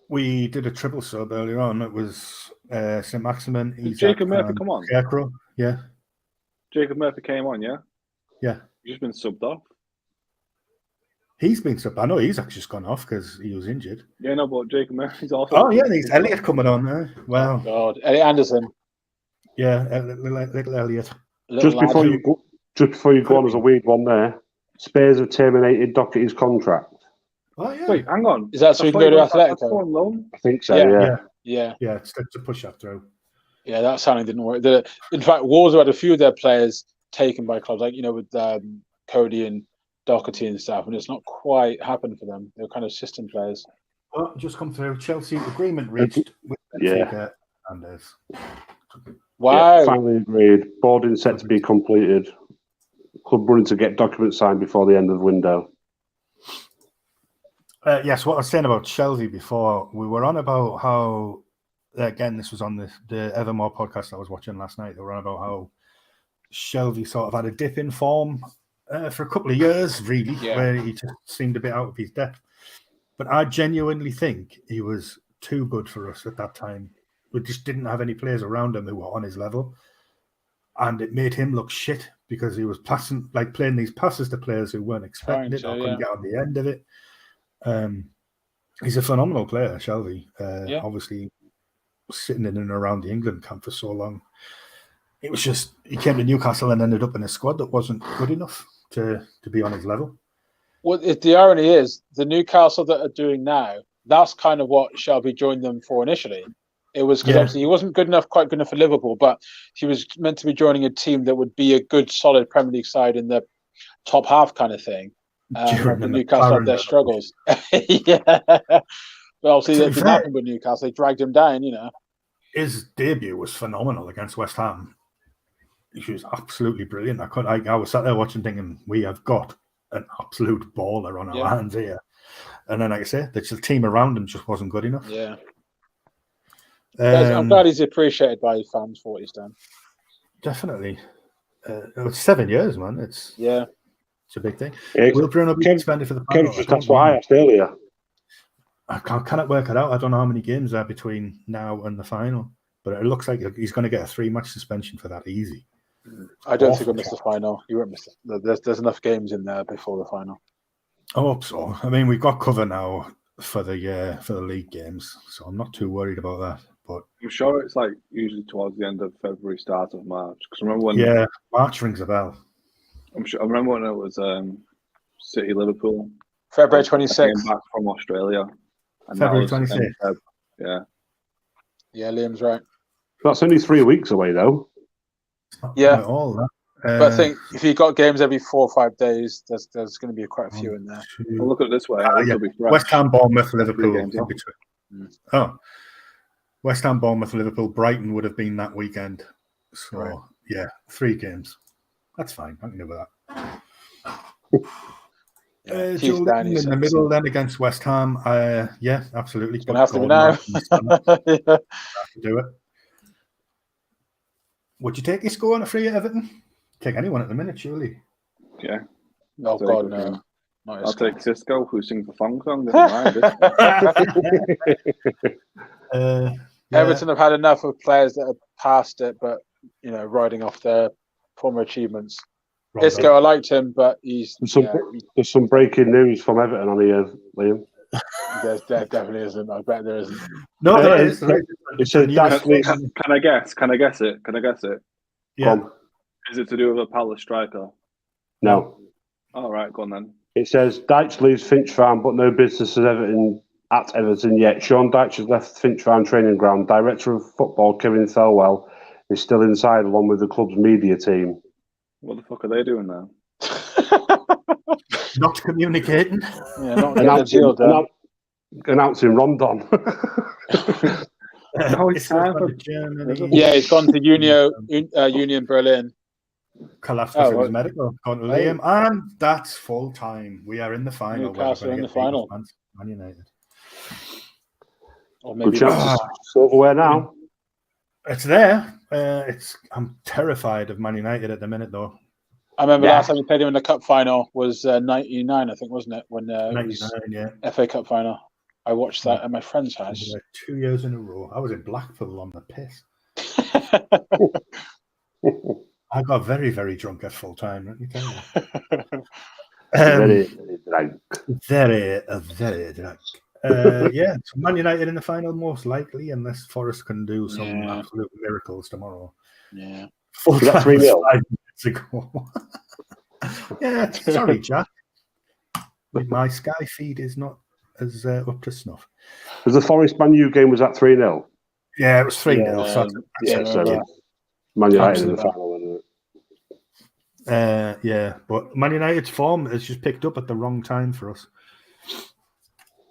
We did a triple sub earlier on. It was St. Maximin. Did Jacob Murphy come on? Scarecrow, yeah. Jacob Murphy came on, yeah? Yeah. He's just been subbed off. He's been subbed. I know he's actually just gone off because he was injured. Yeah, no, but Jacob Murphy's also. Oh, yeah, there's Elliot coming on there. Wow. Oh, God. Elliot Anderson. Yeah, little Elliot. Just before you go on, there's a weird one there. Spurs have terminated Doherty's contract. Oh, yeah. Wait, hang on. Is that so we can go to Atletico? I think so, yeah. Yeah, it's to push that through. Yeah, that sounding didn't work. In fact, Wolves had a few of their players taken by clubs, like, with Cody and Doherty and stuff, and it's not quite happened for them. They're kind of system players. Well, just come through. Chelsea agreement reached with Benfica and this. Wow. Yeah, finally agreed. Boarding set to be completed. Club running to get documents signed before the end of the window. Yes, what I was saying about Shelby before, we were on about how, again, this was on the Evermore podcast I was watching last night. They were on about how Shelby sort of had a dip in form for a couple of years, really, where he just seemed a bit out of his depth. But I genuinely think he was too good for us at that time. We just didn't have any players around him who were on his level. And it made him look shit because he was playing these passes to players who weren't expecting it or couldn't get on the end of it. He's a phenomenal player, Shelby. Obviously, sitting in and around the England camp for so long. It was just he came to Newcastle and ended up in a squad that wasn't good enough to be on his level. Well, the irony is the Newcastle that are doing now. That's kind of what Shelby joined them for initially. It was because obviously he wasn't quite good enough for Liverpool, but he was meant to be joining a team that would be a good, solid Premier League side in the top half kind of thing. Newcastle had their struggles. Yeah. But obviously that didn't happen with Newcastle. They dragged him down, His debut was phenomenal against West Ham. He was absolutely brilliant. I was sat there watching thinking, we have got an absolute baller on our hands here. And then, like I say, the team around him just wasn't good enough. Yeah. I'm glad he's appreciated by his fans for what he's done. Definitely. It's 7 years, man. It's a big thing. Yeah, Will Bruno be suspended for the final? That's what I asked earlier. I cannot work it out. I don't know how many games there are between now and the final, but it looks like he's going to get a 3-match suspension for that easy. I don't think he'll miss the final. You won't miss it. There's enough games in there before the final. I hope so. I mean, we've got cover now for the league games, so I'm not too worried about that. But I'm sure it's like usually towards the end of February, start of March. Because remember when? March rings a bell. I remember when it was City Liverpool. February 26th. Came back from Australia. And February 26th. Yeah. Yeah, Liam's right. That's only 3 weeks away, though. Yeah. At all, that. But I think if you've got games every 4 or 5 days, there's going to be quite a few in there. Well, look at it this way. West Ham, Bournemouth, Liverpool in between. West Ham, Bournemouth, Liverpool, Brighton would have been that weekend. So, 3 games. That's fine. I can live with that. Jordan in the middle then against West Ham. Absolutely. It's going to have to be now. Have to do it. Would you take your score on a free at Everton? Take anyone at the minute, surely. Yeah. Oh, God, no. I'll take Cisco, who sings the Fong song. Everton have had enough of players that have passed it, but, riding off their former achievements. Isco, I liked him, but he's... There's some breaking news from Everton on here, Liam. There definitely isn't. I bet there isn't. No, there is. It said Can I guess? Can I guess it? Yeah. Is it to do with a Palace striker? No. All right, go on then. It says Dyche leaves Finch Farm, but no business at Everton yet. Sean Dyche has left Finch Farm training ground. Director of football Kevin Thelwell is still inside, along with the club's media team. What the fuck are they doing now? Not communicating. Yeah, not announcing Rondon. It's time for Germany. Yeah, he's gone to Union Berlin. Collapsed with medical. Gone to Liam, and that's full time. We are in the final. Newcastle in the final. Man United. Or maybe good chance to silverware now. It's there. I'm terrified of Man United at the minute, though. I remember last time we played him in the cup final was 99, I think, wasn't it? When 99, FA Cup final. I watched that at my friend's house. 2 years in a row. I was in Blackpool on the piss. I got very, very drunk at full time, let me tell you. Very drunk. Very drunk. So Man United in the final, most likely, unless Forest can do some absolute miracles tomorrow. Yeah. Full time 3-0. 5 minutes ago. Sorry, Jack. My Sky feed is not as up to snuff. Was the Forest Man U game, was that 3-0? Yeah, it was 3-0. Man United in the final, wasn't it? But Man United's form has just picked up at the wrong time for us.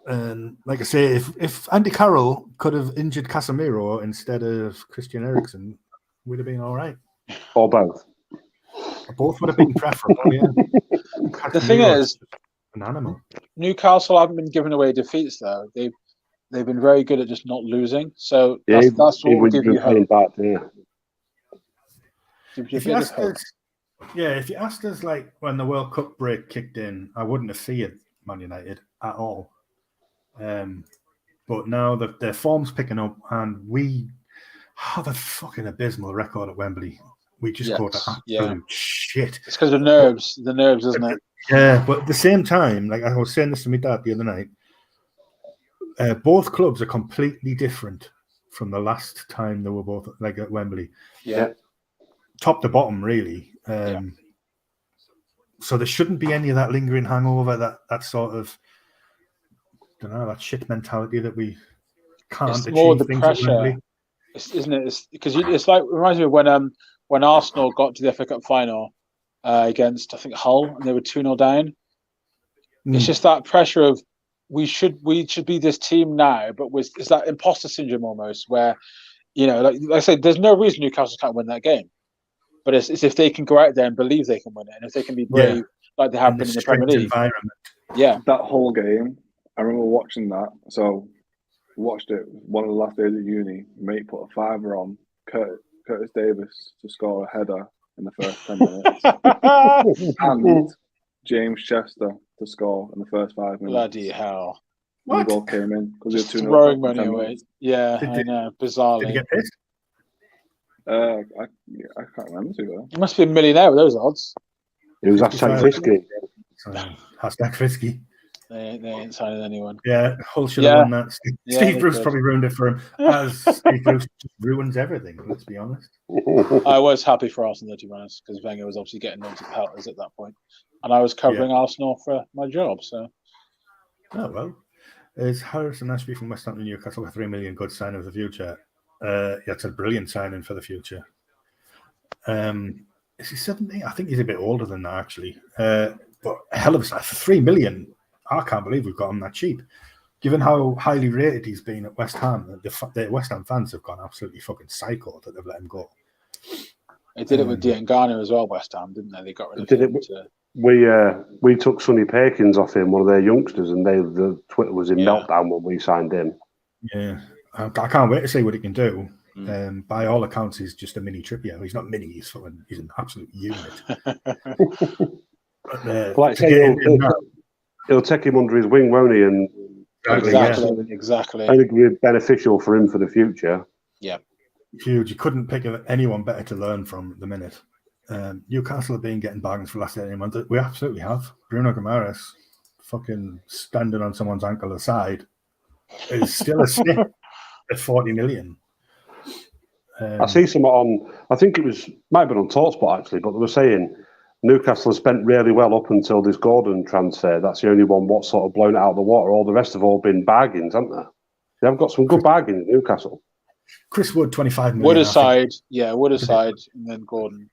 And like I say, if Andy Carroll could have injured Casemiro instead of Christian Eriksen, we'd have been all right. Or both. Both would have been preferable, yeah. The thing is, an animal. Newcastle haven't been giving away defeats, though. They've been very good at just not losing. So that's what will give you hope. If you asked us like when the World Cup break kicked in, I wouldn't have feared Man United at all. But now that their form's picking up and we have a fucking abysmal record at Wembley. We just got absolute shit. It's because of nerves. The nerves, isn't it? Yeah, but at the same time, like I was saying this to my dad the other night, both clubs are completely different from the last time they were both like at Wembley. Yeah. Top to bottom, really. So there shouldn't be any of that lingering hangover, that sort of, I don't know, that shit mentality that we can't it's achieve more the things pressure. at Wembley. isn't it? Because it's like, it reminds me of when Arsenal got to the FA Cup final against, I think, Hull, and they were 2-0 down. It's just that pressure of we should be this team now, but it's that imposter syndrome almost, where, like I said, there's no reason Newcastle can't win that game. But it's if they can go out there and believe they can win it, and if they can be brave like they have been in the Premier League. Yeah, that whole game, I remember watching that. So watched it one of the last days at uni. Mate put a fiver on Curtis Davis to score a header in the first 10 minutes, and James Chester to score in the first 5 minutes. Bloody hell! What? The goal came in because he was throwing money away. Yeah, I know. Bizarrely. Did he get pissed? I can't remember too well. He must be a millionaire with those odds. It was hashtag frisky. Hashtag frisky. They ain't signing anyone. Yeah, Hull should have won that. Steve Bruce probably ruined it for him, as Steve Bruce just ruins everything, let's be honest. I was happy for Arsenal, to be honest, because Wenger was obviously getting loads of pelters at that point. And I was covering Arsenal for my job, so. Oh, well. Is Harrison Ashby from West Ham to Newcastle a $3 million good sign of the future? Yeah, it's a brilliant signing for the future. Is he 70? I think he's a bit older than that, actually. But a hell of a sign. For $3 million, I can't believe we've got him that cheap. Given how highly rated he's been at West Ham, the West Ham fans have gone absolutely fucking psycho that they've let him go. They did it with Dean Garner as well, West Ham, didn't they? They got rid of him. We took Sonny Perkins off him, one of their youngsters, and the Twitter was in meltdown when we signed him. Yeah, I can't wait to see what he can do. By all accounts, he's just a mini Trippier. He's not mini; he's an absolute unit. But, like he'll take him under his wing, won't he? And exactly. I think it'll be beneficial for him for the future. Yeah, huge. You couldn't pick anyone better to learn from at the minute. Newcastle have been getting bargains for the last 18 months. We absolutely have. Bruno Guimaraes fucking standing on someone's ankle aside is still a snip at 40 million. I see some I think might have been on TalkSport actually, but they were saying Newcastle has spent really well up until this Gordon transfer. That's the only one what's sort of blown it out of the water. All the rest have all been bargains, haven't they? They have got some good bargains in Newcastle. Chris Wood, 25 million. Wood aside, and then Gordon.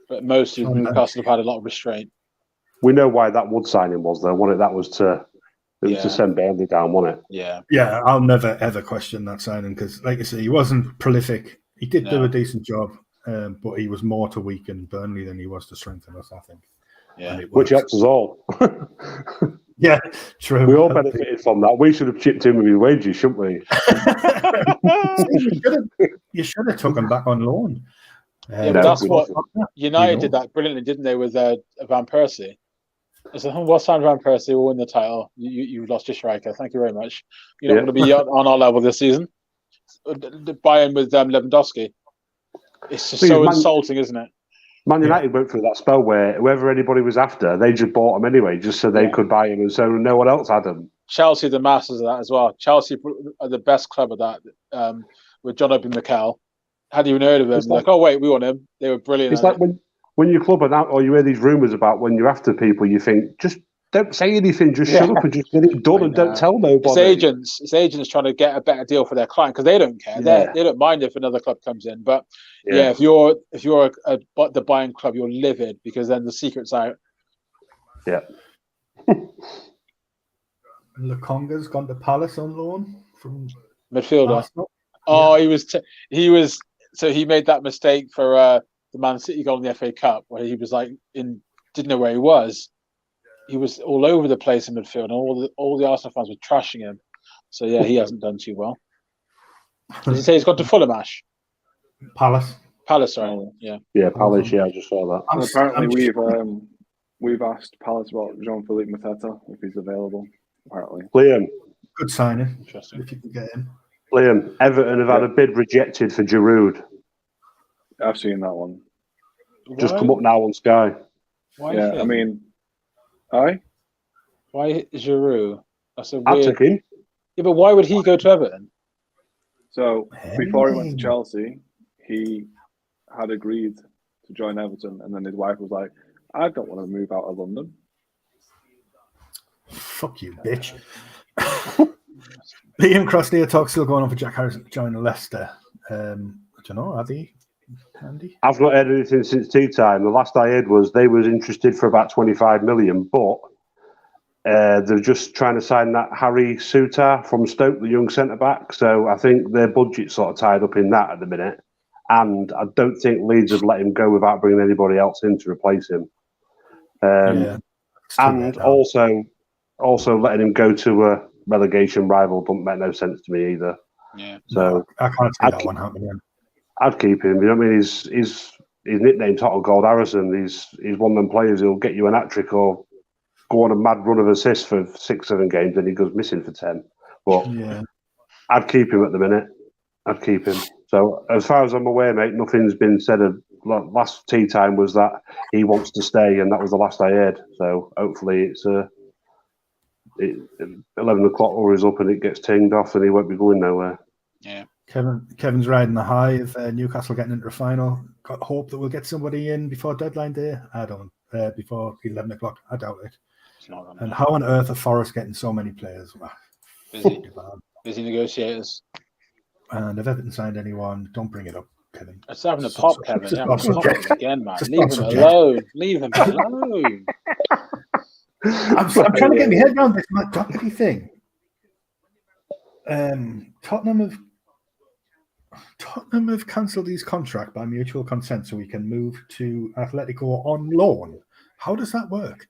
But most of Newcastle have had a lot of restraint. We know why that Wood signing was, though, wasn't it? That was to send Burnley down, wasn't it? Yeah. Yeah, I'll never, ever question that signing because, like I say, he wasn't prolific. He did do a decent job, but he was more to weaken Burnley than he was to strengthen us, I think. Yeah. Which helps us all. Yeah, true. We all benefited from that. We should have chipped in with his wages, shouldn't we? You should have took him back on loan. But that's what United did that brilliantly, didn't they, with Van Persie? I said, what signed Van Persie will win the title? You lost your striker. Thank you very much. You're not going to be on our level this season. Bayern with Lewandowski. It's just so insulting, isn't it? Man United went through that spell where whoever anybody was after, they just bought him anyway, just so they could buy him, and so no one else had him. Chelsea, the masters of that as well. Chelsea are the best club of that, with John Obi Mikel. Hadn't even heard of him. Like, oh wait, we want him. They were brilliant. It's like when your club are out, or you hear these rumours about when you're after people, you think just don't say anything, just shut up and just get it done and don't tell nobody. It's agents trying to get a better deal for their client because they don't care. They don't mind if another club comes in. But if you're the Bayern club, you're livid because then the secret's out. Yeah. Lokonga's gone to Palace on loan from midfielder. Arsenal. Oh, he was. So he made that mistake for the Man City goal in the FA Cup where he was didn't know where he was. He was all over the place in midfield, and all the Arsenal fans were trashing him. So yeah, he hasn't done too well. Did you say he's got to Fulham, Ash? Palace, sorry. Yeah, Palace. Yeah, I just saw that. And apparently, we've asked Palace about Jean-Philippe Mateta if he's available. Apparently, Liam, good signing. Interesting. If you can get him. Liam, Everton have had a bid rejected for Giroud. I've seen that one. Just come up now on Sky. Why? Yeah, I mean. Aye? Why Giroud? That's a weird... I'll take him. Yeah, but why would he go to Everton? So, before he went to Chelsea, he had agreed to join Everton, and then his wife was like, I don't want to move out of London. Fuck you, bitch. Liam Crossley talk still going on for Jack Harrison joining Leicester. I don't know, are they, Andy? I've not heard anything since tea time. The last I heard was they was interested for about 25 million, but they're just trying to sign that Harry Soton from Stoke, the young centre-back. So I think their budget's sort of tied up in that at the minute. And I don't think Leeds would let him go without bringing anybody else in to replace him. And also letting him go to a relegation rival don't make no sense to me either. Yeah. So I can't see that one happening. I'd keep him. You know what I mean? His nickname's Hot Gold Harrison. He's one of them players who'll get you an hat-trick or go on a mad run of assists for 6-7 games and he goes missing for 10. But I'd keep him at the minute. I'd keep him. So as far as I'm aware, mate, nothing's been said. Last tea time was that he wants to stay, and that was the last I heard. So hopefully it's 11 o'clock or is up and it gets tinged off and he won't be going nowhere. Yeah. Kevin's riding the high of Newcastle getting into the final. Got hope that we'll get somebody in before deadline day. I don't. Before 11 o'clock, I doubt it. And how on earth are Forest getting so many players? Busy negotiators. And if Everton signed anyone, don't bring it up, Kevin. It's having a pop, Kevin. Again, man. Leave him alone. Leave him alone. I'm trying to get my head around this Matt Doherty thing. Tottenham have cancelled his contract by mutual consent so he can move to Atletico on loan. How does that work?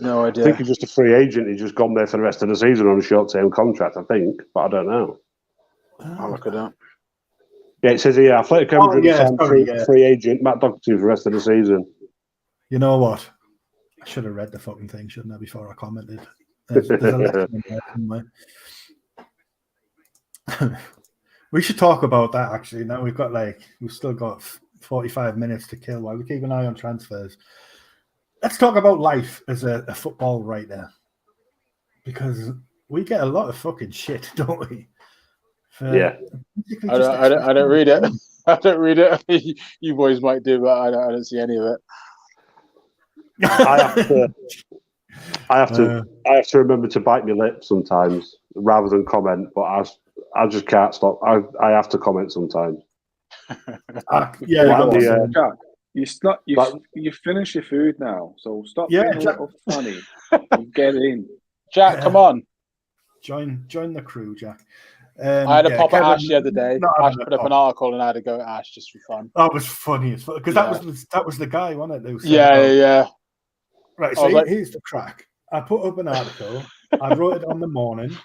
No idea. I think he's just a free agent. He's just gone there for the rest of the season on a short-term contract, I think, but I don't know. I'll look it up. Yeah, it says here, Atletico free agent, Matt Doherty for the rest of the season. You know what? I should have read the fucking thing, shouldn't I, before I commented. There's a lesson in there somewhere. We should talk about that, actually. Now we've still got 45 minutes to kill while we keep an eye on transfers. Let's talk about life as a football writer. Because we get a lot of fucking shit, don't we? Yeah. I don't read it. I don't read it. You boys might do, but I don't see any of it. I have to remember to bite my lip sometimes rather than comment, but I just can't stop. I have to comment sometimes. Jack, you finish your food now, so stop being a little funny and get in. Jack, come on. Join the crew, Jack. I had a pop at Ash the other day. Ash put up an article and I had to go at Ash just for fun. That was funny as fuck because that was the guy, wasn't it? Yeah. Right, so here's the crack. I put up an article. I wrote it on the morning.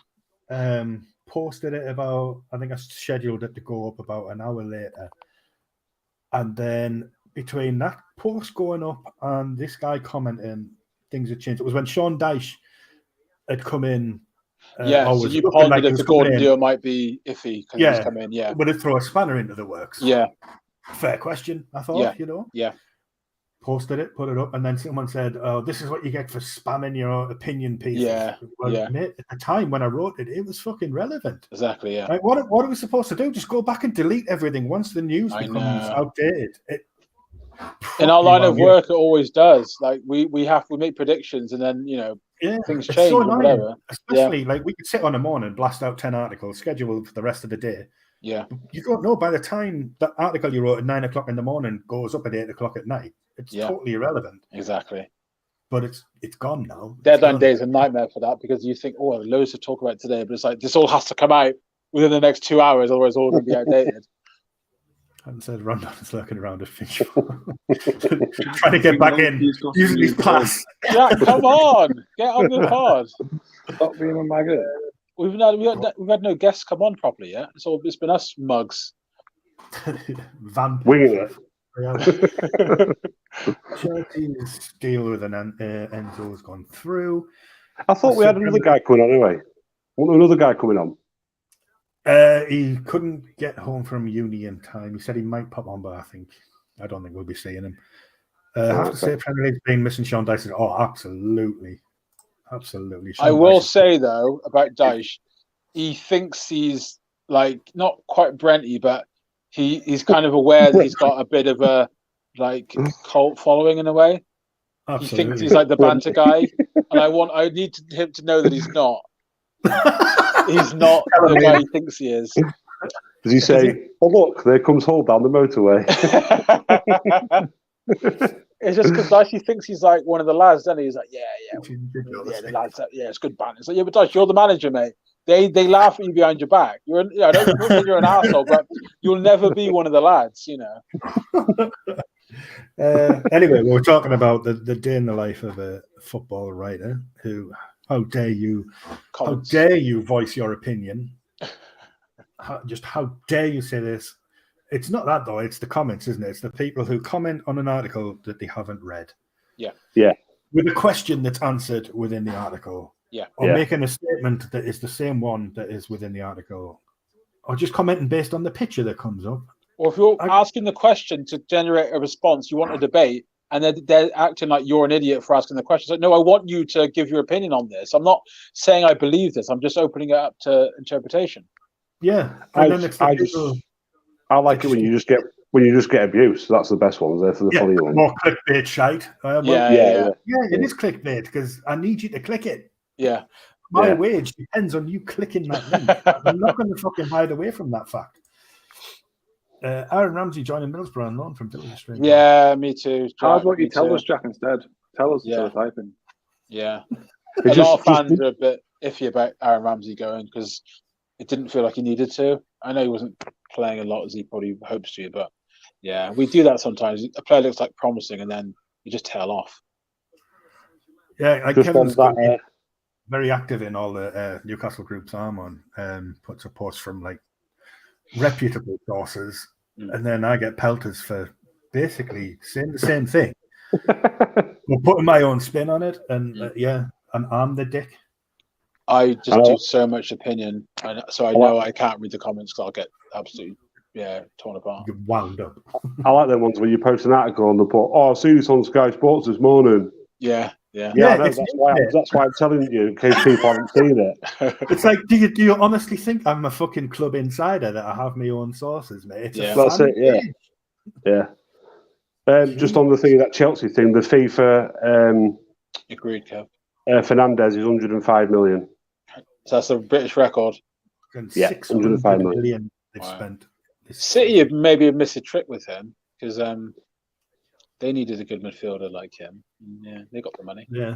Posted it about. I think I scheduled it to go up about an hour later, and then between that post going up and this guy commenting, things had changed. It was when Sean Dyche had come in. So you pondered if the Gordon deal might be iffy because he's come in. Yeah, would it throw a spanner into the works? Yeah, fair question. I thought, Yeah. Posted it, put it up, and then someone said, "Oh, this is what you get for spamming your opinion piece." Mate, at the time when I wrote it, it was fucking relevant. Exactly. Yeah. Like, what are we supposed to do? Just go back and delete everything once the news becomes outdated. In our line of work, it always does. Like we make predictions, and then things change so or whatever. Especially like we could sit on a morning, blast out 10 articles, scheduled for the rest of the day. Yeah. You don't know by the time that article you wrote at 9 o'clock in the morning goes up at 8 o'clock at night. It's totally irrelevant. Exactly. But it's gone now. Deadline day is a nightmare for that because you think, oh, loads to talk about today, but it's like this all has to come out within the next 2 hours, otherwise it's all going to be outdated. I haven't said Rondon is lurking around at Finch. Trying to get back in, using his pass. Jack, come on, get on the pod. Stop being a maggot. We've had no guests come on properly yet. It's been us mugs. Winging it. Chelsea's deal with Enzo has gone through. I thought we had another guy coming on anyway. Another guy coming on. He couldn't get home from uni in time. He said he might pop on, but I don't think we'll be seeing him. I have to say, Premier League's been missing Sean Dyche. Oh, absolutely. Absolutely. I will say, though, about Dyche, he thinks he's like not quite Brenty, but he's kind of aware that he's got a bit of a cult following in a way. Absolutely. He thinks he's like the banter guy, and I need him to know that he's not. He's not the guy he thinks he is. Does he say, "Oh look, there comes Hull down the motorway"? It's just because Dyche thinks he's like one of the lads. Then he's like, the lads. Yeah, it's good banter. It's like, yeah, but Dyche, you're the manager, mate. They laugh at you behind your back. I don't think you're an arsehole, but you'll never be one of the lads, Anyway, we're talking about the day in the life of a football writer who, how dare you voice your opinion? How dare you say this? It's not that though, it's the comments, isn't it? It's the people who comment on an article that they haven't read. Yeah. With a question that's answered within the article. Yeah. Or making a statement that is the same one that is within the article. Or just commenting based on the picture that comes up. Or if you're asking the question to generate a response, you want a debate, and they're acting like you're an idiot for asking the question. It's like, no, I want you to give your opinion on this. I'm not saying I believe this. I'm just opening it up to interpretation. Yeah. I like it when you just get abuse. That's the best ones. They're for the funny ones. More clickbait shite. Yeah, it is clickbait because I need you to click it. Yeah. My wage depends on you clicking that link. I'm not going to fucking hide away from that fact. Aaron Ramsey joining Middlesbrough on loan from Village Street. Yeah, me too. How about you tell us, Jack, instead? Tell us instead of typing. Yeah. A lot of fans are a bit iffy about Aaron Ramsey going because it didn't feel like he needed to. I know he wasn't playing a lot as he probably hopes to, but yeah, we do that sometimes. A player looks like promising and then you just tail off. Yeah, Kevin's very active in all the Newcastle groups I'm on. Puts a post from like reputable sources, and then I get pelters for basically saying the same thing. We're putting my own spin on it, and and I'm the dick. I just do so much opinion, so I know I can't read the comments because I'll get absolutely torn apart. You're wound up. I like them ones when you post an article and they put, "Oh, I see this on Sky Sports this morning." Yeah. I know, that's why I'm telling you in case people haven't seen it. It's like, do you honestly think I'm a fucking club insider that I have my own sources, mate? That's it. Yeah. Just on the thing of that Chelsea thing, the FIFA agreed, Kev. Fernandez is 105 million. So that's a British record. 605 million they've spent. City maybe have missed a trick with him because they needed a good midfielder like him. Yeah, they got the money. Yeah.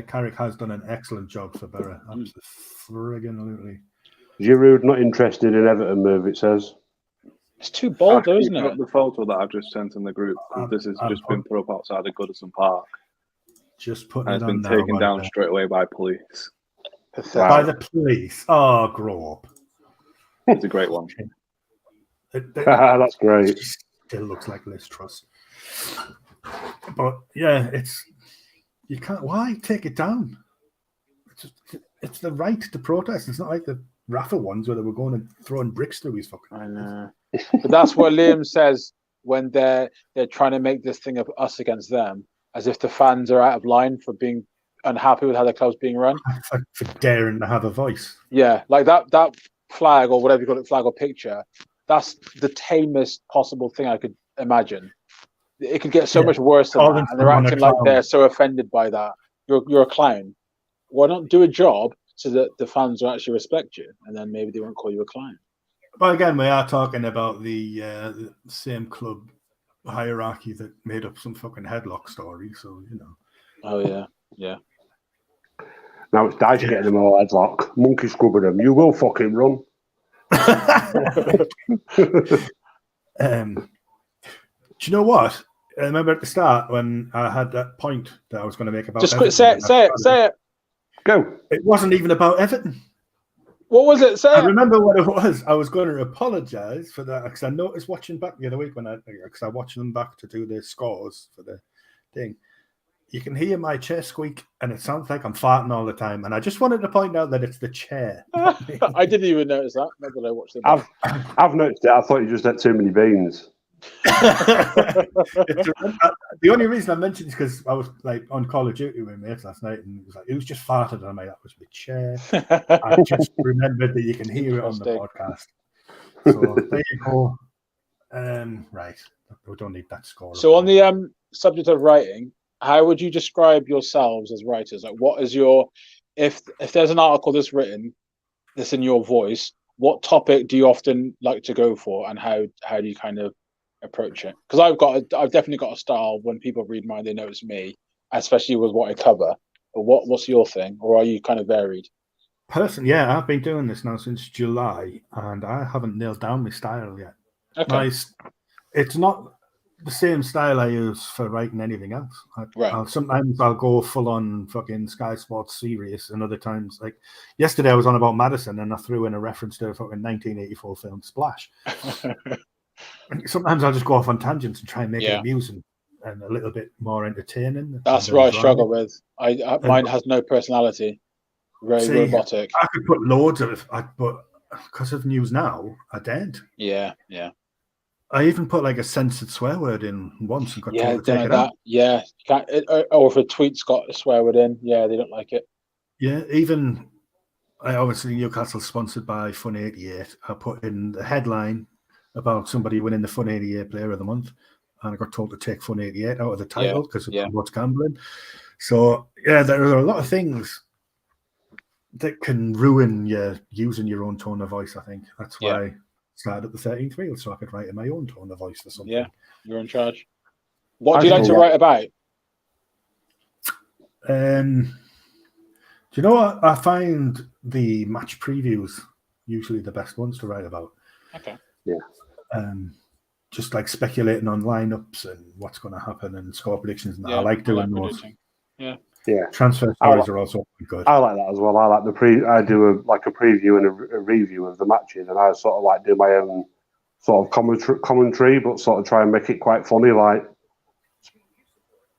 Carrick has done an excellent job for Borough. Absolutely. Giroud not interested in Everton move, it says. It's too bold, though, isn't it? The photo that I've just sent in the group. This has just been put up outside of Goodison Park. Just putting and it on it's been taken down straight away by police. By the police? Oh, grow up. It's a great one. That's great. It still looks like Liz Truss. But yeah, you can't. Why take it down? It's the right to protest. It's not like the Rafa ones where they were going and throwing bricks through his fucking. I know. But that's what Liam says when they're trying to make this thing of us against them, as if the fans are out of line for being unhappy with how the club's being run. For daring to have a voice. Yeah, like that flag or whatever you call it, flag or picture. That's the tamest possible thing I could imagine. It could get so much worse than that, and they're acting like they're so offended by that. You're a clown. Why not do a job so that the fans will actually respect you, and then maybe they won't call you a clown. But again, we are talking about the same club hierarchy that made up some fucking headlock story. So Oh yeah. Now it's Dyche getting them all headlock, monkey scrubbing them. You will fucking run. Do you know what? I remember at the start when I had that point that I was going to make about. Just quick, say it. Go. It wasn't even about Everton. What was it? I remember what it was. I was going to apologise for that because I noticed watching back the other week because I watched them back to do the scores for the thing. You can hear my chair squeak, and it sounds like I'm farting all the time. And I just wanted to point out that it's the chair. I didn't even notice that. Maybe I watched it. I've noticed it. I thought you just had too many beans. The only reason I mentioned is because I was like on Call of Duty with mates last night, and it was like it was just farted, and I'm like, that was my chair. I just remembered that you can hear it on the podcast. So there you go. Right, we don't need that score. So on the subject of writing, how would you describe yourselves as writers? Like, what is your if there's an article that's written that's in your voice, what topic do you often like to go for, and how do you kind of approach it? Because I've definitely got a style. When people read mine, they know it's me, especially with what I cover. But what's your thing, or are you kind of varied? Personally, yeah, I've been doing this now since July, and I haven't nailed down my style yet. Okay. It's not the same style I use for writing anything else. Sometimes I'll go full on fucking Sky Sports serious, and other times, like yesterday, I was on about Madison, and I threw in a reference to a fucking 1984 film Splash. Sometimes I'll just go off on tangents and try and make it amusing and a little bit more entertaining. That's what I struggle with. Mine has no personality. Very robotic. I could put loads of it, but because of news now, I daren't. Yeah. I even put like a censored swear word in once and got told to take it out. Yeah, or if a tweet's got a swear word in, they don't like it. Yeah, even obviously Newcastle sponsored by Fun 88. I put in the headline about somebody winning the Fun 88 Player of the Month, and I got told to take Fun 88 out of the title because of what's gambling. So there are a lot of things that can ruin you using your own tone of voice. I think that's why I started at the 13th reel, so I could write in my own tone of voice for something. Yeah, you're in charge. What do you like to write about? Do you know what? I find the match previews usually the best ones to write about. Okay. Yeah. Just like speculating on lineups and what's going to happen and score predictions. And I like doing those. Yeah. Transfer stories are also good. I like that as well. I like I do a preview and a review of the matches, and I sort of like do my own sort of commentary, but sort of try and make it quite funny. Like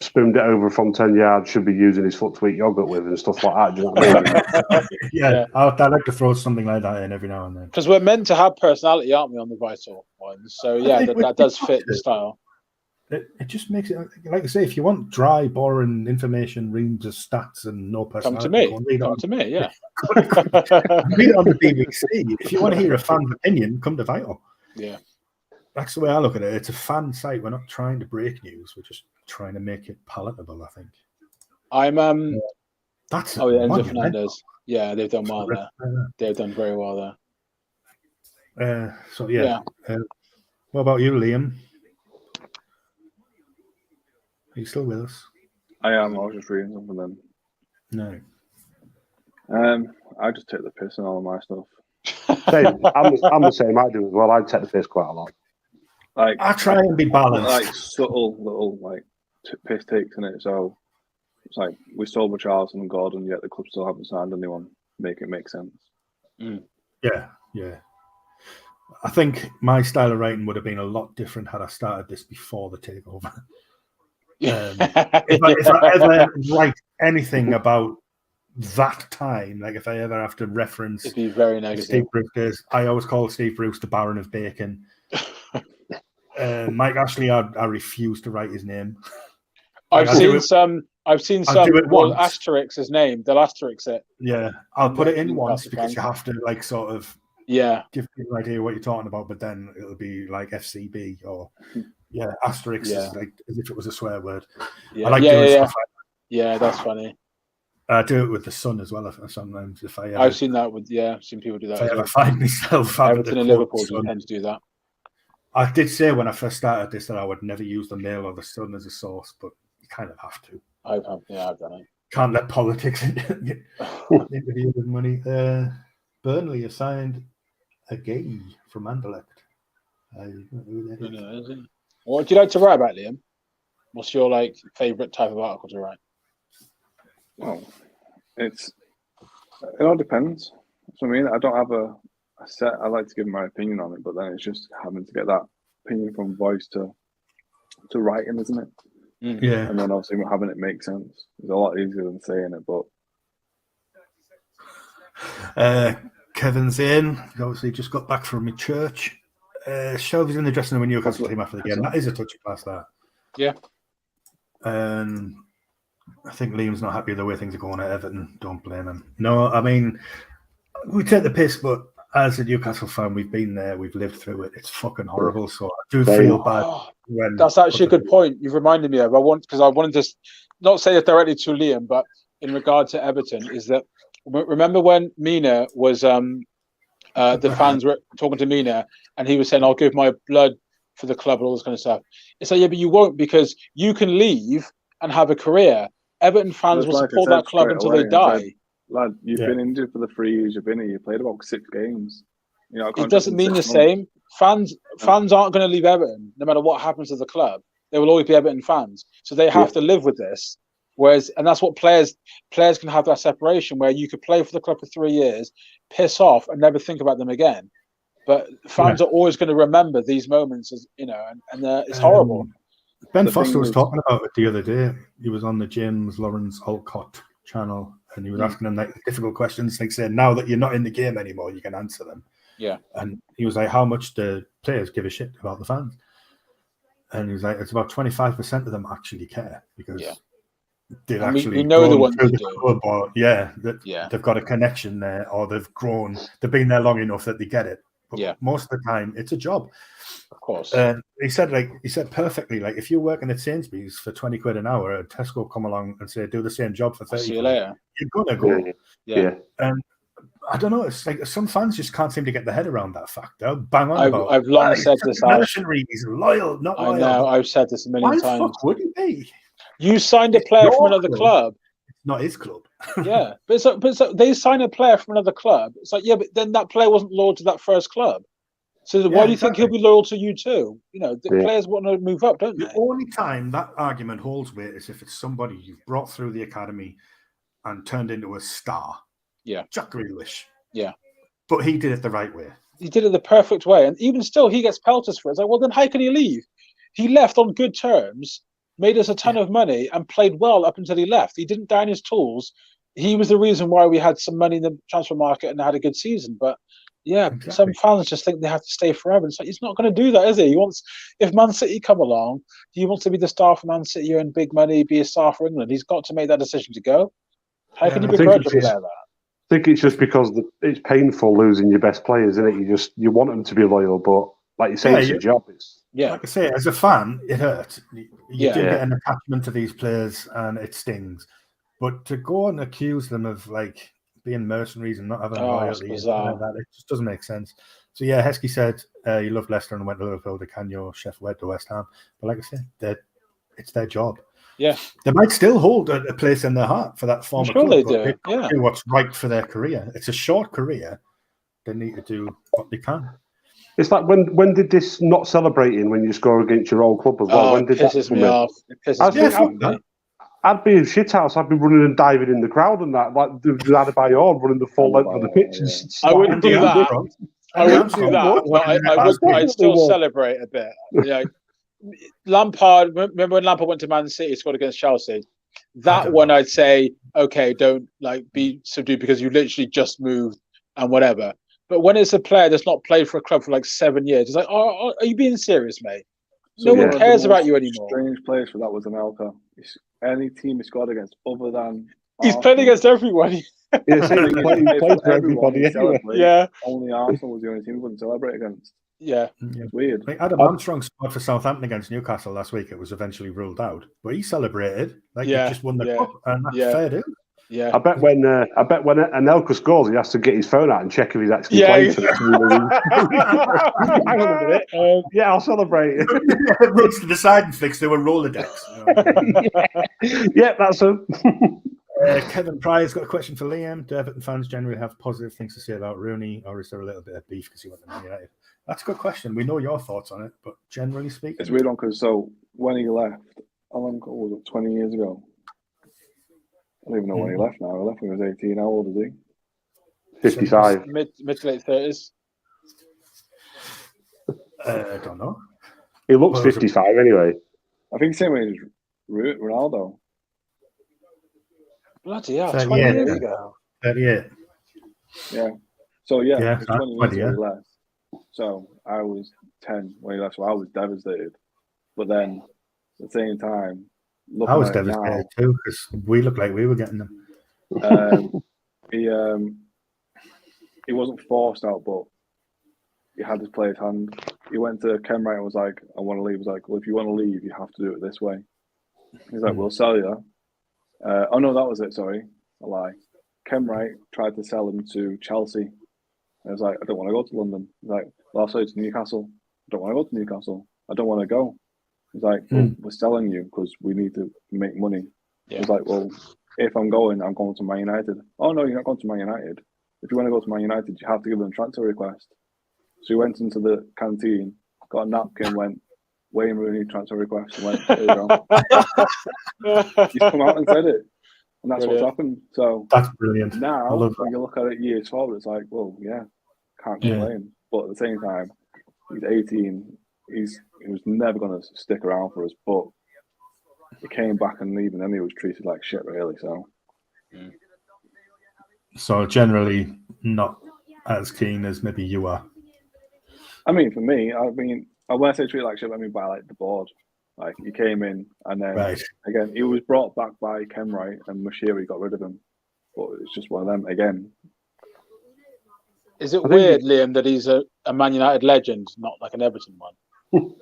spooned it over from 10 yards, should be using his foot to eat yogurt with and stuff like that. Do you know what I mean? Yeah, I like to throw something like that in every now and then. Because we're meant to have personality, aren't we, on the Vital ones? So that does fit the style. It just makes it, like I say, if you want dry, boring information, reams of stats and no personality, come to me, yeah. Read it on the BBC. If you want to hear a fan's opinion, come to Vital. Yeah. That's the way I look at it. It's a fan site. We're not trying to break news. We're just trying to make it palatable, I think. That's Enzo Fernandez. Yeah, they've done well there. They've done very well there. What about you, Liam? Are you still with us? I am. I was just reading something then. No. I just take the piss in all of my stuff. Same. I'm the same. I do as well. I take the piss quite a lot. Like I try and be balanced. Like subtle little piss takes in it. So it's like we sold Richarlison and Gordon, yet the club still haven't signed anyone. Make it make sense. Yeah. I think my style of writing would have been a lot different had I started this before the takeover. If I ever write anything about that time, like if I ever have to reference it'd be very negative. Steve Bruce, I always call Steve Bruce the Baron of Bacon. Mike Ashley, I refuse to write his name. I've seen some asterisk his name. They'll asterisk it. Yeah, I'll put it in once because you have to like sort of give people an idea what you're talking about, but then it'll be like FCB or asterisk is like as if it was a swear word. I like doing stuff like that. Yeah, that's funny. I do it with the sun as well. Sometimes if I've seen that I've seen people do that. If I ever find myself Everton in Liverpool tend to do that. I did say when I first started this that I would never use the Mail or the Sun as a source, but you kind of have to. I've done it. Can't let politics interview with money. Burnley assigned a gay from Anderlecht. What do you like to write about, Liam? What's your favourite type of article to write? Well, it all depends. So I mean, I don't have a set. I like to give my opinion on it, but then it's just having to get that opinion from voice to writing, isn't it? Yeah. And then obviously having it make sense is a lot easier than saying it. But Kevin's in. He obviously just got back from a church. Shelby's in the dressing room when Newcastle team after the game. That is a touchy pass, that. Yeah. I think Liam's not happy with the way things are going at Everton. Don't blame him. No, I mean, we take the piss, but as a Newcastle fan, we've been there, we've lived through it. It's fucking horrible. So I do feel bad. That's actually a good point. You've reminded me of. I wanted to not say it directly to Liam, but in regard to Everton, is that remember when Mina was The fans were talking to me now, and he was saying, "I'll give my blood for the club and all this kind of stuff." It's like, yeah, but you won't, because you can leave and have a career. Everton fans will support that club until they die. Lad, you've been injured for the 3 years you've been here. You played about 6 games. You know, it doesn't mean the same. Fans aren't going to leave Everton no matter what happens to the club. They will always be Everton fans, so they have to live with this. Whereas, and that's what players can have that separation where you could play for the club for 3 years, piss off, and never think about them again. But fans are always going to remember these moments, as you know, and it's horrible. Ben Foster was talking about it the other day. He was on the James Lawrence Alcott channel, and he was asking them like difficult questions, like saying, "Now that you're not in the game anymore, you can answer them." Yeah. And he was like, "How much do players give a shit about the fans?" And he was like, "It's about 25% of them actually care, because they've actually know the ones through the club, or they've got a connection there, or they've been there long enough that they get it." But most of the time, it's a job. Of course. He said perfectly, like, if you're working at Sainsbury's for 20 quid an hour, and Tesco come along and say, do the same job for 30 See you later. You're going to go. Yeah. And I don't know, it's like some fans just can't seem to get their head around that fact. They'll bang on about I've long said this. Mercenary, he's loyal, not loyal. I know, I've said this a million times. Why the fuck would he be? You signed a player from another club. It's not his club. Yeah, but they sign a player from another club. It's like, but then that player wasn't loyal to that first club. So why do you think he'll be loyal to you too? You know, the players want to move up, don't they? The only time that argument holds weight is if it's somebody you've brought through the academy and turned into a star. Yeah. Jack Grealish. Yeah. But he did it the right way. He did it the perfect way. And even still, he gets pelters for it. It's like, well, then how can he leave? He left on good terms, made us a ton of money, and played well up until he left. He didn't down his tools. He was the reason why we had some money in the transfer market and had a good season. But some fans just think they have to stay forever. It's like, he's not going to do that, is he? If Man City come along, he wants to be the star for Man City, earn big money, be a star for England. He's got to make that decision to go. How can you begrudge him about that? I think it's just because it's painful losing your best players, isn't it? You want them to be loyal, but like you say, it's your job. Like I say, as a fan, it hurts. You do get an attachment to these players, and it stings. But to go and accuse them of like being mercenaries and not having loyalty, it just doesn't make sense. So Heskey said he loved Leicester and went to Liverpool. De Canio, Chef went to West Ham. But like I said, it's their job. Yeah, they might still hold a place in their heart for that former club. They do. They do what's right for their career. It's a short career. They need to do what they can. It's like when did this not celebrating when you score against your old club as well? When did it pisses me off. It pisses me off. I'd be in shithouse. I'd be running and diving in the crowd and that, like the Adebayo running the full length of the pitch. I wouldn't do that. I wouldn't do that. I'd still celebrate a bit. Yeah. Lampard, remember when Lampard went to Man City, scored against Chelsea? That one I'd say, okay, don't be subdued because you literally just moved and whatever. But when it's a player that's not played for a club for like 7 years, it's like, are you being serious, mate? No one cares about you anymore. Strange place for that was Anelka. Any team he scored against other than he's played against everyone. He played for everybody anyway. Yeah. Only Arsenal was the only team he wouldn't celebrate against. Yeah. It's weird. Like Adam Armstrong scored for Southampton against Newcastle last week. It was eventually ruled out, but he celebrated he just won the cup, and that's fair dude. Yeah, I bet when Anelka scores, he has to get his phone out and check if he's actually played for the team. Hang on a minute. I'll celebrate. Runs to the side and flicks there were Rolodex. That's him. Kevin Pryor's got a question for Liam. Do Everton fans generally have positive things to say about Rooney, or is there a little bit of beef because he went to Man United? That's a good question. We know your thoughts on it, but generally speaking, it's weird because when he left, how long was it? 20 years ago. I don't even know when he left now. He left when he was 18. How old is he? 55. Mid to late 30s. I don't know. He looks 55 anyway. I think same age as Ronaldo. Bloody hell, 20 years ago. 38. Yeah. So, 20 years ago he left. So, I was 10 when he left, so I was devastated. But then, at the same time, I was devastated too because we looked like we were getting them. He wasn't forced out, but he had his player's hand. He went to Ken Wright and was like, "I want to leave." He was like, "Well, if you want to leave, you have to do it this way." He's like, "We'll sell you." Oh no, that was it. Sorry, a lie. Ken Wright tried to sell him to Chelsea, I was like, I don't want to go to London. He's like, well, I'll say to Newcastle. I don't want to go to Newcastle. I don't want to go. He's like, well, we're selling you because we need to make money. Yeah. He's like, well, if I'm going to Man United. Oh, no, you're not going to Man United. If you want to go to Man United, you have to give them a transfer request. So he went into the canteen, got a napkin, went, Wayne Rooney transfer request, and went, there you go. He's come out and said it. And that's what's happened. So that's brilliant. Now, when you look at it years forward, it's like, well, yeah, can't complain. But at the same time, he's 18. He was never going to stick around for us. But he came back, and even then he was treated like shit, really. So generally not as keen as maybe you are. I mean, for me, when I say treated like shit, I mean by like the board. Like he came in, and then again he was brought back by Kenwright, and Moshiri got rid of him. But it's just one of them again. Is it weird, Liam, that he's a Man United legend, not like an Everton one?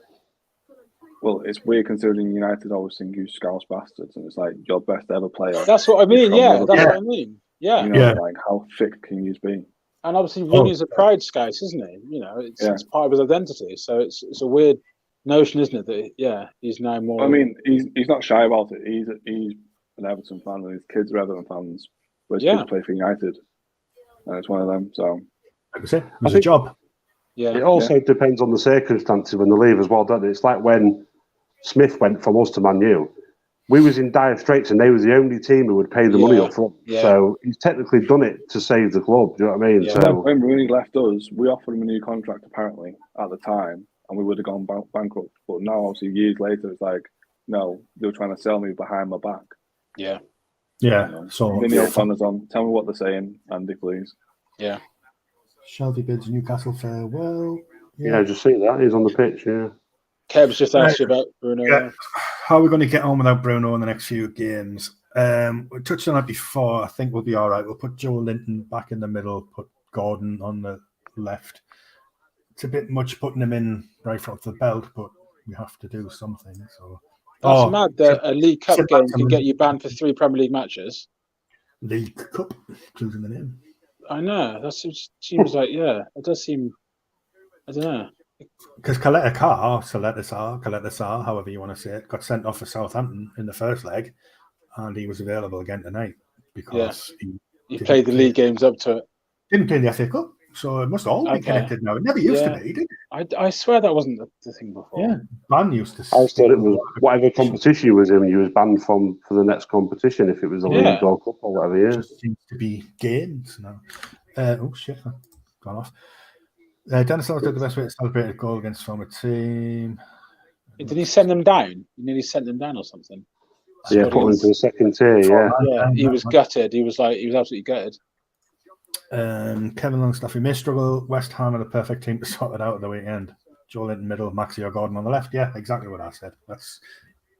Well, it's weird considering United always think you scouse bastards, and it's like your best ever player. That's what I mean. Yeah, that's what I mean. Yeah, like how thick can you be? And obviously, Rooney's a pride scout, isn't he? You know, it's part of his identity. So it's a weird notion, isn't it? That he's now more. I mean, he's not shy about it. He's an Everton fan, and his kids are Everton fans. But his kids play for United, and it's one of them. So like I said, it's a job. Yeah. It also depends on the circumstances when they leave as well, doesn't it? It's like when Smith went from us to Man U. We was in dire straits, and they was the only team who would pay the money up front. Yeah. So he's technically done it to save the club. Do you know what I mean? Yeah. So when Rooney left us, we offered him a new contract apparently at the time, and we would have gone bankrupt. But now, obviously, years later, it's like, no, they were trying to sell me behind my back. Yeah. Yeah. So Video planners on. Tell me what they're saying, Andy, please. Yeah. Shelby bids Newcastle farewell. Yeah, just see that. He's on the pitch, Keb's just asked you about Bruno. Yeah. How are we going to get on without Bruno in the next few games? We touched on that before. I think we'll be all right. We'll put Joe Linton back in the middle, put Gordon on the left. It's a bit much putting him in right front of the belt, but we have to do something. So that's mad that a League Cup game can get you banned for 3 Premier League matches. League Cup, including the name. I know. That seems like, it does seem, I don't know. Because Kaleta, however you want to say it, got sent off for Southampton in the first leg, and he was available again tonight because he played the league games up to it. Didn't play in the FA Cup, so it must all be connected now. It never used to be, did it? I swear that wasn't the thing before. Yeah, ban used to. I thought it was whatever competition you was in, you was banned for the next competition if it was a league or cup or whatever. Yeah, it just seems to be games now. Oh shit, gone off. Dennis Ellis did the best way to celebrate a goal against former team. Did he send them down? He nearly sent them down or something. Yeah, put them into the second tier. Yeah, he was gutted. He was absolutely gutted. Kevin Longstaff, he may struggle. West Ham are the perfect team to sort it out at the weekend. Joe Linton middle, Maxi or Gordon on the left. Yeah, exactly what I said.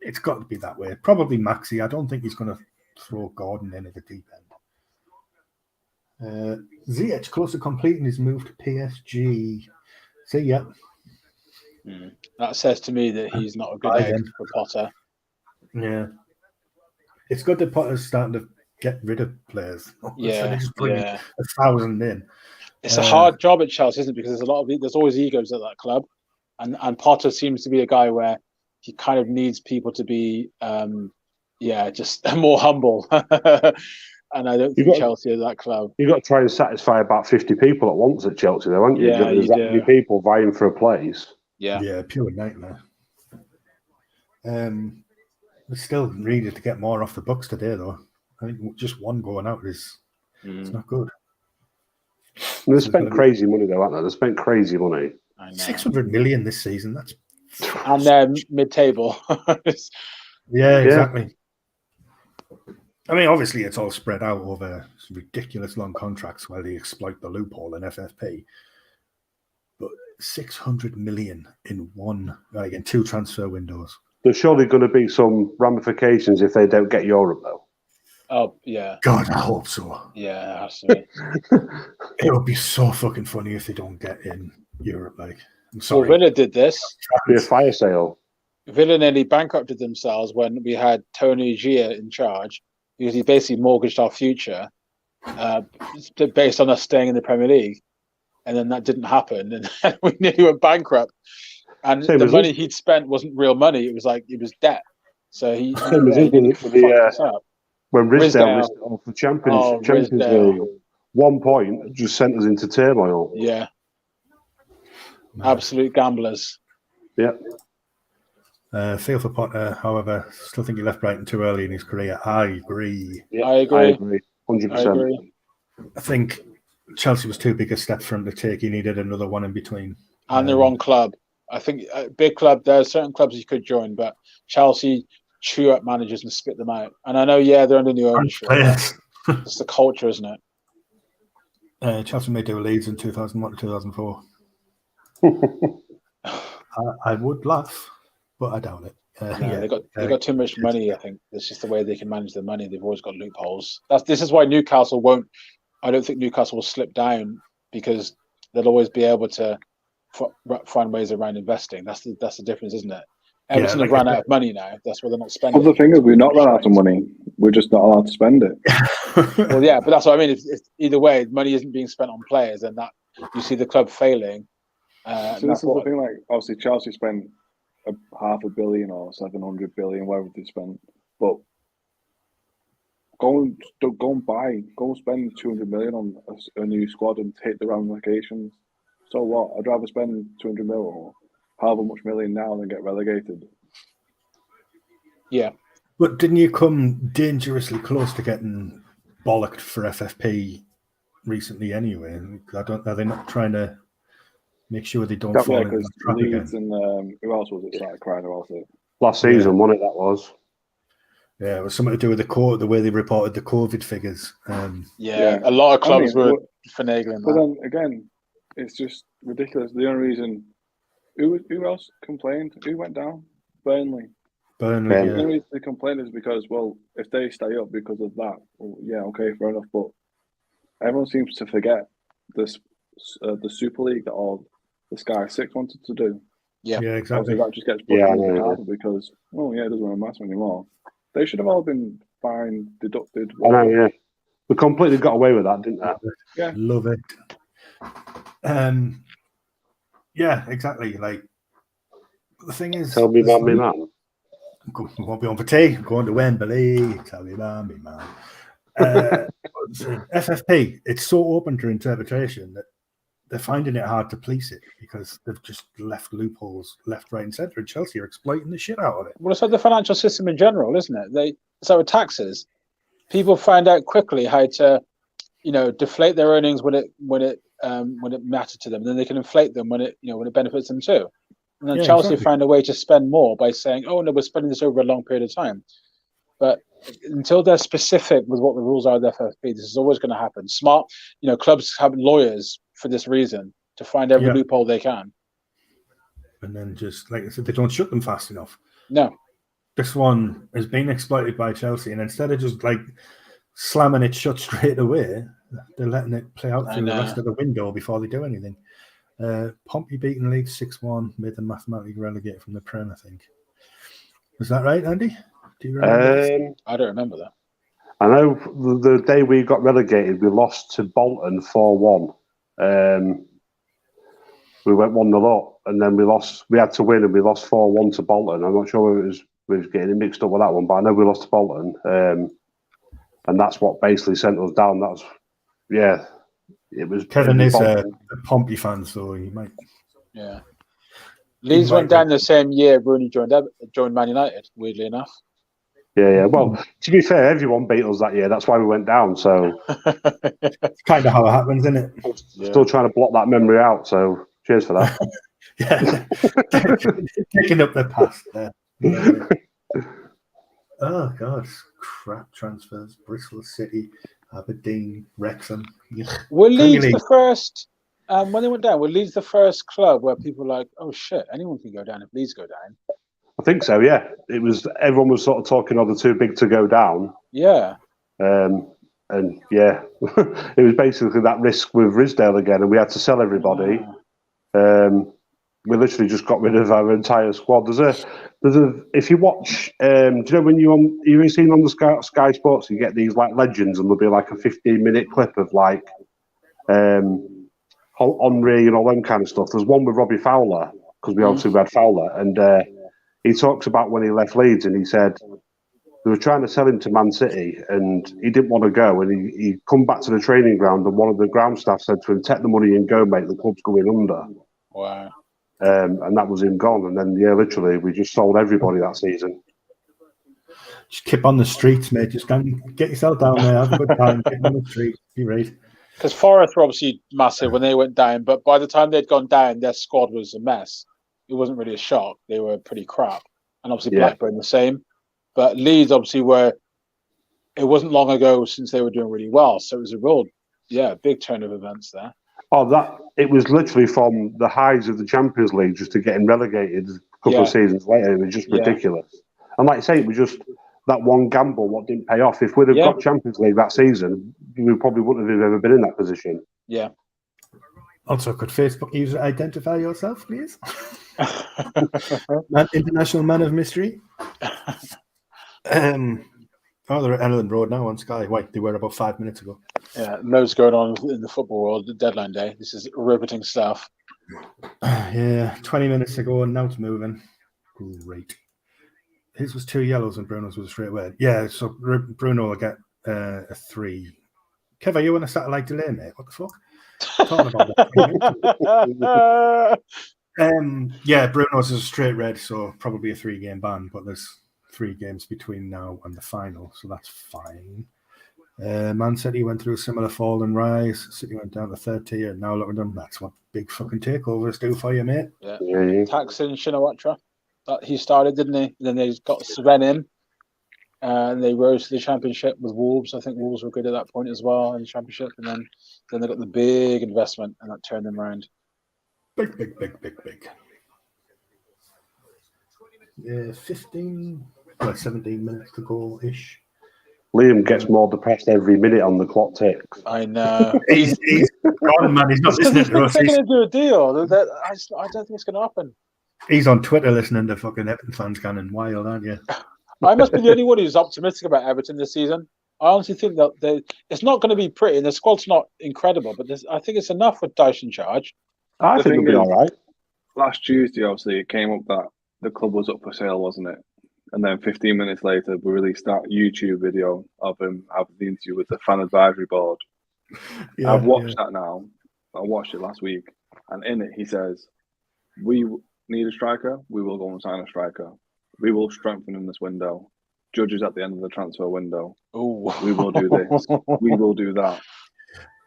It's got to be that way. Probably Maxi. I don't think he's going to throw Gordon in at the deep end. Ziyech close to completing his move to PSG. See ya. That says to me that he's not a good egg for Potter. Yeah, it's good that Potter's starting to get rid of players. Yeah, so just bringing 1,000 in. It's a hard job at Chelsea, isn't it? Because there's always egos at that club, and Potter seems to be a guy where he kind of needs people to be, just more humble. And I don't think Chelsea are that club. You've got to try and satisfy about 50 people at once at Chelsea, though, haven't you? Yeah, there's that many people vying for a place. Yeah, pure nightmare. We still needed to get more off the books today, though. I think just one going out is it's not good. They spent crazy money, though, haven't they? They spent crazy money. 600 million this season. That's and they're mid-table. Yeah, exactly. I mean, obviously, it's all spread out over ridiculous long contracts while they exploit the loophole in FFP. But 600 million in in 2 transfer windows. There's surely going to be some ramifications if they don't get Europe, though. Oh, yeah. God, I hope so. Yeah, it has to be. It would be so fucking funny if they don't get in Europe. I'm sorry. Well, Villa did this. That'd be a fire sale. Villa nearly bankrupted themselves when we had Tony Gia in charge, because he basically mortgaged our future based on us staying in the Premier League. and then that didn't happen, and then we nearly went bankrupt. And the money he'd spent wasn't real money; it was debt. So he fucked us up. When Ridsdale missed it off the Champions League, 1 point just sent us into turmoil. Yeah, absolute gamblers. Yeah. Feel for Potter, however, still think he left Brighton too early in his career. I agree. Yeah, I agree. 100%. I think Chelsea was too big a step for him to take. He needed another one in between. And the wrong club. I think a big club, there are certain clubs you could join, but Chelsea chew up managers and spit them out. And I know, they're under new ownership. It's the culture, isn't it? Chelsea may do Leeds in 2001 to 2004. I would laugh, but I doubt it. They got too much money. I think it's just the way they can manage their money. They've always got loopholes. This is why Newcastle won't. I don't think Newcastle will slip down, because they'll always be able to find ways around investing. That's the difference, isn't it? Everton have run out of money now. That's why they're not spending. Well, the thing is, we've not run out of money. We're just not allowed to spend it. Well, yeah, but that's what I mean. It's either way, money isn't being spent on players, and that you see the club failing. So this is the thing. Like, obviously, Chelsea spent $500 million or 700 billion, whatever they spent. But go and spend 200 million on a new squad and take the ramifications. So what? I'd rather spend 200 million or however much million now than get relegated. Yeah. But didn't you come dangerously close to getting bollocked for FFP recently anyway? Are they not trying to make sure they don't fall into the trap Leeds again? And who else was it started crying about it? Last season, wasn't it? That was. Yeah, it was something to do with the way they reported the COVID figures. A lot of clubs were finagling that. But then again, it's just ridiculous. The only reason who else complained? Who went down? Burnley. Yeah. The only reason they complained is because, well, if they stay up because of that, well, yeah, okay, fair enough. But everyone seems to forget this the Super League that all the Sky 6 wanted to do. Yeah, exactly. Obviously, that just gets put in the carpet because, it doesn't really matter anymore. They should have all been fined, deducted. I know, yeah. We completely got away with that, didn't they? Yeah. Love it. Yeah, exactly. Like, the thing is... Tell me about me, man. Won't be on for tea. Going to Wembley. Tell me about me, man. FFP, it's so open to interpretation that they're finding it hard to police it because they've just left loopholes left, right, and centre. And Chelsea are exploiting the shit out of it. Well, it's like the financial system in general, isn't it? It's like with taxes. People find out quickly how to, deflate their earnings when it matters to them, and then they can inflate them when it benefits them too. And then Chelsea found a way to spend more by saying, "Oh no, we're spending this over a long period of time." But until they're specific with what the rules are of the FFP, this is always going to happen. Smart, clubs have lawyers for this reason to find every loophole they can. And then just, like I said, they don't shut them fast enough. No. This one has been exploited by Chelsea, and instead of just like slamming it shut straight away, they're letting it play out through the rest of the window before they do anything. Pompey beating Leeds 6-1, made them mathematically relegated from the Prem, I think. Is that right, Andy? Do you remember? I don't remember that. I know the day we got relegated, we lost to Bolton 4-1. We went 1-0 up, and then we had to win, and we lost 4-1 to Bolton. I'm not sure whether we was getting mixed up with that one, but I know we lost to Bolton, and that's what basically sent us down. It was. Kevin is a Pompey fan, so he might. Yeah. Leeds went down the same year Rooney joined Man United, weirdly enough. Yeah. Well, to be fair, everyone beat us that year. That's why we went down. So it's kind of how it happens, isn't it? Still trying to block that memory out. So cheers for that. Taking up the past there. Oh God, crap transfers. Bristol City, Aberdeen, Wrexham. Were Leeds the first? When they went down, were Leeds the first club where people were like, "Oh shit, anyone can go down if Leeds go down"? I think so. Yeah, it was. Everyone was sort of talking, "Are they too big to go down?" Yeah. And yeah, it was basically that risk with Ridsdale again, and we had to sell everybody. We literally just got rid of our entire squad. If you watch, do you know when you've seen on the Sky Sports, you get these like legends, and there'll be like a 15-minute clip of like Henry and all them kind of stuff. There's one with Robbie Fowler, because we obviously had Fowler, and he talks about when he left Leeds, and he said they were trying to sell him to Man City, and he didn't want to go, and he come back to the training ground, and one of the ground staff said to him, "Take the money and go, mate. The club's going under." Wow. And that was him gone, and then literally we just sold everybody that season. Just keep on the streets, mate. Just get yourself down there, have a good time, get on the streets, be right. Because Forest were obviously massive when they went down, but by the time they'd gone down, their squad was a mess. It wasn't really a shock. They were pretty crap. And obviously Blackburn the same. But Leeds obviously it wasn't long ago since they were doing really well. So it was a real, big turn of events there. Oh, it was literally from the highs of the Champions League just to getting relegated a couple of seasons later. It was just ridiculous. And like I say, it was just that one gamble what didn't pay off. If we'd have got Champions League that season, we probably wouldn't have ever been in that position. Yeah. Also, could Facebook user identify yourself, please? International Man of Mystery. They're at Elland Road now on Sky. Wait, they were about 5 minutes ago. Yeah, loads going on in the football world. The deadline day. This is riveting stuff. 20 minutes ago, and now it's moving. Great. His was 2 yellows and Bruno's was a straight red. Yeah, so Bruno will get a 3. Kev, are you on a satellite delay, mate? What the fuck? Talking about that. Bruno's is a straight red, so probably a 3-game ban, but there's 3 games between now and the final, so that's fine. Man City went through a similar fall and rise. City went down to 3rd tier. Now look at them. That's what big fucking takeovers do for you, mate. Yeah. Taxin Shinawatra. He started, didn't he? Then they got Sven in, and they rose to the championship with Wolves. I think Wolves were good at that point as well in the championship, and then they got the big investment, and that turned them around. Big. Yeah, 17 minutes to go ish. Liam gets more depressed every minute on the clock ticks. I know. he's gone, man. He's not listening to us. He's going to do a deal. I don't think it's going to happen. He's on Twitter listening to fucking Everton fans going wild, aren't you? I must be the only one who's optimistic about Everton this season. I honestly think that it's not going to be pretty, and the squad's not incredible, but I think it's enough with Dyche in charge. I think it'll be all right. Last Tuesday, obviously, it came up that the club was up for sale, wasn't it? And then 15 minutes later, we released that YouTube video of him having the interview with the fan advisory board. I've watched that now. I watched it last week. And in it, he says, "We need a striker. We will go and sign a striker. We will strengthen in this window. Judges at the end of the transfer window. Ooh. We will do this. We will do that."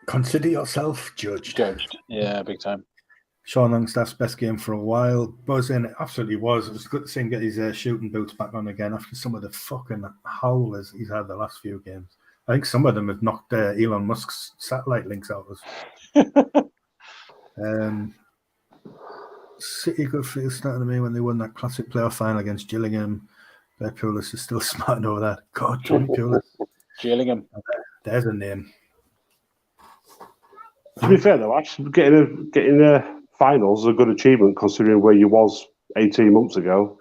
Consider yourself judged. Yeah, big time. Sean Longstaff's best game for a while. Buzzing, it absolutely was. It was good to see him get his shooting boots back on again after some of the fucking howlers he's had the last few games. I think some of them have knocked Elon Musk's satellite links out of us. City good feel starting to me when they won that classic playoff final against Gillingham. Their Pulis is still smarting over that. God, Johnny Pulis. Gillingham. There's a name. To be fair though, actually getting a finals is a good achievement considering where you was 18 months ago.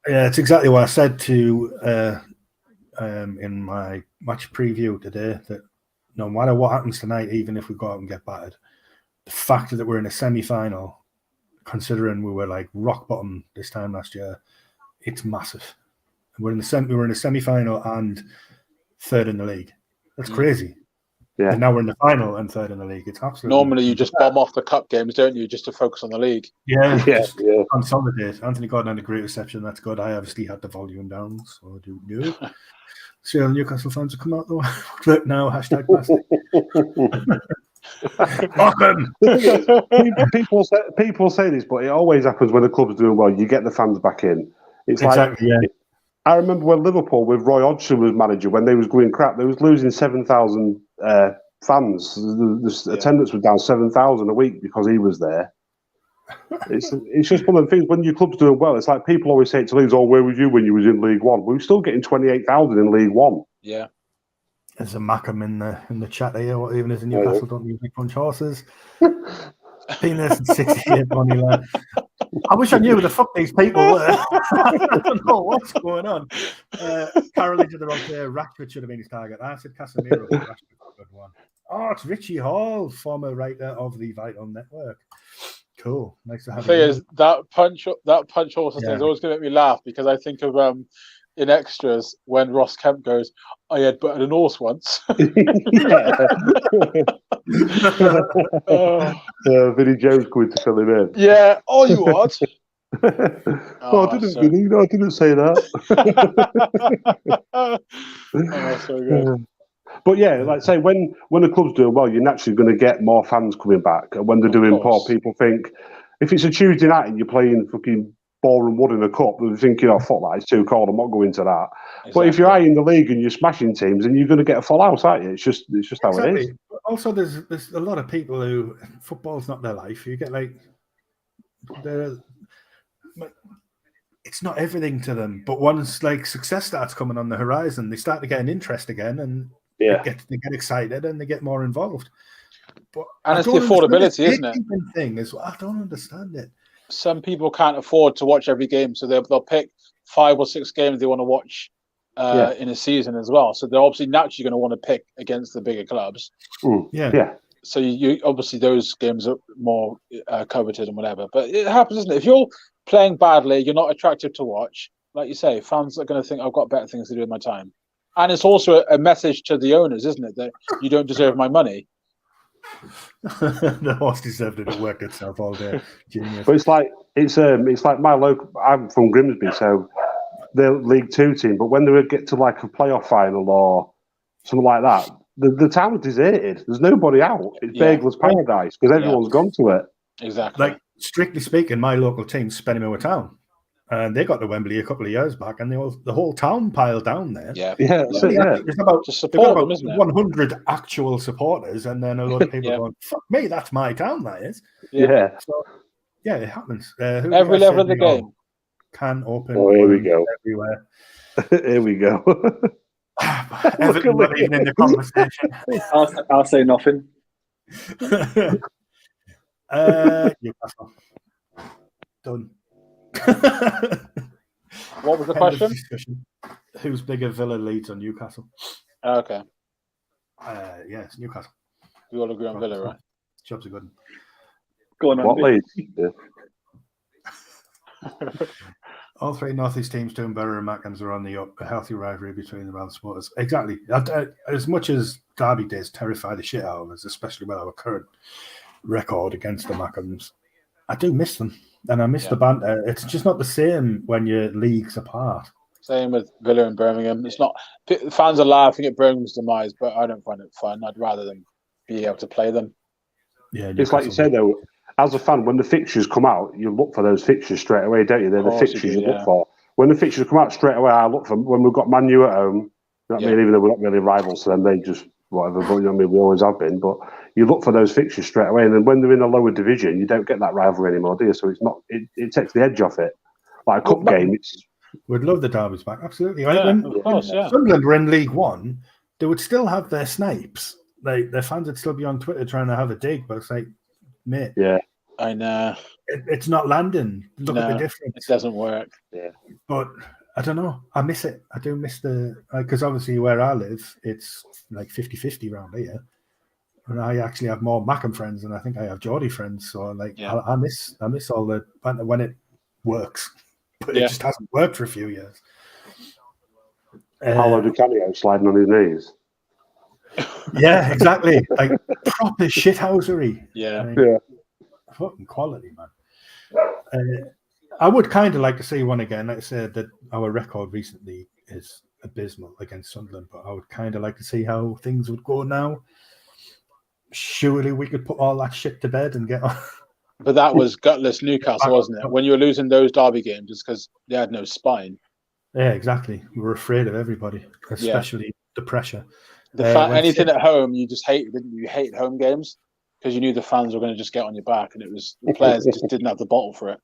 Yeah, it's exactly what I said to in my match preview today, that no matter what happens tonight, even if we go out and get battered, the fact that we're in a semi-final, considering we were like rock bottom this time last year, it's massive. We're in a semi-final and 3rd in the league. That's crazy. Yeah. And now we're in the final and 3rd in the league. It's absolutely. Normally, you just bomb off the cup games, don't you, just to focus on the league? Yeah. Consolidate. Anthony Gordon had a great reception. That's good. I obviously had the volume down, so I do know. See how the Newcastle fans have come out though. Look now, #plastic. People say this, but it always happens when the club's doing well. You get the fans back in. It's exactly, like, I remember when Liverpool with Roy Hodgson was manager, when they was going crap, they was losing 7,000 fans. The attendance was down 7,000 a week because he was there. It's just one of the things, when your club's doing well, it's like people always say to Leeds, "Oh, where were you when you was in League One?" We were still getting 28,000 in League One. Yeah. There's a Mackham in the chat here. What even is in Newcastle don't usually punch horses. Penis and 68 money lad. I wish I knew who the fuck these people were. I don't know what's going on. Carol into the wrong player. Rashford should have been his target. I said Casemiro. Rashford's a good one. Oh, it's Richie Hall, former writer of the Vital Network. Cool. Nice to have the thing you. is, that punch horse thing is always going to make me laugh because I think of in extras when Ross Kemp goes, I had butted an horse once. Vinnie Jones going to fill him in. Yeah. Oh, you what? I didn't, Vinny. No, I didn't say that. So good. But yeah, like I say, when the club's doing well, you're naturally going to get more fans coming back. And when they're doing poor, people think, if it's a Tuesday night and you're playing fucking Boreham Wood in a cup, they're thinking, oh, fuck that, it's too cold, I'm not going to that. Exactly. But if you're high in the league and you're smashing teams, then you're going to get a full house, aren't you? It's just how it is. Also, there's a lot of people who, football's not their life. You get it's not everything to them. But once success starts coming on the horizon, they start to get an interest again, and they get excited and they get more involved. And it's the affordability, isn't it? Thing is, I don't understand it. Some people can't afford to watch every game, so they'll pick 5 or 6 games they want to watch in a season as well. So they're obviously naturally going to want to pick against the bigger clubs. Yeah. So you obviously those games are more coveted and whatever. But it happens, isn't it? If you're playing badly, you're not attractive to watch. Like you say, fans are going to think, I've got better things to do with my time. And it's also a message to the owners, isn't it, that you don't deserve my money. The horse deserved it to work itself all day. Genius. But it's like my local. I'm from Grimsby, so they're League 2 team. But when they get to a playoff final or something like that, the town's deserted. There's nobody out. It's Bagler's paradise because everyone's gone to it. Exactly. Strictly speaking, my local team's Spennymoor Town. And they got to Wembley a couple of years back, and the whole town piled down there. There's about to support them, isn't it? 100 actual supporters, and then a lot of people going, "Fuck me, that's my town, that is." Yeah. So, it happens. Every level of the game can open. Oh, here we go. Everywhere. Here we go. Everton not even in the conversation. I'll say nothing. Newcastle. Done. What was the question? Who's bigger, Villa, Leeds, or Newcastle? Okay. It's Newcastle. We all agree on Villa, right? Job's a good one. Go on, what Leeds? All 3 North East teams, Borough and Mackhams, are on the up. A healthy rivalry between the round supporters. Exactly. As much as Derby days terrify the shit out of us, especially with our current record against the Mackhams, I do miss them. And I miss the banter. It's just not the same when your leagues apart. Same with Villa and Birmingham. It's not. Fans are laughing at Birmingham's demise, but I don't find it fun. I'd rather them be able to play them. Yeah, it's like you said though. As a fan, when the fixtures come out, you look for those fixtures straight away, don't you? They're the fixtures you look for. When the fixtures come out straight away, I look for when we've got Man U at home. You know what I mean? Even though we're not really rivals to them, they just whatever. But you know what I mean? We always have been. But you look for those fixtures straight away, and then when they're in a lower division, you don't get that rivalry anymore, do you? So it's not. It takes the edge off it. Like a cup game, we'd love the derbies back. Absolutely. Of course, Sunderland were in League One, they would still have their snipes. Their fans would still be on Twitter trying to have a dig, but it's like, mate. Yeah. I know. It's not landing. Look at the difference. It doesn't work. Yeah. But I don't know. I miss it. I do miss because obviously where I live, it's like 50-50 around here. And I actually have more Mackham friends than I think I have Geordie friends. So I miss all the when it works. But it just hasn't worked for a few years. Paolo Di Canio sliding on his knees. Yeah, exactly. Like proper shithousery. Yeah. Fucking quality, man. I would kind of like to see one again. Like I said, that our record recently is abysmal against Sunderland, but I would kind of like to see how things would go now. Surely we could put all that shit to bed and get on. But that was gutless Newcastle, wasn't it? When you were losing those derby games, it's because they had no spine. Yeah, exactly. We were afraid of everybody, especially the pressure. Anything at home, you just hated, didn't you? You hated home games because you knew the fans were going to just get on your back, and it was the players just didn't have the bottle for it.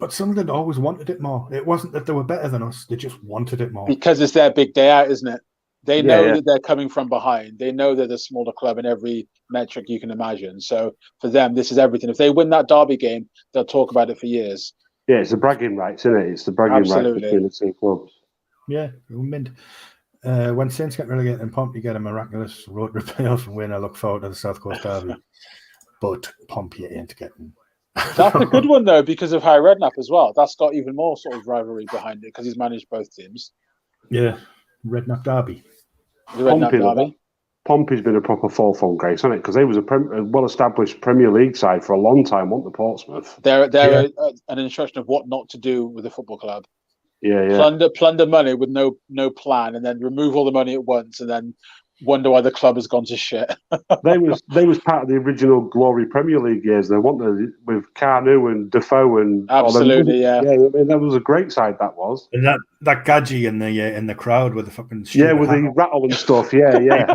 But Sunderland always wanted it more. It wasn't that they were better than us; they just wanted it more. Because it's their big day out, isn't it? They know that they're coming from behind. They know they're the smaller club in every metric you can imagine. So for them, this is everything. If they win that derby game, they'll talk about it for years. Yeah, it's the bragging rights, isn't it? It's the bragging rights between the two clubs. Yeah, mint. When Saints get relegated and Pompey get a miraculous road to playoff and win, I look forward to the South Coast Derby. But Pompey ain't getting. That's a good one though, because of Harry Redknapp as well. That's got even more sort of rivalry behind it because he's managed both teams. Yeah, Redknapp Derby. The Redknapp Derby. Pompey's been a proper fall from grace, hasn't it? Because they was a well-established Premier League side for a long time, weren't the Portsmouth? They're an instruction of what not to do with a football club. Yeah. Plunder money with no plan, and then remove all the money at once, and then wonder why the club has gone to shit. they was part of the original Glory Premier League years, though, weren't they? With Carnu and Defoe and absolutely, yeah. I mean, that was a great side. That was. And that Gadji in the crowd with the fucking with the rattle and stuff. Yeah.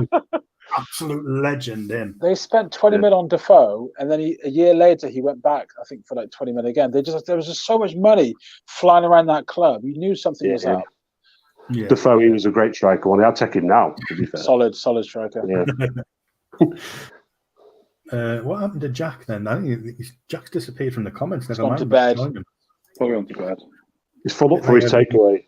Absolute legend. They spent 20 mil on Defoe, and then a year later he went back, I think, for like 20 mil again. There was just so much money flying around that club. You knew something was up. Yeah. Defoe, he was a great striker. I'll take him now, to be fair. Solid striker. Yeah. What happened to Jack then? I think Jack's disappeared from the comments. He's gone to bed. Probably on to bed. He's full up for his takeaway.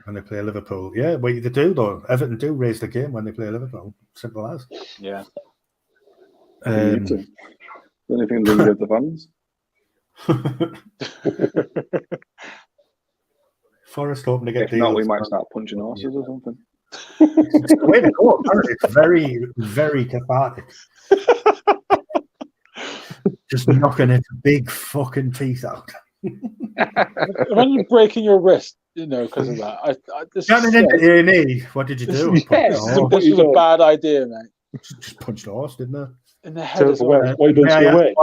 When they play Liverpool. Yeah, well, they do, though. Everton do raise the game when they play Liverpool. Simple as. Yeah. Anything to do with the fans? Forest hoping to get If not, we might start punching horses or something. It's the way to go, apparently. It's very, very cathartic. Just knocking its big fucking teeth out. Imagine breaking your wrist, because of that. Into A&E. What did you do? Yes, this was a bad idea, mate. Just punched the horse, didn't I? In the head as well. Why don't you away?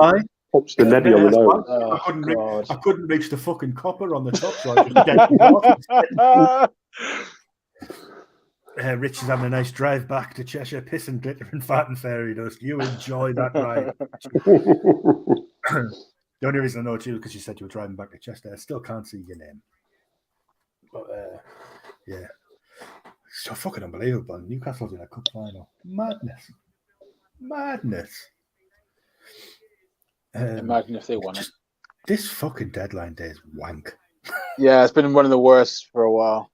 Punched the neddy on the nose. I couldn't reach the fucking copper on the top, so I just Rich is having a nice drive back to Cheshire, pissing, glittering, fat and fairy dust. You enjoy that ride. The only reason I know it's you because you said you were driving back to Chester. I still can't see your name. But, yeah. So fucking unbelievable. Newcastle's in a cup final. Madness. Imagine if they won it. This fucking deadline day is wank. Yeah, it's been one of the worst for a while.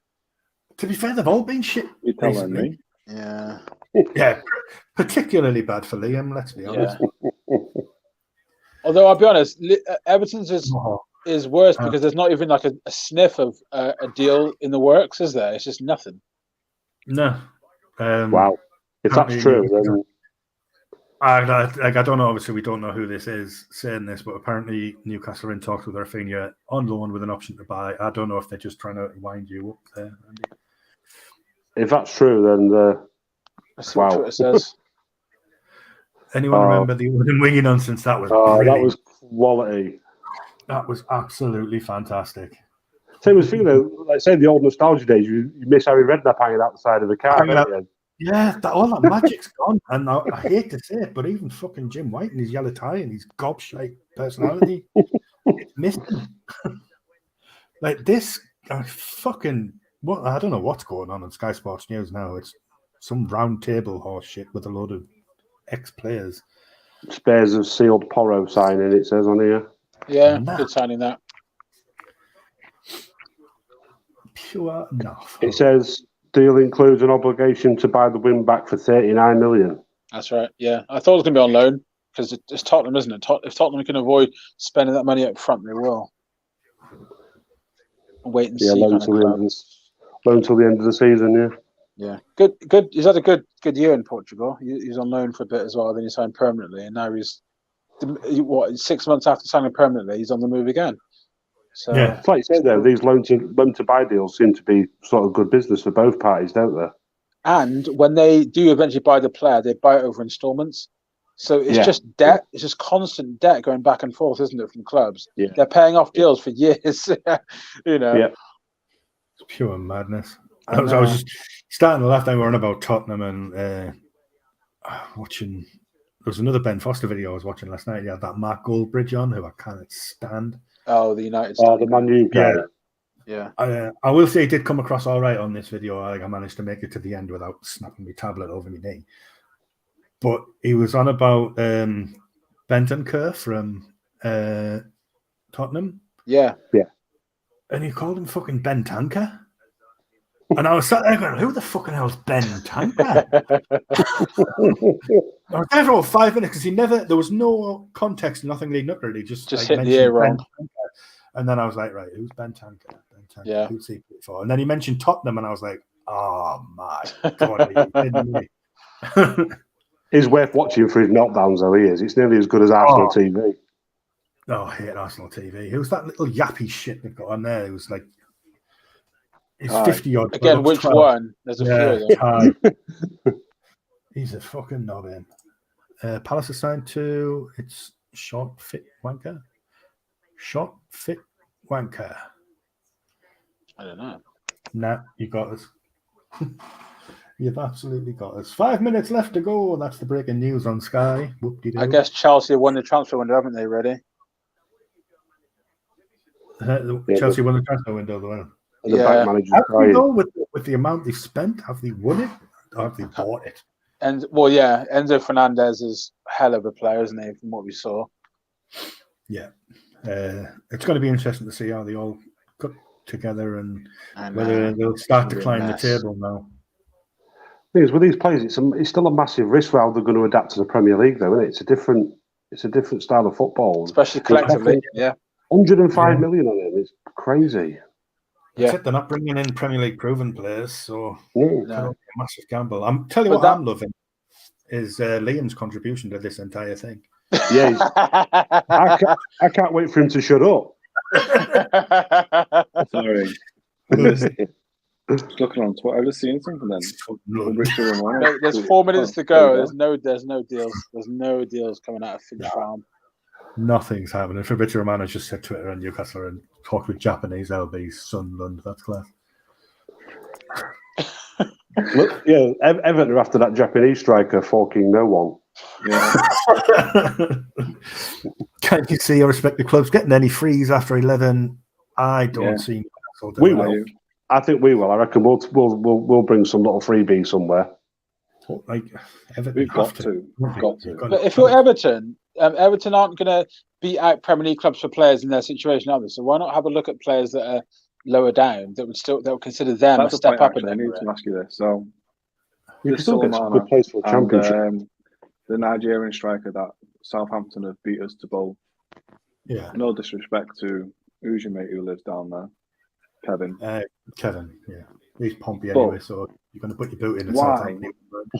To be fair, they've all been shit. You're telling me. Yeah. Yeah, particularly bad for Liam, let's be honest. Yeah. Although I'll be honest, Everton's is worse because there's not even like a sniff of a deal in the works, is there? It's just nothing. No. Wow. If that's true, then I don't know. Obviously, we don't know who this is saying this, but apparently Newcastle are in talks with Rafinha on loan with an option to buy. I don't know if they're just trying to wind you up there, Andy. If that's true, then Let's see what Twitter says. Anyone remember the winging nonsense? That was that was quality. That was absolutely fantastic. Same as like say the old nostalgia days. You miss Harry Redknapp hanging out the side of the car. Yeah, all that magic's gone. And I hate to say it, but even fucking Jim White in his yellow tie and his gobshite personality, it's missing. Like this, fucking what? I don't know what's going on Sky Sports News now. It's some round table horse shit with a load of ex-players. Spares of sealed Porro signing. It says on here. Yeah, good signing that. Pure enough. It says deal includes an obligation to buy the win back for 39 million. That's right. Yeah, I thought it was going to be on loan because it's Tottenham, isn't it? If Tottenham can avoid spending that money up front, they will. Wait and see. Loan till the end of the season. Yeah. Yeah, good. He's had a good year in Portugal. He's on loan for a bit as well. Then he signed permanently, and now he's 6 months after signing permanently, he's on the move again. So yeah, it's like you said though, these loan to buy deals seem to be sort of good business for both parties, don't they? And when they do eventually buy the player, they buy it over installments. So it's just debt. It's just constant debt going back and forth, isn't it, from clubs? Yeah. They're paying off deals for years. Yeah. It's pure madness. I was just starting the last time we were on about Tottenham and watching. There was another Ben Foster video I was watching last night. He had that Mark Goldbridge on, who I can't stand. Oh, the United. The Man U guy. Yeah. I will say he did come across all right on this video. I managed to make it to the end without snapping my tablet over my knee. But he was on about Bentancur from Tottenham. Yeah. And he called him fucking Bentanker. And I was sat there going, who the fucking hell's Ben Tanker? I was there for 5 minutes because there was no context, nothing leading up to it. He just hit the ear wrong. And then I was like, right, who's Ben Tanker? Yeah. Who's he played for? And then he mentioned Tottenham, and I was like, oh my God, are you kidding me? He's worth watching for his meltdowns, though, he is. It's nearly as good as Arsenal TV. Oh, I hate Arsenal TV. Who's that little yappy shit they've got on there? It was like, it's 50-odd. Again, which 12. One? There's a few of them. He's a fucking knob-in. Palace assigned to, it's Short Fit Wanker. Short Fit Wanker. I don't know. Nah, you got us. You've absolutely got us. 5 minutes left to go. That's the breaking news on Sky. Whoop-de-doo. I guess Chelsea won the transfer window, haven't they, already? Chelsea won the transfer window, though. Yeah. Have they go with the amount they've spent? Have they won it? Or have they bought it? And Enzo Fernandez is a hell of a player, isn't he? From what we saw. Yeah, it's going to be interesting to see how they all cut together and whether they'll start to climb the table now. Because with these players, it's still a massive risk for how they're going to adapt to the Premier League, though, isn't it? It's a different style of football, especially collectively. Yeah, 105 million on it. It's crazy. Yeah, they're not bringing in Premier League proven players, so it's a massive gamble. I'm telling you I'm loving is Liam's contribution to this entire thing. Yeah, I can't wait for him to shut up. Sorry. Just looking on Twitter, I've just seen something then. There's 4 minutes to go. There's no deals. There's no deals coming out of Finch Farm. Nothing's happening. Fabrizio Romano just said Twitter and Newcastle and talked with Japanese LBs, Sunderland. That's class. Look, yeah, Everton are after that Japanese striker, forking no one. Yeah. Can you see your respective clubs getting any frees after 11? I don't see Newcastle. We will. I think we will. I reckon we'll bring some little freebie somewhere. Like Everton, we've got to. But if you're Everton, Everton aren't going to beat out Premier League clubs for players in their situation, are they? So why not have a look at players that are lower down that would consider them a step up? I need to ask you this. So you can still get some good place for a championship. The Nigerian striker that Southampton have beat us to both. Yeah. No disrespect to who's your mate who lives down there, Kevin. Kevin, yeah. He's Pompey anyway, so you're going to put your boot in. Why?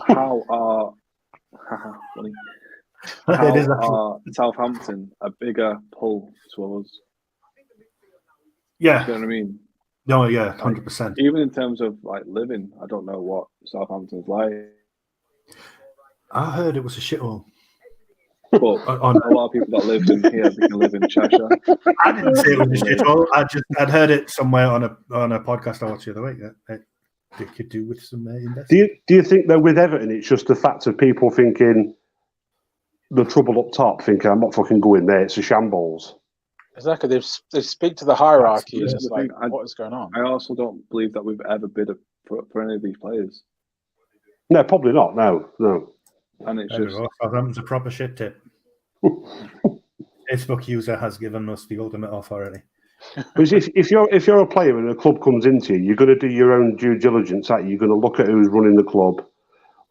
How are Southampton a bigger pull to us? Yeah. You know what I mean? No, yeah, 100%. Even in terms of like living, I don't know what Southampton's like. I heard it was a shithole. But a lot of people that live in here, they can live in Cheshire. I didn't say it was a shithole. I'd heard it somewhere on a podcast I watched the other week that they could do with some investment. Do you think though with Everton it's just the fact of people thinking the trouble up top, thinking I'm not fucking going there, it's a shambles. Exactly. They speak to the hierarchy. It's just like what is going on. I also don't believe that we've ever bid for any of these players. No, probably not. No. And it's just Southampton's a proper shit tip. Facebook user has given us the ultimate offer already. But if you're a player and a club comes into you, you're going to do your own due diligence. You're going to look at who's running the club,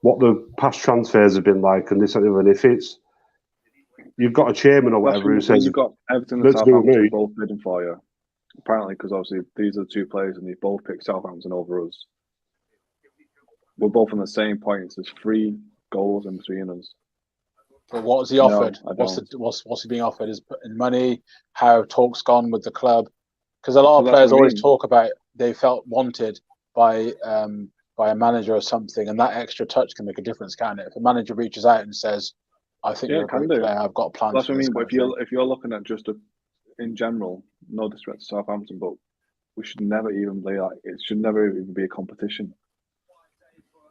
what the past transfers have been like, and this and that. And if it's you've got a chairman or whatever who says you've got Everton and Southampton both bidding for you, apparently because obviously these are the two players and they both picked Southampton over us. We're both on the same points. There's 3 goals in between us. But what was he offered? What's he being offered? Is in money? How talks gone with the club? Because a lot of players always talk about they felt wanted by a manager or something, and that extra touch can make a difference, can't it? If a manager reaches out and says, "I think you're a great player. I've got plans." That's what I mean. But if you're looking at just in general, no disrespect to Southampton, but we should never even play like it. Should never even be a competition.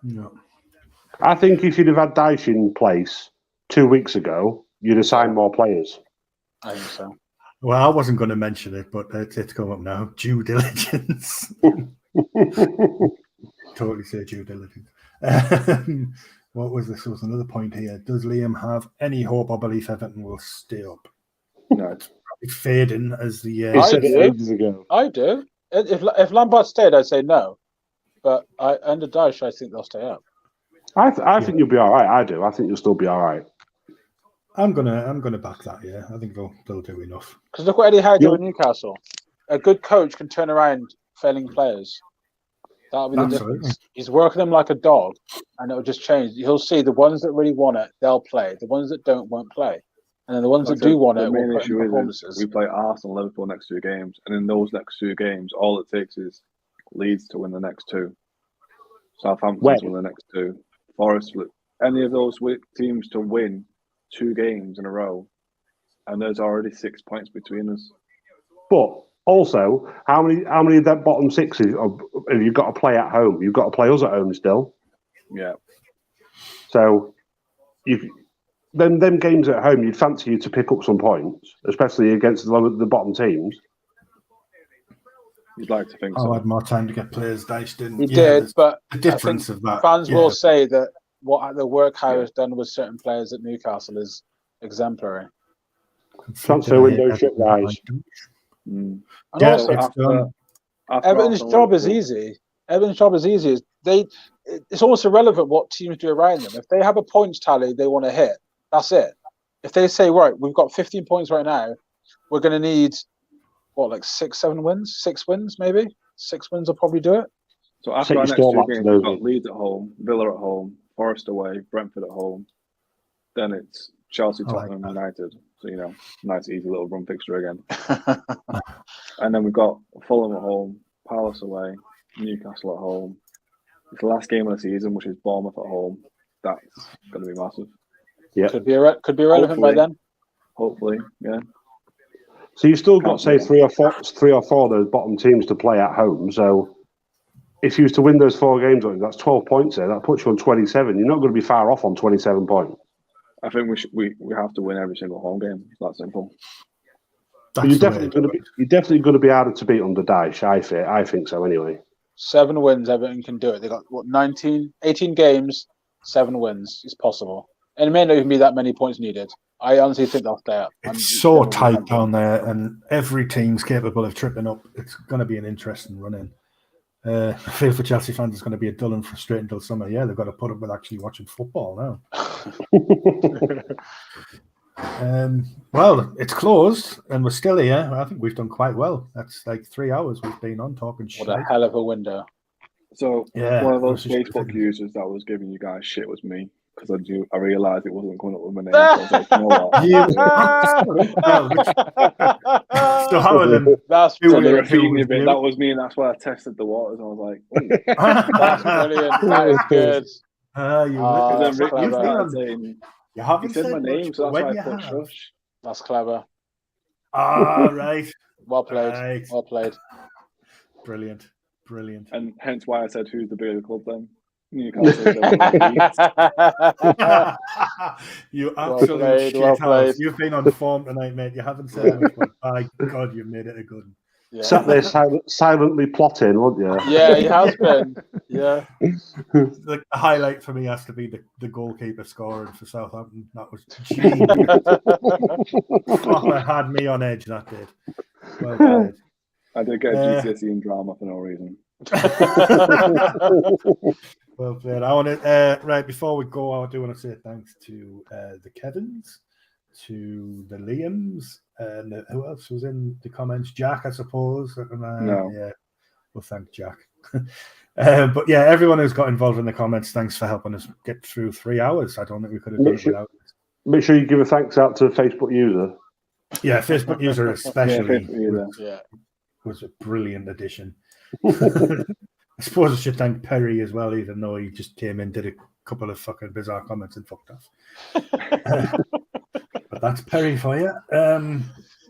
No. I think if you'd have had Dyche in place 2 weeks ago, you'd have signed more players. I think so. Well, I wasn't going to mention it, but it's come up now. Due diligence. Totally say due diligence. What was this? There was another point here. Does Liam have any hope or belief Everton will stay up? No, it's probably fading as the year. He said it ages ago. I do. If Lampard stayed, I'd say no. but under Dyche, I think they'll stay up. I think you'll be all right. I do. I think you'll still be all right. I'm gonna back that. Yeah, I think they'll do enough. Because look what Eddie Howe did with Newcastle. A good coach can turn around failing players. That'll be the difference. He's working them like a dog, and it'll just change. He'll see the ones that really want it, they'll play. The ones that don't won't play. And then the ones that do want it will put in performances. We play Arsenal and Liverpool next 2 games, and in those next 2 games, all it takes is Leeds to win the next 2. Southampton to win the next 2. Forest, any of those teams to win 2 games in a row, and there's already 6 points between us. But also, how many of that bottom 6 have you got to play at home? You've got to play us at home still. Yeah. So them games at home, you'd fancy you to pick up some points, especially against the bottom teams. You'd like to think so. I had more time to get players. Dyche didn't. He did, but the difference of that. Fans will say that what the work Howe has done with certain players at Newcastle is exemplary. Transfer window shut, guys. And also, Everton's job is easy. It's almost irrelevant what teams do around them. If they have a points tally they want to hit, that's it. If they say, right, we've got 15 points right now, we're going to need, 6 wins, maybe? 6 wins will probably do it. So after our next 2 games, we've got Leeds at home, Villa at home, Forest away, Brentford at home. Then it's Chelsea, Tottenham, United. So, nice, easy little run fixture again. And then we've got Fulham at home, Palace away, Newcastle at home. It's the last game of the season, which is Bournemouth at home. That's going to be massive. Yeah, could be relevant by then. Hopefully, yeah. So you still got say 3 or 4 of those bottom teams to play at home. So if you was to win those 4 games, that's 12 points there. That puts you on 27. You're not going to be far off on 27 points. I think we have to win every single home game. It's that simple. You're definitely going to be harder to beat under Dyche. I think so anyway. 7 wins, Everton can do it. They got 18 games, 7 wins. It's possible, and it may not even be that many points needed. I honestly think they'll stay up. It's so tight down there, and every team's capable of tripping up. It's going to be an interesting run-in. I feel for Chelsea fans, it's going to be a dull and frustrating till summer. Yeah, they've got to put up with actually watching football now. Well, it's closed, and we're still here. I think we've done quite well. That's like 3 hours we've been on talking shit. What a hell of a window. So one of those Facebook users that was giving you guys shit was me. Because I realised it wasn't coming up with my name. So I was like, So Howland, that's brilliant. That was me, and that's why I tested the waters. And I was like, that's brilliant. That is good. You haven't said my name, so that's why I put shush. That's clever. Right. Well played. Right. Well played. Brilliant. And hence why I said, who's the bigger club then? Newcastle. You absolute shithouse. You've been on form tonight, mate. You haven't said much, but by God, you've made it a good one. Yeah. Sat there silently plotting, weren't you? Yeah, he has been. Yeah. The highlight for me has to be the goalkeeper scoring for Southampton. That was genius. Proper had me on edge, that did. Well played. I did get a GCSE in drama for no reason. Well played. I want to right before we go. I do want to say thanks to the Kevins, to the Liams, and who else was in the comments? Jack, I suppose. No. Yeah, well, thank Jack. But yeah, everyone who's got involved in the comments, thanks for helping us get through 3 hours. I don't think we could have done it without it. Make sure you give a thanks out to the Facebook user. Yeah, Facebook user especially was a brilliant addition. I suppose I should thank Perry as well, even though he just came in, did a couple of fucking bizarre comments and fucked off. But that's Perry for you.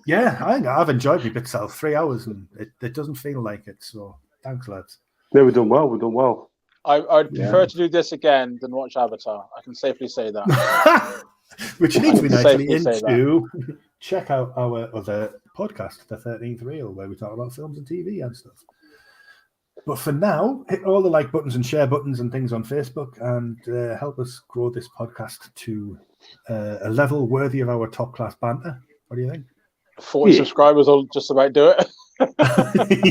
Yeah, I think I've enjoyed my bit self. 3 hours, and it doesn't feel like it. So thanks, lads. Yeah, we've done well. I'd prefer to do this again than watch Avatar. I can safely say that. Which leads me nicely into check out our other podcast, The 13th Reel, where we talk about films and TV and stuff. But for now, hit all the like buttons and share buttons and things on Facebook and help us grow this podcast to a level worthy of our top-class banter. What do you think? 40 subscribers will just about do it.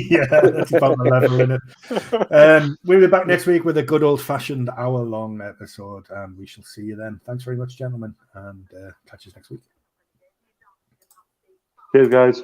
Yeah, that's about the level, isn't it? We'll be back next week with a good old-fashioned hour-long episode, and we shall see you then. Thanks very much, gentlemen, and catch us next week. Cheers, guys.